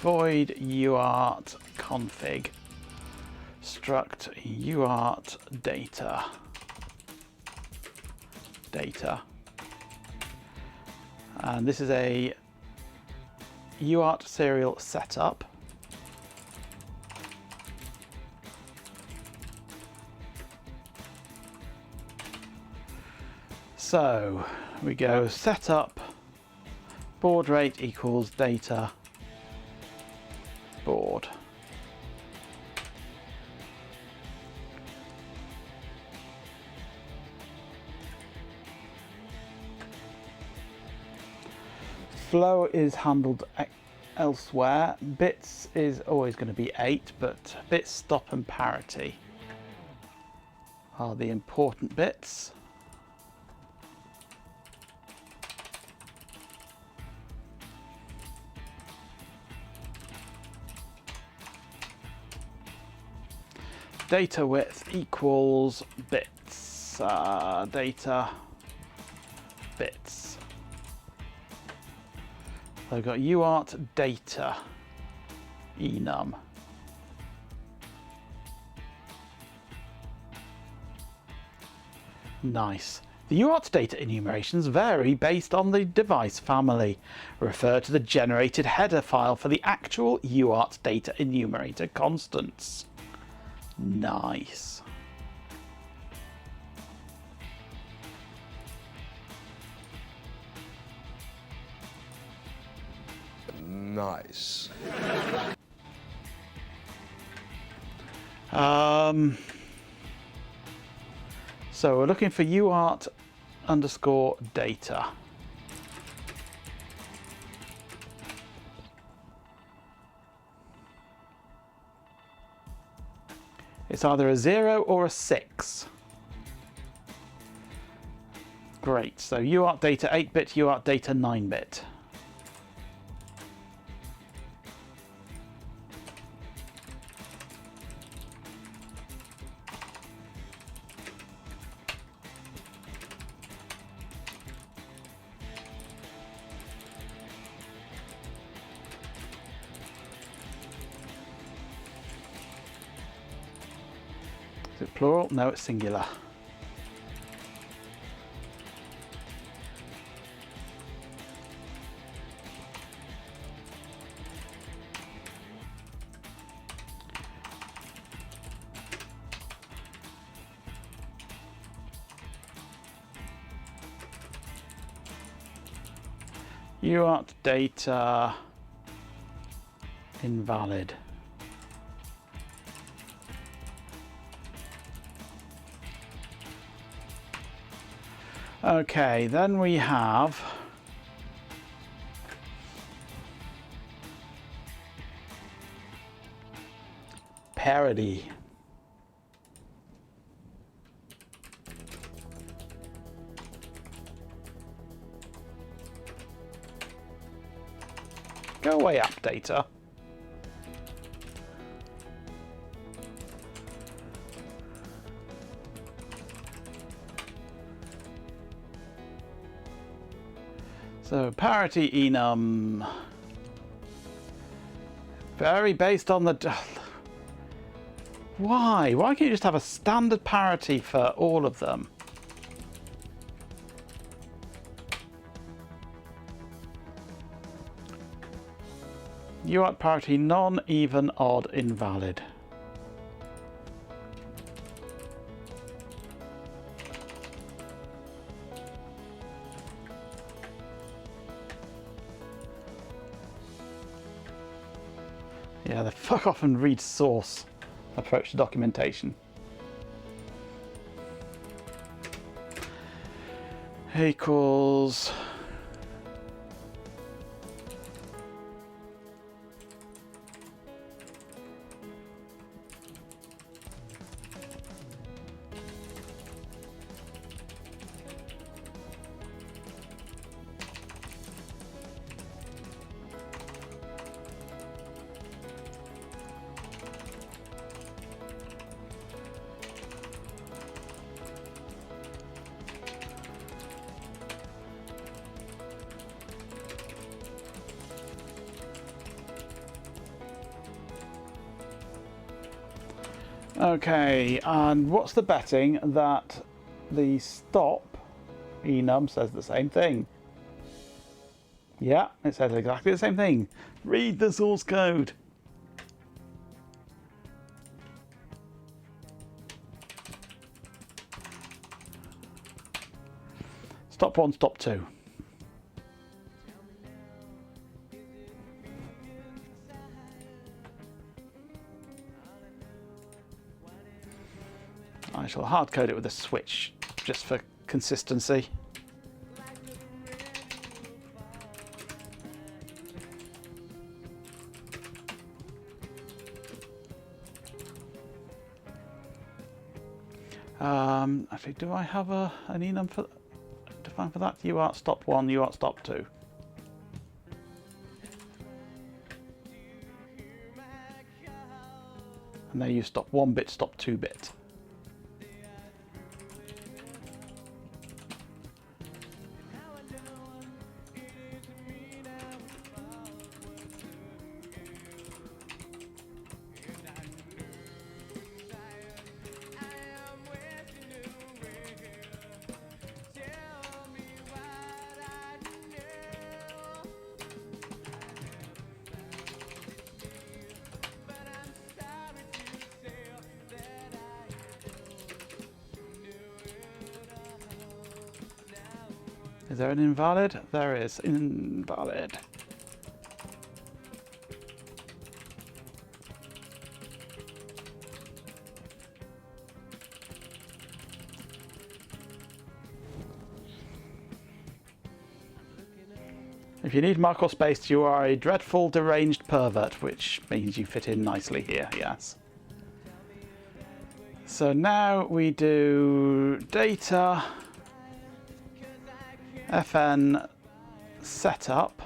void UART config struct UART data and this is a UART serial setup. So we go setup baud rate equals data baud. Flow is handled elsewhere. Bits is always going to be 8, but bit stop and parity are the important bits. Data width equals bits, data bits. So I've got UART data enum. Nice. The UART data enumerations vary based on the device family. Refer to the generated header file for the actual UART data enumerator constants. Nice. Nice. So we're looking for UART underscore data. It's either a 0 or a 6. Great, so UART data 8-bit, UART data 9-bit. Is it plural? No, it's singular. UART data invalid. Okay, then we have parity. Go away, app data. So parity enum vary based on the. Why? Why can't you just have a standard parity for all of them? UART parity non, even, odd, invalid. Yeah, the fuck off and read source approach to documentation. Equals okay, and what's the betting that the stop enum says the same thing? Yeah, it says exactly the same thing. Read the source code. Stop 1, stop 2. I shall hard code it with a switch just for consistency. Actually, do I have an enum for defined for that? UART stop 1, UART stop 2. And there you stop 1-bit, stop 2-bit. Is there an invalid? There is. Invalid. If you need mark or space, you are a dreadful, deranged pervert, which means you fit in nicely here, yes. So now we do data, FN setup,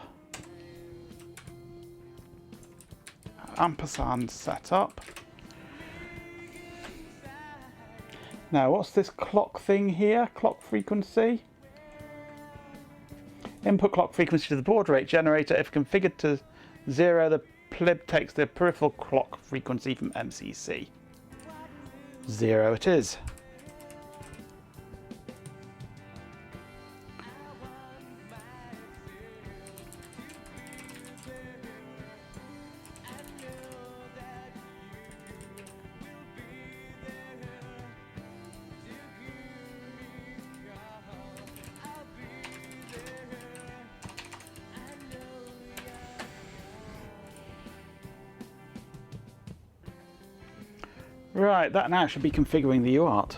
ampersand setup. Now what's this clock thing here? Clock frequency? Input clock frequency to the baud rate generator. If configured to 0, the plib takes the peripheral clock frequency from MCC. 0 it is. Right, that now should be configuring the UART.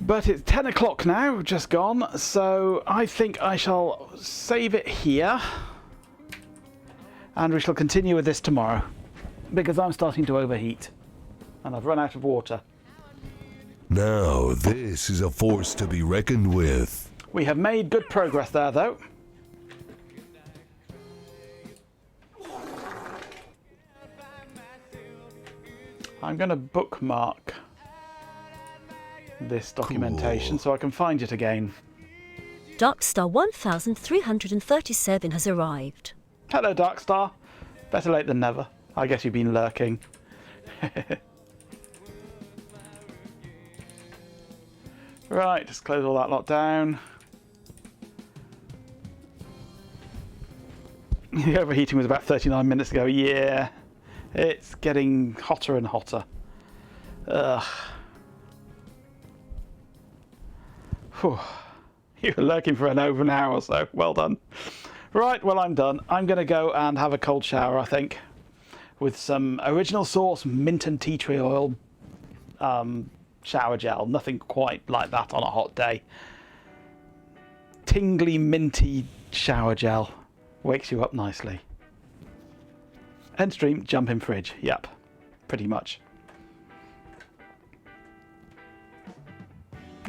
But it's 10 o'clock now, just gone, so I think I shall save it here. And we shall continue with this tomorrow, because I'm starting to overheat. And I've run out of water. Now, this is a force to be reckoned with. We have made good progress there, though. I'm going to bookmark this documentation so I can find it again. Darkstar 1337 has arrived. Hello, Darkstar. Better late than never. I guess you've been lurking. Right, just close all that lot down. The overheating was about 39 minutes ago. Yeah. It's getting hotter and hotter. Ugh. Whew. You were lurking for over an hour or so. Well done. Right, well, I'm done. I'm going to go and have a cold shower, I think, with some original source mint and tea tree oil shower gel. Nothing quite like that on a hot day. Tingly, minty shower gel. Wakes you up nicely. End stream, jump in fridge. Yep, pretty much.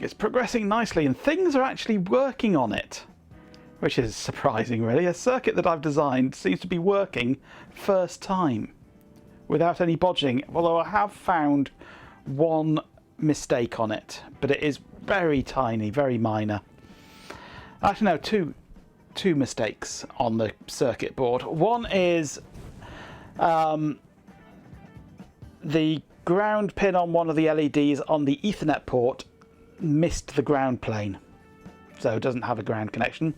It's progressing nicely and things are actually working on it, which is surprising really. A circuit that I've designed seems to be working first time without any bodging, although I have found one mistake on it, but it is very tiny, very minor. Actually no, two mistakes on the circuit board. One is the ground pin on one of the LEDs on the Ethernet port missed the ground plane, so it doesn't have a ground connection.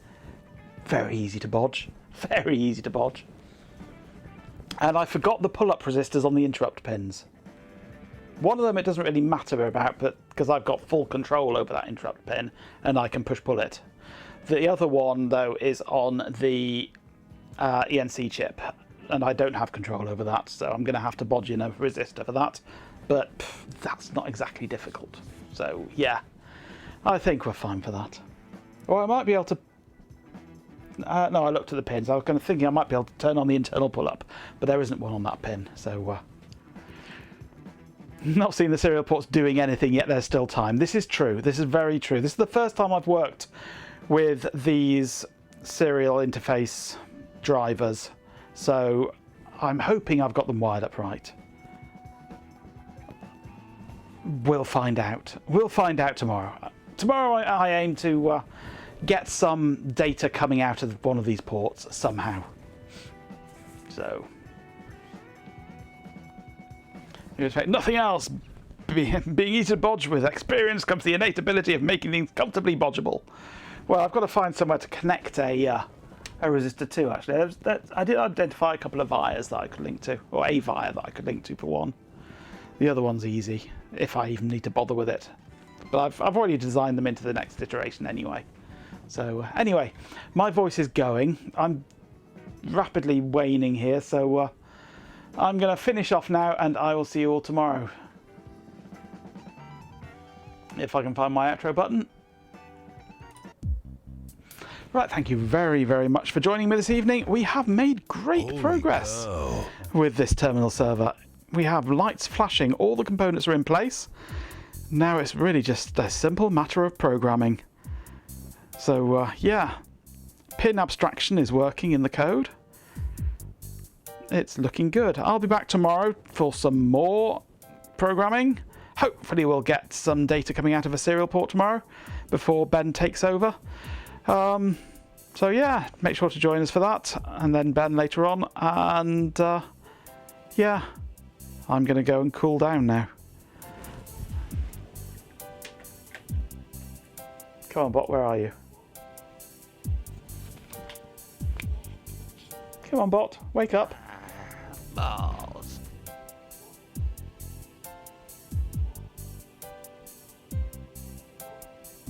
Very easy to bodge. Very easy to bodge. And I forgot the pull-up resistors on the interrupt pins. One of them it doesn't really matter about, but because I've got full control over that interrupt pin and I can push-pull it. The other one, though, is on the ENC chip, and I don't have control over that, so I'm going to have to bodge in a resistor for that. But that's not exactly difficult. So, yeah, I think we're fine for that. Or I might be able to... no, I looked at the pins. I was kind of thinking I might be able to turn on the internal pull-up, but there isn't one on that pin, so... not seeing the serial ports doing anything yet. There's still time. This is true. This is very true. This is the first time I've worked with these serial interface drivers, so I'm hoping I've got them wired up right. We'll find out. We'll find out tomorrow. Tomorrow I aim to get some data coming out of one of these ports somehow. So... you expect nothing else. Being easy to bodge with experience comes the innate ability of making things comfortably bodgeable. Well, I've got to find somewhere to connect a resistor to, actually. I did identify a couple of wires that I could link to, or a wire that I could link to for one. The other one's easy, if I even need to bother with it. But I've already designed them into the next iteration anyway. So anyway, my voice is going. I'm rapidly waning here, so I'm going to finish off now, and I will see you all tomorrow. If I can find my outro button. Right, thank you very, very much for joining me this evening. We have made great progress with this terminal server. We have lights flashing, all the components are in place. Now it's really just a simple matter of programming. So yeah, pin abstraction is working in the code. It's looking good. I'll be back tomorrow for some more programming. Hopefully we'll get some data coming out of a serial port tomorrow before Ben takes over. So yeah, make sure to join us for that, and then Ben later on. And yeah, I'm going to go and cool down now. Come on, bot, where are you? Come on, bot, wake up. Balls.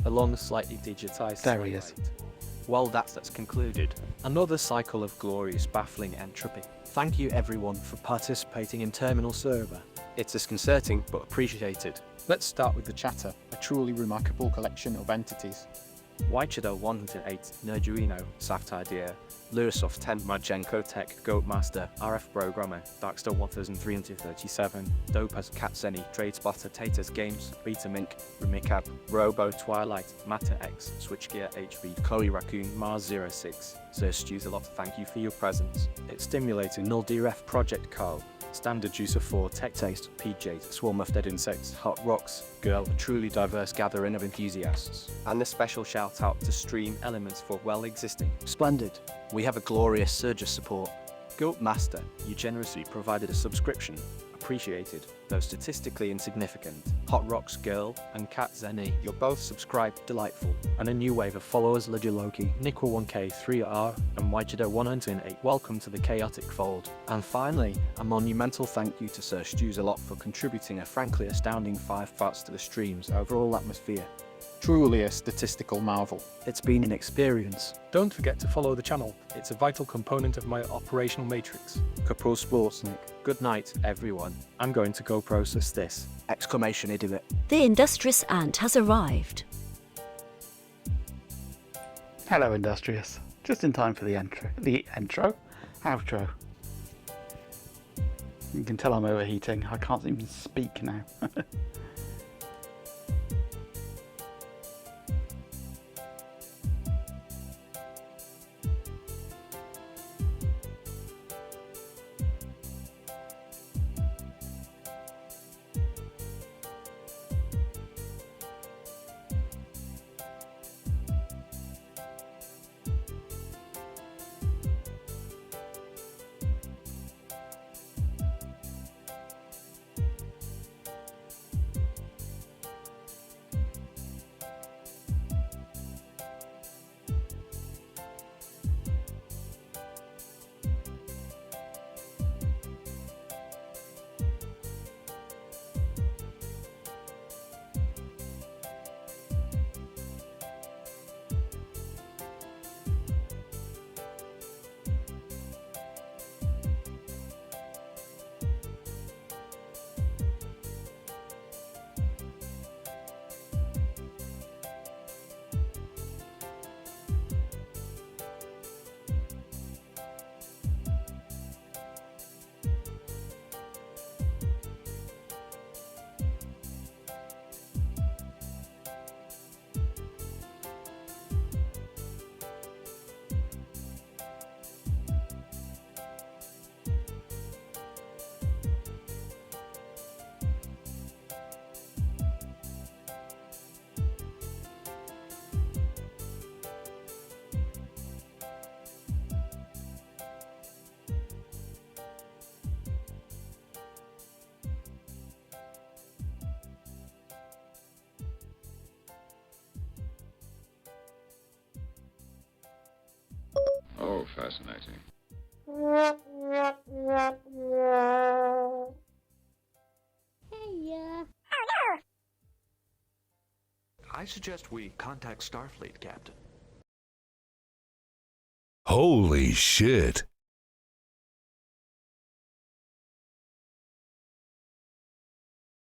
Along slightly digitized. There he is. Well, that's concluded. Another cycle of glorious, baffling entropy. Thank you everyone for participating in Terminal Server. It's disconcerting but appreciated. Let's start with the chatter, a truly remarkable collection of entities. Wychedo 108, Nerduino, Saft Idea, Lurisoft 10, Majenko Tech, Goatmaster, RF Programmer, Darkstar 1337, Dopaz, Katzeni, Tradespotter, Taters Games, Betamink, Rumikab, Robo, Twilight, Matter X, Switchgear HV, Chloe Raccoon, Mars 06. Sir Stews a lot, thank you for your presence. It's stimulating Null DRF Project Carl, Standard Juicer 4, Tech Taste, PJ, Swarm of Dead Insects, Hot Rocks, Girl, a truly diverse gathering of enthusiasts. And a special shout out to Stream Elements for well existing. Splendid. We have a glorious surge of support. Goat Master, you generously provided a subscription. Appreciated, though statistically insignificant. Hot Rocks Girl and Cat Zeni, you're both subscribed, delightful. And a new wave of followers, Legiloki, Nickel1K, 3R, and Wychedo 108, welcome to the chaotic fold. And finally, a monumental thank you to Sir Stews a lot for contributing a frankly astounding 5 parts to the stream's overall atmosphere. Truly a statistical marvel. It's been an experience. Don't forget to follow the channel. It's a vital component of my operational matrix. Capro Sportsnik. Good night, everyone. I'm going to go process this. Exclamation idiot. The industrious ant has arrived. Hello, Industrious. Just in time for the outro. You can tell I'm overheating. I can't even speak now. Oh, fascinating. I suggest we contact Starfleet, Captain. Holy shit.